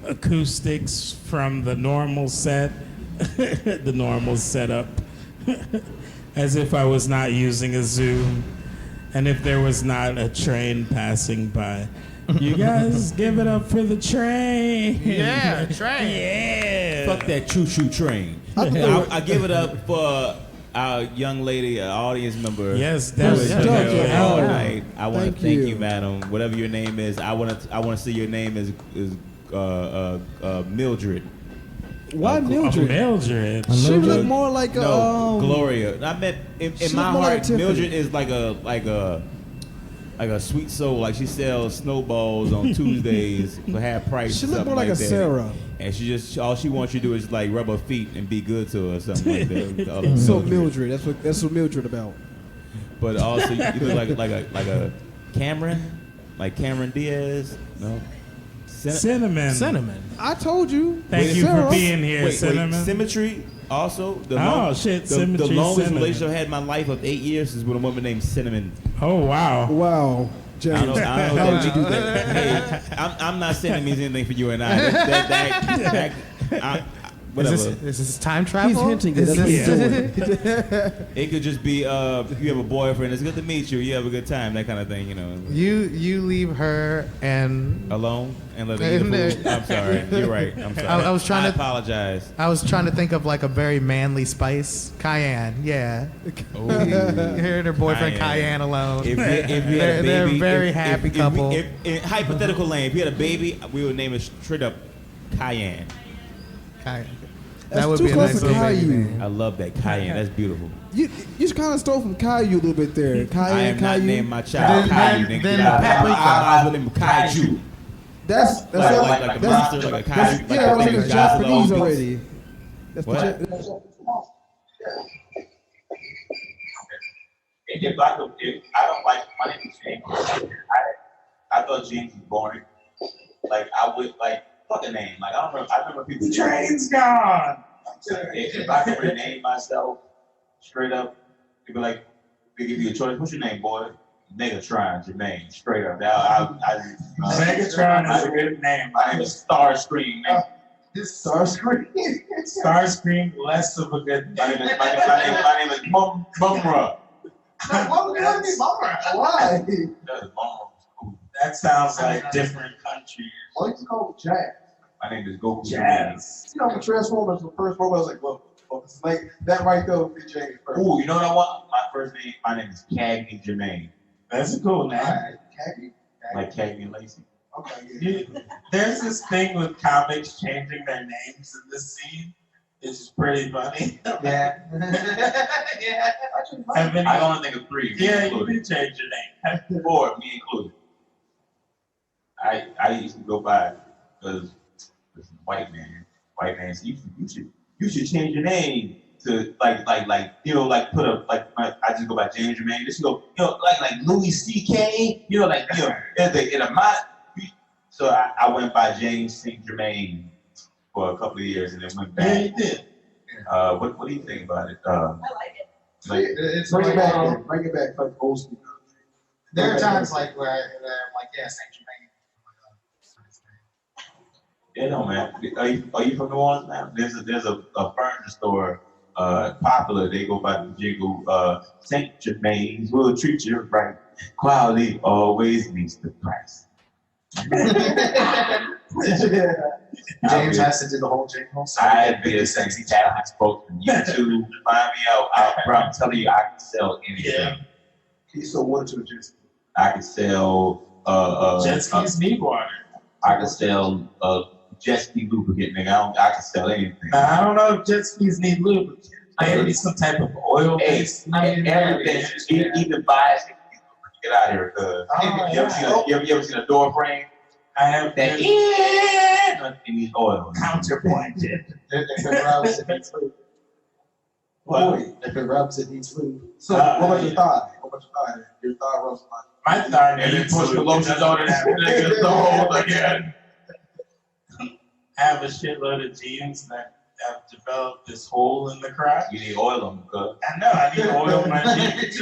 [SPEAKER 3] acoustics from the normal set, the normal setup. As if I was not using a Zoom and if there was not a train passing by. You guys give it up for the train.
[SPEAKER 6] Yeah, train.
[SPEAKER 3] Yeah.
[SPEAKER 4] Fuck that choo-choo train. I give it up for our young lady, audience member.
[SPEAKER 3] Yes,
[SPEAKER 4] who is
[SPEAKER 3] definitely.
[SPEAKER 4] here
[SPEAKER 5] Oh,
[SPEAKER 4] all night. I want to
[SPEAKER 5] thank
[SPEAKER 4] thank
[SPEAKER 5] you.
[SPEAKER 4] you, madam. Whatever your name is, I want to see your name is Mildred.
[SPEAKER 5] Why Mildred?
[SPEAKER 3] Mildred.
[SPEAKER 5] She look more like a
[SPEAKER 4] No, Gloria. I meant in
[SPEAKER 5] she
[SPEAKER 4] my
[SPEAKER 5] look more like
[SPEAKER 4] heart,
[SPEAKER 5] Tiffany.
[SPEAKER 4] Mildred is like a sweet soul. Like she sells snowballs on Tuesdays for half price.
[SPEAKER 5] She
[SPEAKER 4] or
[SPEAKER 5] look
[SPEAKER 4] something
[SPEAKER 5] more like a
[SPEAKER 4] that.
[SPEAKER 5] Sarah.
[SPEAKER 4] And she just all she wants you to do is like rub her feet and be good to her or something like that.
[SPEAKER 5] So Mildred, that's what Mildred about.
[SPEAKER 4] But also you look like a Cameron, like Cameron Diaz. No.
[SPEAKER 3] Cinnamon.
[SPEAKER 5] I told you.
[SPEAKER 3] Thank you
[SPEAKER 5] Sarah.
[SPEAKER 3] for being here, Cinnamon.
[SPEAKER 4] Symmetry. Also,
[SPEAKER 3] Symmetry,
[SPEAKER 4] the longest
[SPEAKER 3] Cinnamon.
[SPEAKER 4] relationship I had in my life of 8 years is with a woman named Cinnamon.
[SPEAKER 3] Oh, wow.
[SPEAKER 5] Wow.
[SPEAKER 4] I
[SPEAKER 5] James,
[SPEAKER 4] don't know
[SPEAKER 5] how would you do that?
[SPEAKER 4] Hey, I'm not saying it means anything for you and I. Whatever.
[SPEAKER 6] Is this time travel?
[SPEAKER 5] He's hinting it. That's what he's doing.
[SPEAKER 4] It could just be if you have a boyfriend, it's good to meet you. You have a good time, that kind of thing, you know.
[SPEAKER 6] You leave her and
[SPEAKER 4] Alone and let her eat the food. I'm sorry. You're right. I'm sorry.
[SPEAKER 6] I was trying
[SPEAKER 4] I
[SPEAKER 6] to-
[SPEAKER 4] apologize.
[SPEAKER 6] I was trying to think of like a very manly spice. Cayenne, yeah.
[SPEAKER 4] Ooh.
[SPEAKER 6] Her and her boyfriend
[SPEAKER 4] Cayenne.
[SPEAKER 6] Cayenne alone.
[SPEAKER 4] If you had a
[SPEAKER 6] They're a
[SPEAKER 4] baby,
[SPEAKER 6] very happy couple.
[SPEAKER 4] In hypothetical lane, if you had a baby, we would name it straight up Cayenne.
[SPEAKER 6] Cayenne. That would
[SPEAKER 5] too
[SPEAKER 6] be a
[SPEAKER 5] close
[SPEAKER 6] nice
[SPEAKER 5] to
[SPEAKER 6] little baby
[SPEAKER 5] Caillou.
[SPEAKER 6] name.
[SPEAKER 4] I love that Cayenne. That's beautiful.
[SPEAKER 5] You kind of stole from Caillou a little bit there.
[SPEAKER 4] I
[SPEAKER 5] Cayenne,
[SPEAKER 4] am not
[SPEAKER 5] Caillou.
[SPEAKER 4] named my child
[SPEAKER 6] Then-
[SPEAKER 4] Caillou.
[SPEAKER 6] then-
[SPEAKER 4] Nigga,
[SPEAKER 6] then
[SPEAKER 4] get out.
[SPEAKER 6] Paprika.
[SPEAKER 4] I was with him Kaiju.
[SPEAKER 5] That's
[SPEAKER 4] Like
[SPEAKER 5] that's
[SPEAKER 4] the monster, like a Kaiju.
[SPEAKER 5] yeah,
[SPEAKER 4] Like
[SPEAKER 5] that
[SPEAKER 4] the
[SPEAKER 5] was
[SPEAKER 4] big
[SPEAKER 5] Japanese
[SPEAKER 4] Godzilla.
[SPEAKER 5] already. That's
[SPEAKER 4] What?
[SPEAKER 8] If I don't like my name is James. I thought James was boring. Like I would like fuck a name. Like I remember people.
[SPEAKER 9] The train's gone.
[SPEAKER 8] If I could rename myself straight up, it'd be like they give you a choice. What's your name, boy? Megatron, Jermaine. Straight up.
[SPEAKER 9] Megatron is a good name.
[SPEAKER 8] My name is Starscream. Man.
[SPEAKER 9] This Starscream. Starscream, less of a good
[SPEAKER 8] My
[SPEAKER 9] name.
[SPEAKER 8] name is Mumra.
[SPEAKER 9] Why? That sounds like different countries.
[SPEAKER 10] Why is it called Jazz?
[SPEAKER 8] My name is Goku.
[SPEAKER 9] Jazz.
[SPEAKER 10] You know, the Transformers, the first robot, I was like, well, it's like that right there would be James first.
[SPEAKER 8] Ooh, you know what I want? My name is Cagney Jermaine.
[SPEAKER 9] That's a cool name.
[SPEAKER 10] Alright, Khaki?
[SPEAKER 8] Like Cagney and Lacey.
[SPEAKER 10] Okay, yeah.
[SPEAKER 9] There's this thing with comics changing their names in this scene. It's pretty funny.
[SPEAKER 10] Yeah. Yeah.
[SPEAKER 8] I only think of 3. me
[SPEAKER 9] Yeah, you
[SPEAKER 8] included.
[SPEAKER 9] can change your name.
[SPEAKER 8] 4, me included. I used to go by because this white man said, you should change your name to like put a I just go by James Jermaine. This go like Louis C.K. In a mod. So I went by James St. Jermaine for a couple of years and then went back.
[SPEAKER 9] Yeah, you did.
[SPEAKER 8] What do you think about it?
[SPEAKER 11] I like it.
[SPEAKER 8] Like,
[SPEAKER 10] It's bring it back, bring it back, like old school.
[SPEAKER 6] There are times like where I'm like, yeah, Saint Germain.
[SPEAKER 8] yeah, no man. Are you from New Orleans now? There's a furniture store popular. They go by the jingle Saint Germain's will treat you right. Quality always meets the price.
[SPEAKER 6] James has to do the whole jingle. So
[SPEAKER 8] I'd be a sexy talent spokesman. YouTube, find me out. Bro, I'm telling you, I can sell anything.
[SPEAKER 9] Yeah.
[SPEAKER 10] He's so water to the jet ski.
[SPEAKER 8] I can sell
[SPEAKER 9] Jet skis need water.
[SPEAKER 8] I can sell jet ski lubricant, nigga. I can sell anything.
[SPEAKER 9] I don't know if jet skis need lubricant. Maybe some type of oil
[SPEAKER 8] Hey,
[SPEAKER 9] based.
[SPEAKER 8] everything. Even bicycle. Get out of here, cuz. You ever seen a door frame?
[SPEAKER 9] I have
[SPEAKER 8] That
[SPEAKER 9] been
[SPEAKER 8] it needs oil.
[SPEAKER 9] counterpointed.
[SPEAKER 10] If it rubs, it needs food.
[SPEAKER 8] What?
[SPEAKER 10] If it rubs, it needs food. So,
[SPEAKER 9] Uh,
[SPEAKER 10] what about your
[SPEAKER 9] yeah.
[SPEAKER 10] thigh? What about your thigh? Your thigh rubs my.
[SPEAKER 9] My thigh
[SPEAKER 8] And you
[SPEAKER 9] needs
[SPEAKER 8] push the
[SPEAKER 9] fluid.
[SPEAKER 8] lotions on it, nigga, the whole again.
[SPEAKER 9] I have a shitload of jeans that have developed this hole in the crotch.
[SPEAKER 8] You need oil on them, cuz.
[SPEAKER 9] I know, I need oil in my jeans.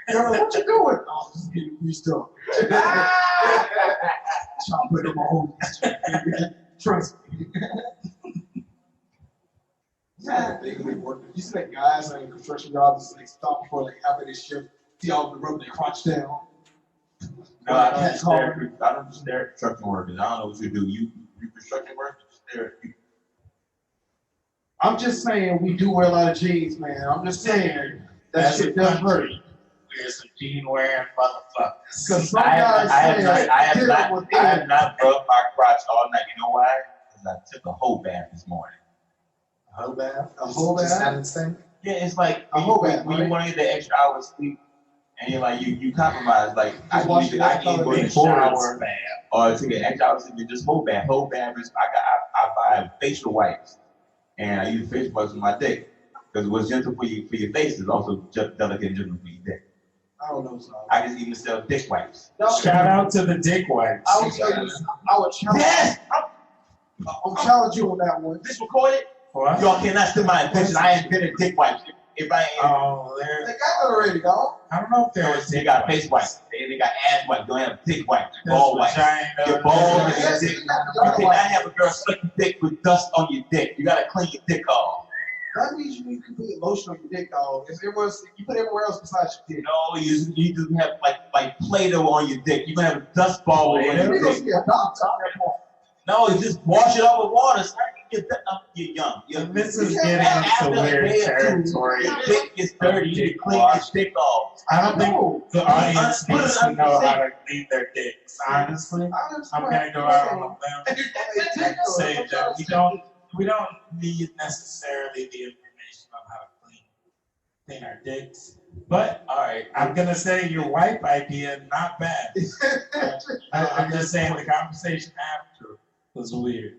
[SPEAKER 10] Yo, what you doing? Oh, just getting used to it. Trying to put them on. Trust me. Yeah, they really work. You see that guys in construction jobs, like stop before like halfway they shift, see all the rub their crotch down.
[SPEAKER 8] No, I don't just stare at construction workers. I don't know what you do. You construction workers, just stare at people.
[SPEAKER 10] I'm just saying we do wear a lot of jeans, man. I'm just saying that
[SPEAKER 9] As a
[SPEAKER 10] shit does hurt.
[SPEAKER 9] country, we're some jean wearing motherfuckers.
[SPEAKER 10] Because some
[SPEAKER 8] I
[SPEAKER 10] guys
[SPEAKER 8] have
[SPEAKER 10] say
[SPEAKER 8] I have not rubbed my crotch all night. You know why? Because I took a whole bath this morning.
[SPEAKER 10] a whole bath, a whole
[SPEAKER 6] Just
[SPEAKER 10] bath.
[SPEAKER 6] have it stink.
[SPEAKER 8] Yeah, it's like
[SPEAKER 10] A whole bath,
[SPEAKER 8] when you
[SPEAKER 10] right?
[SPEAKER 8] want to get the extra hour of sleep, and you're like you compromise. Like I
[SPEAKER 10] wash
[SPEAKER 8] can
[SPEAKER 10] your
[SPEAKER 8] either go in the
[SPEAKER 9] Big shower
[SPEAKER 8] shower
[SPEAKER 9] bath.
[SPEAKER 8] or take an extra hour of sleep. Just whole bath. Whole bath is I buy facial wipes, and I use facial wipes on my dick because what's gentle for your face is also delicate and gentle for your dick.
[SPEAKER 10] I don't know, so.
[SPEAKER 8] I just even sell dick wipes.
[SPEAKER 9] Shout out to the dick wipes.
[SPEAKER 10] I would tell you, I would challenge.
[SPEAKER 8] Yes,
[SPEAKER 10] I'm challenge you on that one.
[SPEAKER 8] this recorded.
[SPEAKER 9] What?
[SPEAKER 8] Y'all cannot steal my invention. I invented dick wipes. If I ain't,
[SPEAKER 9] Oh,
[SPEAKER 10] They
[SPEAKER 9] there.
[SPEAKER 10] got that already, dog.
[SPEAKER 9] I don't know if there's
[SPEAKER 8] they got face wipes. They got ass wipes. Don't have dick wipes.
[SPEAKER 9] there's
[SPEAKER 8] Ball wipes.
[SPEAKER 9] vagina.
[SPEAKER 8] Your balls and your
[SPEAKER 10] Yes,
[SPEAKER 8] dick.
[SPEAKER 10] you
[SPEAKER 8] You
[SPEAKER 10] got
[SPEAKER 8] cannot have a girl suck your dick with dust on your dick. You gotta clean your dick off.
[SPEAKER 10] That means you need to put lotion on your dick, dog. If it was, you put it everywhere else besides your dick.
[SPEAKER 8] No, you just have like Play-Doh on your dick. You're gonna have a dust ball on
[SPEAKER 10] You
[SPEAKER 8] your
[SPEAKER 10] need to
[SPEAKER 8] dick.
[SPEAKER 10] see a doctor.
[SPEAKER 8] No, you just wash it off with water. Son. You're young.
[SPEAKER 9] This is
[SPEAKER 10] Yeah,
[SPEAKER 9] getting
[SPEAKER 8] after
[SPEAKER 9] into
[SPEAKER 8] a
[SPEAKER 9] weird
[SPEAKER 8] day or two,
[SPEAKER 9] territory.
[SPEAKER 8] your dick gets dirty. You need to clean your dick off.
[SPEAKER 9] I don't think the audience
[SPEAKER 8] Put it
[SPEAKER 9] needs to
[SPEAKER 8] under
[SPEAKER 9] know
[SPEAKER 8] the
[SPEAKER 9] how to clean their dicks. Honestly, I'm gonna go out on a limb and say that we don't need necessarily the information on how to clean our dicks. But all right, I'm gonna say your wife idea not bad. I'm just saying the conversation after was weird.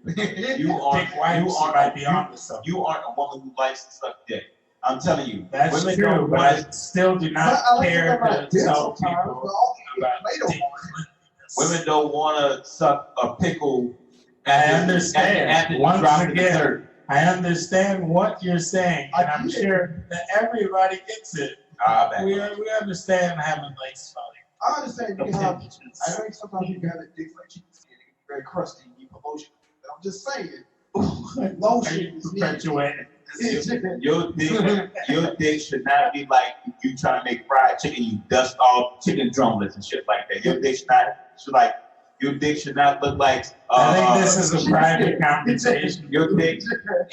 [SPEAKER 8] You aren't
[SPEAKER 9] might be on to something.
[SPEAKER 8] You aren't a woman who likes to suck dick. I'm telling you.
[SPEAKER 9] That's
[SPEAKER 8] women
[SPEAKER 9] true,
[SPEAKER 8] don't
[SPEAKER 9] but
[SPEAKER 8] wanna-
[SPEAKER 9] I still do not care to tell people about dick.
[SPEAKER 8] Women don't want to suck a pickle.
[SPEAKER 9] I understand.
[SPEAKER 8] After you
[SPEAKER 9] Once
[SPEAKER 8] drop it in the
[SPEAKER 9] again,
[SPEAKER 8] dirt.
[SPEAKER 9] I understand what you're saying, and I'm sure that everybody gets it. We understand having like spelling.
[SPEAKER 10] I understand you can have. I know sometimes you can have a dick like chicken skin. It can be very crusty and you put lotion. But I'm just saying, lotion is
[SPEAKER 9] perpetuating.
[SPEAKER 8] Your dick should not be like you trying to make fried chicken. You dust off chicken drumlets and shit like that. Your dick should not look like.
[SPEAKER 9] I think this is a private conversation.
[SPEAKER 8] Your dick,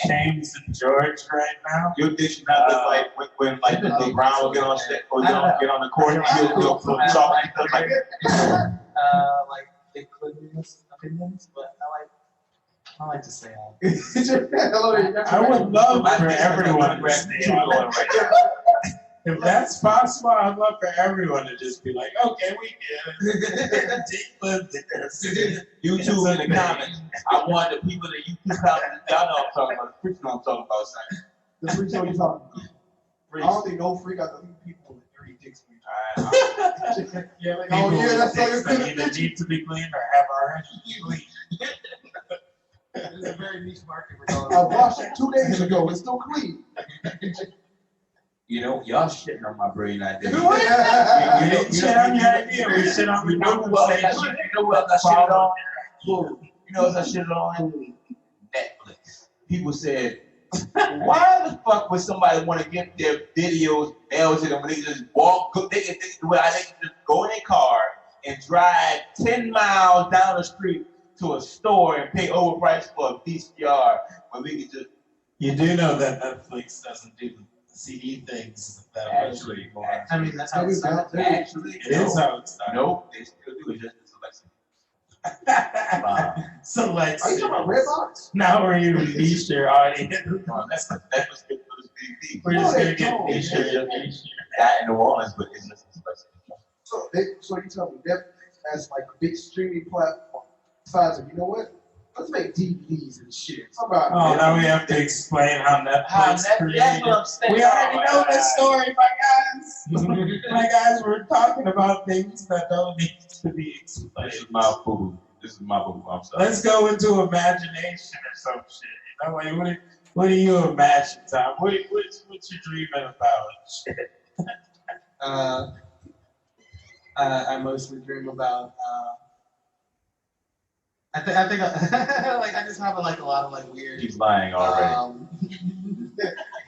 [SPEAKER 9] James and George, right now.
[SPEAKER 8] Your dick should not look like when like the Brown will get on set or get on the court and he'll put chalk and stuff like that.
[SPEAKER 11] Like big opinions, but I like to say all.
[SPEAKER 9] I would love for everyone to stay on right now. If that's possible, I'd love for everyone to just be like, okay, we get it.
[SPEAKER 8] YouTube in the comments. I want the people that YouTube comments. Y'all know I'm talking about. The freak show I'm talking about, son.
[SPEAKER 10] the freak show you talking about. I don't think no freak out the people with dirty dicks.
[SPEAKER 9] Yeah, like,
[SPEAKER 10] Oh yeah, that's all
[SPEAKER 9] that either need to be cleaned or have already cleaned.
[SPEAKER 11] It's a very niche market.
[SPEAKER 10] I washed it 2 days ago. It's still clean.
[SPEAKER 8] You know, y'all shitting on my brain idea.
[SPEAKER 9] You didn't shit on your idea. We shit on the conversation.
[SPEAKER 8] You know what I shit on? You know what I shit on? Netflix. People said, why the fuck would somebody want to get their videos mailed to them when they just walk? They can just go in their car and drive 10 miles down the street to a store and pay overprice for a VCR when we could just.
[SPEAKER 9] You do know that Netflix doesn't do CD things that are
[SPEAKER 8] Actually,
[SPEAKER 11] I mean, that's how it started.
[SPEAKER 8] Actually,
[SPEAKER 9] it is how it started.
[SPEAKER 8] Nope, they still do it just the selection.
[SPEAKER 9] Select.
[SPEAKER 10] Are you talking about Redbox?
[SPEAKER 9] Now we're you niche your audience.
[SPEAKER 8] That's what's good for this DVD.
[SPEAKER 9] We're just gonna get niche your niche.
[SPEAKER 8] Not in New Orleans, but it's just a selection.
[SPEAKER 10] So you tell me Netflix has like a big streaming platform. Besides, you know what? Let's make DVDs and shit. Somebody.
[SPEAKER 9] Oh, now we have to explain how Netflix created.
[SPEAKER 8] That's what I'm saying.
[SPEAKER 9] We already know this story, my guys. My guys, we're talking about things that don't need to be explained.
[SPEAKER 8] This is my boo. I'm sorry.
[SPEAKER 9] Let's go into imagination or some shit. You know, like, what do you imagine, Tom? What you dreaming about?
[SPEAKER 11] I mostly dream about. I think like I just have like a lot of like weird.
[SPEAKER 8] He's lying already.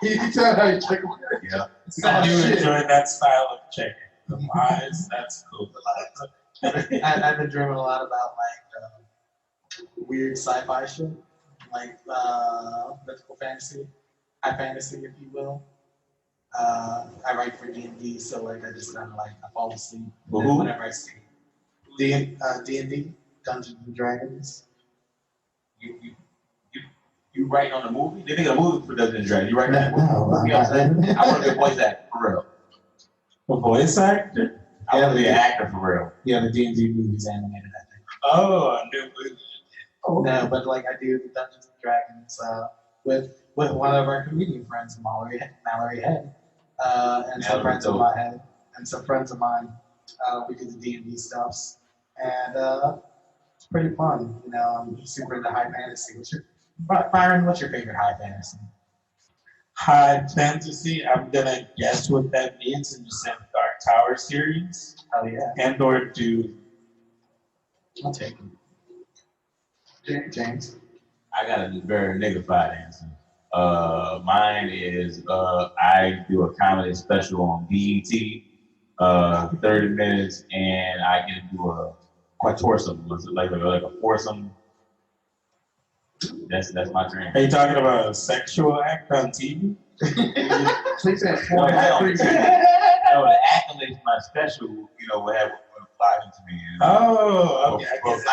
[SPEAKER 9] Yeah. I do enjoy that style of checking. The lies, that's cool.
[SPEAKER 11] I've been dreaming a lot about like weird sci-fi shit, like mythical fantasy, high fantasy, if you will. I write for D&D, so like I just kind of like I fall asleep whenever I see D&D. Dungeons and Dragons.
[SPEAKER 8] You write on the movie? They make a movie for Dungeons and Dragons. You write on that movie?
[SPEAKER 11] No,
[SPEAKER 8] You know what I'm saying? I want to be a voice actor for real.
[SPEAKER 9] A voice actor?
[SPEAKER 8] I want to be an actor for real.
[SPEAKER 11] Yeah, the D&D movie's animated, I think.
[SPEAKER 9] Oh, a new movie.
[SPEAKER 11] No, but like I do the Dungeons and Dragons with one of our comedian friends, Mallory Head, and some friends of mine. We do the D&D stuffs, and it's pretty fun. You know, I'm super into high fantasy. Byron, what's your favorite high fantasy?
[SPEAKER 9] High fantasy, I'm gonna guess what that means and just say the Dark Tower series.
[SPEAKER 11] Hell yeah.
[SPEAKER 9] And or Dune.
[SPEAKER 11] I'll take it. James.
[SPEAKER 8] I got a very niggified answer. Mine is I do a comedy special on BET, 30 minutes, and I get to do a quatoursome, like a foursome. That's my dream.
[SPEAKER 9] Are you talking about a sexual act on TV?
[SPEAKER 10] Please say
[SPEAKER 8] No, the accolades my special, you know, would apply to me.
[SPEAKER 9] Oh, okay.
[SPEAKER 8] What I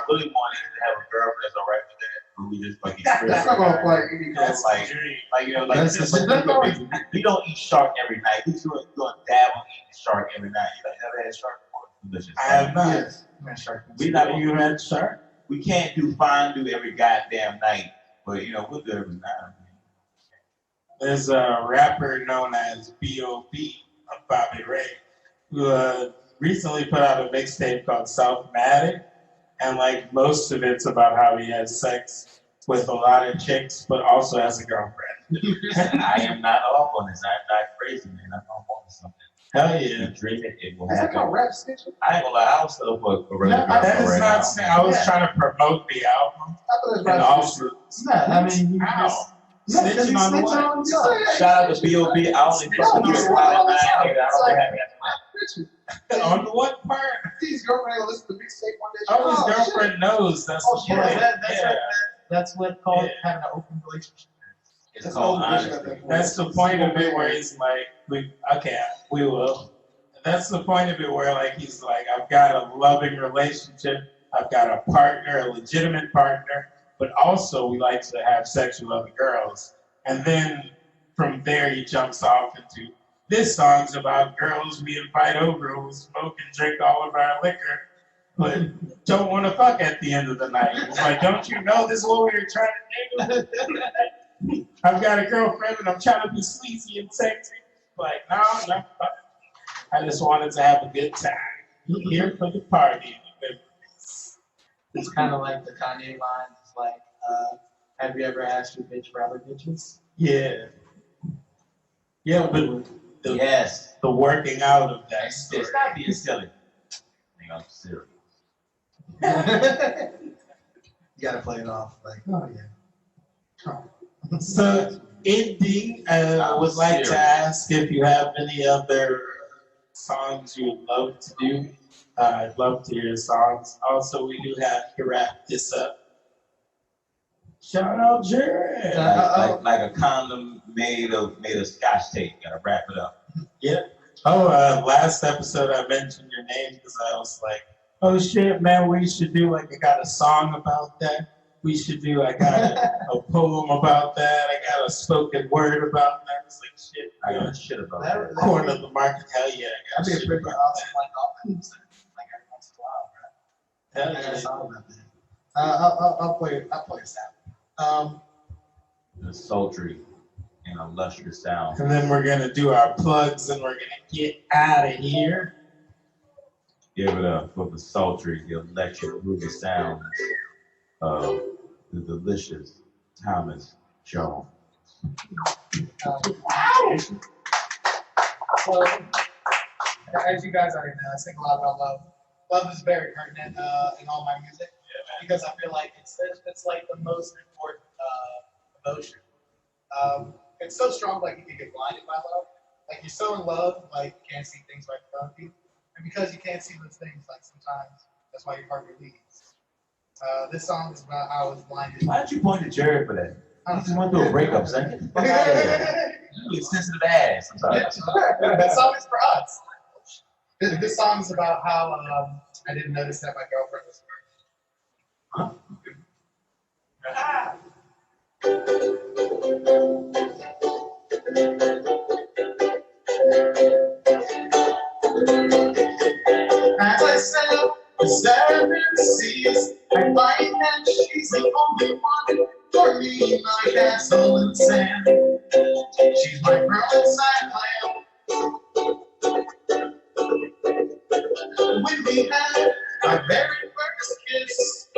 [SPEAKER 8] really want is to have a girlfriend that's all right with that. where we just fucking
[SPEAKER 10] That's not gonna play any
[SPEAKER 8] That's like you know, like
[SPEAKER 10] That's
[SPEAKER 8] just
[SPEAKER 10] the-
[SPEAKER 8] like we don't eat shark every night. We don't dabble eating shark every night. You like never had shark before? Delicious.
[SPEAKER 9] I have not.
[SPEAKER 10] Yes.
[SPEAKER 8] We not
[SPEAKER 9] You had shark?
[SPEAKER 8] We can't do fondue every goddamn night, but you know we'll do it every now.
[SPEAKER 9] There's a rapper known as B.O.B. Bobby Ray, who recently put out a mixtape called Self-Matic, and like most of it's about how he has sex with a lot of chicks, but also has a girlfriend.
[SPEAKER 8] I am not off on this. I'm not crazy, man. I'm off on something.
[SPEAKER 9] Hell yeah.
[SPEAKER 8] You dream it, it will
[SPEAKER 10] Is that
[SPEAKER 8] happen.
[SPEAKER 10] called rap stitching?
[SPEAKER 8] I ain't gonna lie, I was still up for a regular girl
[SPEAKER 9] That is
[SPEAKER 8] right
[SPEAKER 9] not
[SPEAKER 8] now.
[SPEAKER 9] saying I was trying to promote the album.
[SPEAKER 10] I thought it was
[SPEAKER 9] And
[SPEAKER 10] rap
[SPEAKER 9] also,
[SPEAKER 10] stitching.
[SPEAKER 11] I mean, you
[SPEAKER 9] ow.
[SPEAKER 10] Yeah,
[SPEAKER 9] Snitching on
[SPEAKER 10] snitching
[SPEAKER 9] what?
[SPEAKER 10] on yourself.
[SPEAKER 8] Shout out to B.O.B. I only fuck with you Friday night, nigga. I don't have that.
[SPEAKER 9] On what part?
[SPEAKER 10] His girlfriend will listen to mixtape one day.
[SPEAKER 9] Oh, his
[SPEAKER 10] shit.
[SPEAKER 9] girlfriend knows. That's
[SPEAKER 10] Oh,
[SPEAKER 9] the
[SPEAKER 10] shit.
[SPEAKER 9] point.
[SPEAKER 11] that's what called having an open relationship.
[SPEAKER 8] It's called honesty.
[SPEAKER 9] That's the point of it where he's like, we will. That's the point of it where like he's like, I've got a loving relationship, I've got a partner, a legitimate partner, but also we like to have sex with other girls. And then from there he jumps off into this song's about girls we invite over who smoke and drink all of our liquor, but don't want to fuck at the end of the night. It's like, don't you know this is what we were trying to do? I've got a girlfriend and I'm trying to be sleazy and sexy. Like, no, I just wanted to have a good time. Here for the party.
[SPEAKER 11] It's kind of like the Kanye line. It's like, have you ever asked your bitch for other bitches?
[SPEAKER 9] Yeah. Yeah, but
[SPEAKER 8] Yes.
[SPEAKER 9] the working out of that story.
[SPEAKER 8] It's not being silly. I'm serious.
[SPEAKER 11] You gotta play it off. Like, oh yeah.
[SPEAKER 9] So, ending, I would like to ask if you have any other songs you would love to do. I'd love to hear songs. Also, we do have to wrap this up. Shout out Jared.
[SPEAKER 8] Like a condom made of scotch tape. Gotta wrap it up.
[SPEAKER 9] Yeah. Oh, last episode I mentioned your name because I was like, oh shit, man, we should do like, I got a song about that. We should do, I got a poem about that. I got a spoken word about that. It's like, shit.
[SPEAKER 8] I got shit about that.
[SPEAKER 9] Corner of the market. Hell yeah. I got
[SPEAKER 11] That'd be a
[SPEAKER 9] shit
[SPEAKER 11] pretty
[SPEAKER 9] about
[SPEAKER 11] awesome, like, all things. Like, every once in a while,
[SPEAKER 9] that.
[SPEAKER 11] right?
[SPEAKER 9] Hell
[SPEAKER 11] I got a
[SPEAKER 9] yeah.
[SPEAKER 11] song about that. I'll play a sound.
[SPEAKER 8] The sultry and a lustrous sound.
[SPEAKER 9] And then we're going to do our plugs and we're going to get out of here.
[SPEAKER 8] Give it up for the sultry, the electric groovy sounds of the delicious Thomas Jones.
[SPEAKER 11] So, as you guys already know, I sing a lot about love. Love is very pertinent in all my music because I feel like it's like the most important emotion. It's so strong, like you can get blinded by love. Like you're so in love, like you can't see things right in front of you. And because you can't see those things, like sometimes that's why your partner leaves. This song is about how I was blinded.
[SPEAKER 8] Why'd you point to Jared for that? I just went through a breakup, son. Get the fuck out of here. You need sensitive ass. I'm sorry.
[SPEAKER 11] This song is for us. This song is about how I didn't notice that my girlfriend was As I sail the seven seas, I find that she's the only one for me, my castle and sand. She's my pearl inside land. When we had our very first kiss,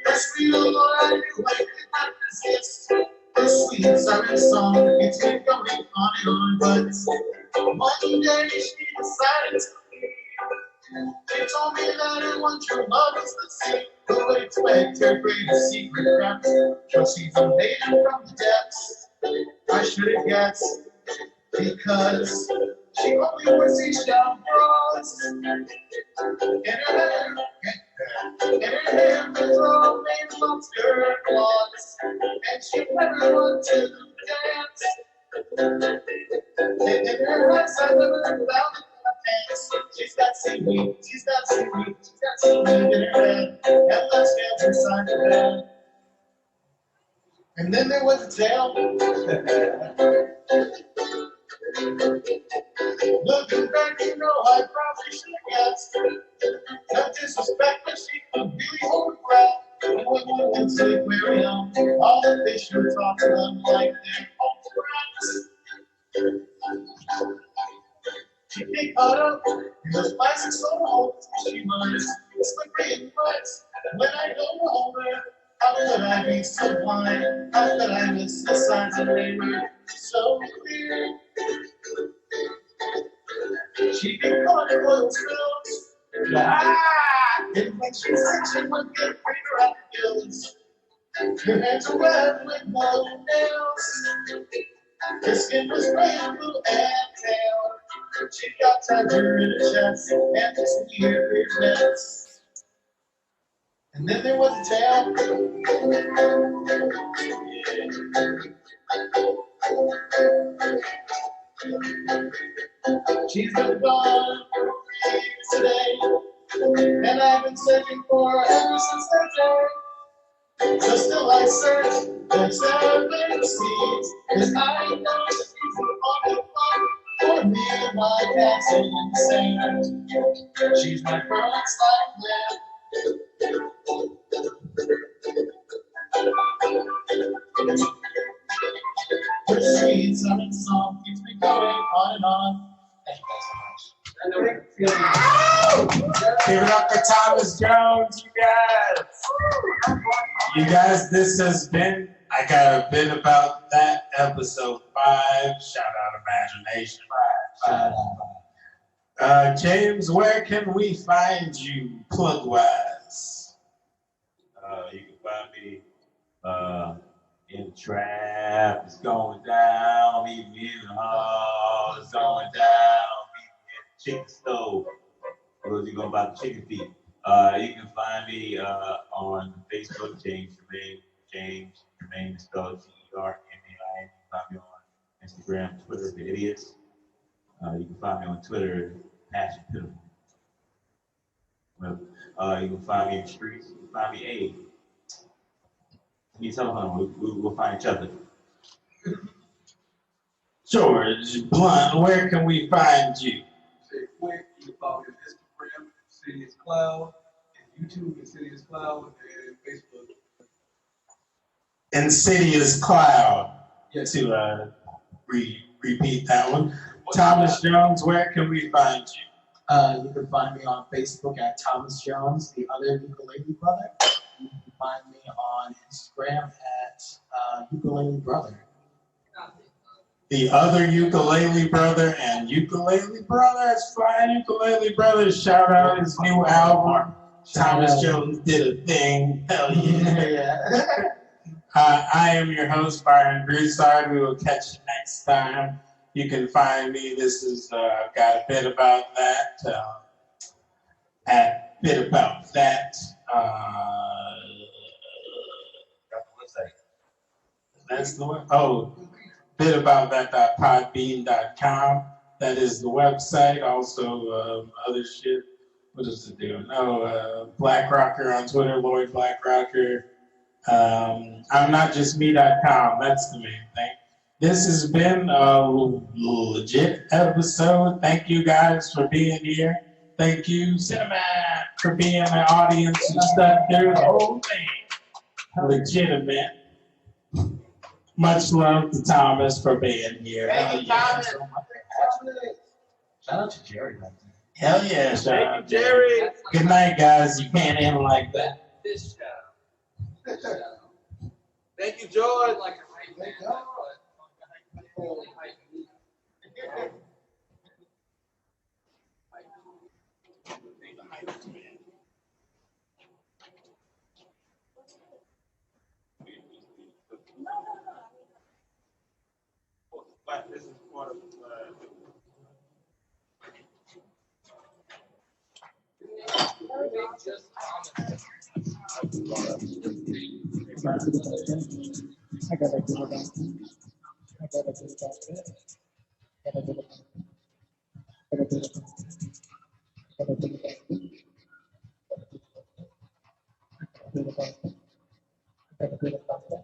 [SPEAKER 11] her sweet little I knew I could not resist. Her sweet southern song, it's been going on and on, but one day she decided to leave. They told me that I want your love is the sea. Who would expect her greatest secret kept? But she's a maiden from the depths. I should have guessed, because she only wears seashell bras. In her hair is all made of lobster claws, and she never wants to dance. In her eyes, I never found it. She's got seaweed, she's got seaweed, she's got seaweed in her head, and let's dance her side to bed. And then there was a tale. Looking back, you know, I probably should have guessed. No disrespect, but she could really hold her breath. And when we went to the aquarium, all the fish were talking like their own friends. She get caught up in those plastic soda holes. She was slippery and wet. When I go over, how could I be so blind? How could I miss the signs of labor so clear? She get caught in oil spills. And when she said she would get greater at the gills, her hands were wet with no nails. Her skin was brand blue and pale. She got tighter in her chest and this weird nets. And then there was a tail. She's been gone for 3 years today, and I've been searching for her ever since that day. So still I search for 7 seas, 'cause I know she's on the phone for me and my cats insane. She's my first life man. Her sweet southern song keeps me going on and on. Thank you guys so much.
[SPEAKER 9] Give it up for Thomas Jones, you guys. You guys, this has been, I got a bit about that, episode 5. Shout out Imagination. James, where can we find you plug-wise?
[SPEAKER 8] You can find me in the trap. It's going down. Meet me in the hall. It's going down. Meet me at the chicken stove. For those of you going about the chicken feet. You can find me on Facebook, James Jermaine is spelled Germain. You can find me on Instagram, Twitter, The Idiots. You can find me on Twitter, Passion Pitiful. You can find me in the streets. You can find me, hey, need telephone, we'll find each other.
[SPEAKER 9] George Blunt, where can we find you?
[SPEAKER 10] Say quick, you can follow me on Instagram, Insidious Cloud, and YouTube, Insidious Cloud, and Facebook.
[SPEAKER 9] Insidious Cloud.
[SPEAKER 10] Yes.
[SPEAKER 9] To repeat that one. Thomas Jones, where can we find you?
[SPEAKER 11] You can find me on Facebook at Thomas Jones, the Other Ukulele Brother. You can find me on Instagram at Ukulele Brother.
[SPEAKER 9] The Other Ukulele Brother and Ukulele Brothers, Flying Ukulele Brothers. Shout out his new album. Thomas Jones did a thing. Hell yeah. I am your host, Byron Broussard. We will catch you next time. You can find me. This is got a bit about that. At bit about that. That's the one. Oh, bitaboutthat.podbean.com. That is the website. Also, other shit. What is it doing? Oh, Black Rocker on Twitter, Lord Black Rocker. I'm not just me.com. That's the main thing. This has been a legit episode. Thank you guys for being here. Thank you, Cinema, for being an audience and stuff through the whole thing. Legitimate. Much love to Thomas for being here.
[SPEAKER 11] Thank you, Thomas. Shout out to Jerry.
[SPEAKER 9] Hell yeah, shout out to Jerry. Good night, guys. You can't end like that.
[SPEAKER 12] This show. Thank you, George. Like a hype man. Holy hype.
[SPEAKER 9] This is part of
[SPEAKER 2] I gotta get about that. I gotta get about that. Gotta get about that. Gotta get about that. Gotta get about that. Gotta get about that.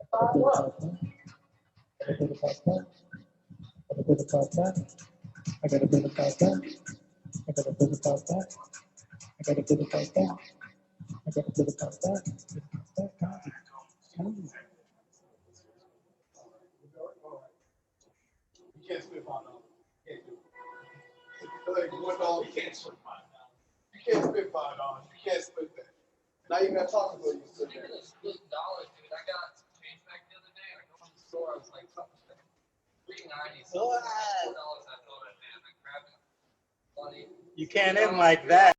[SPEAKER 2] I got a bit about that. I got a bit about that. I got a bit about that. I got a bit about that.
[SPEAKER 10] You can't spit fire dog. You can't do it. You can't spit fire dog. You can't spit fire dog. You can't spit that. Now you got talking about you sit there.
[SPEAKER 12] Split dollars, dude. I got some change back the other day. I go to the store. I was like, something $3.90. $4 I thought I had. I grabbed it. Funny.
[SPEAKER 9] You can't end like that.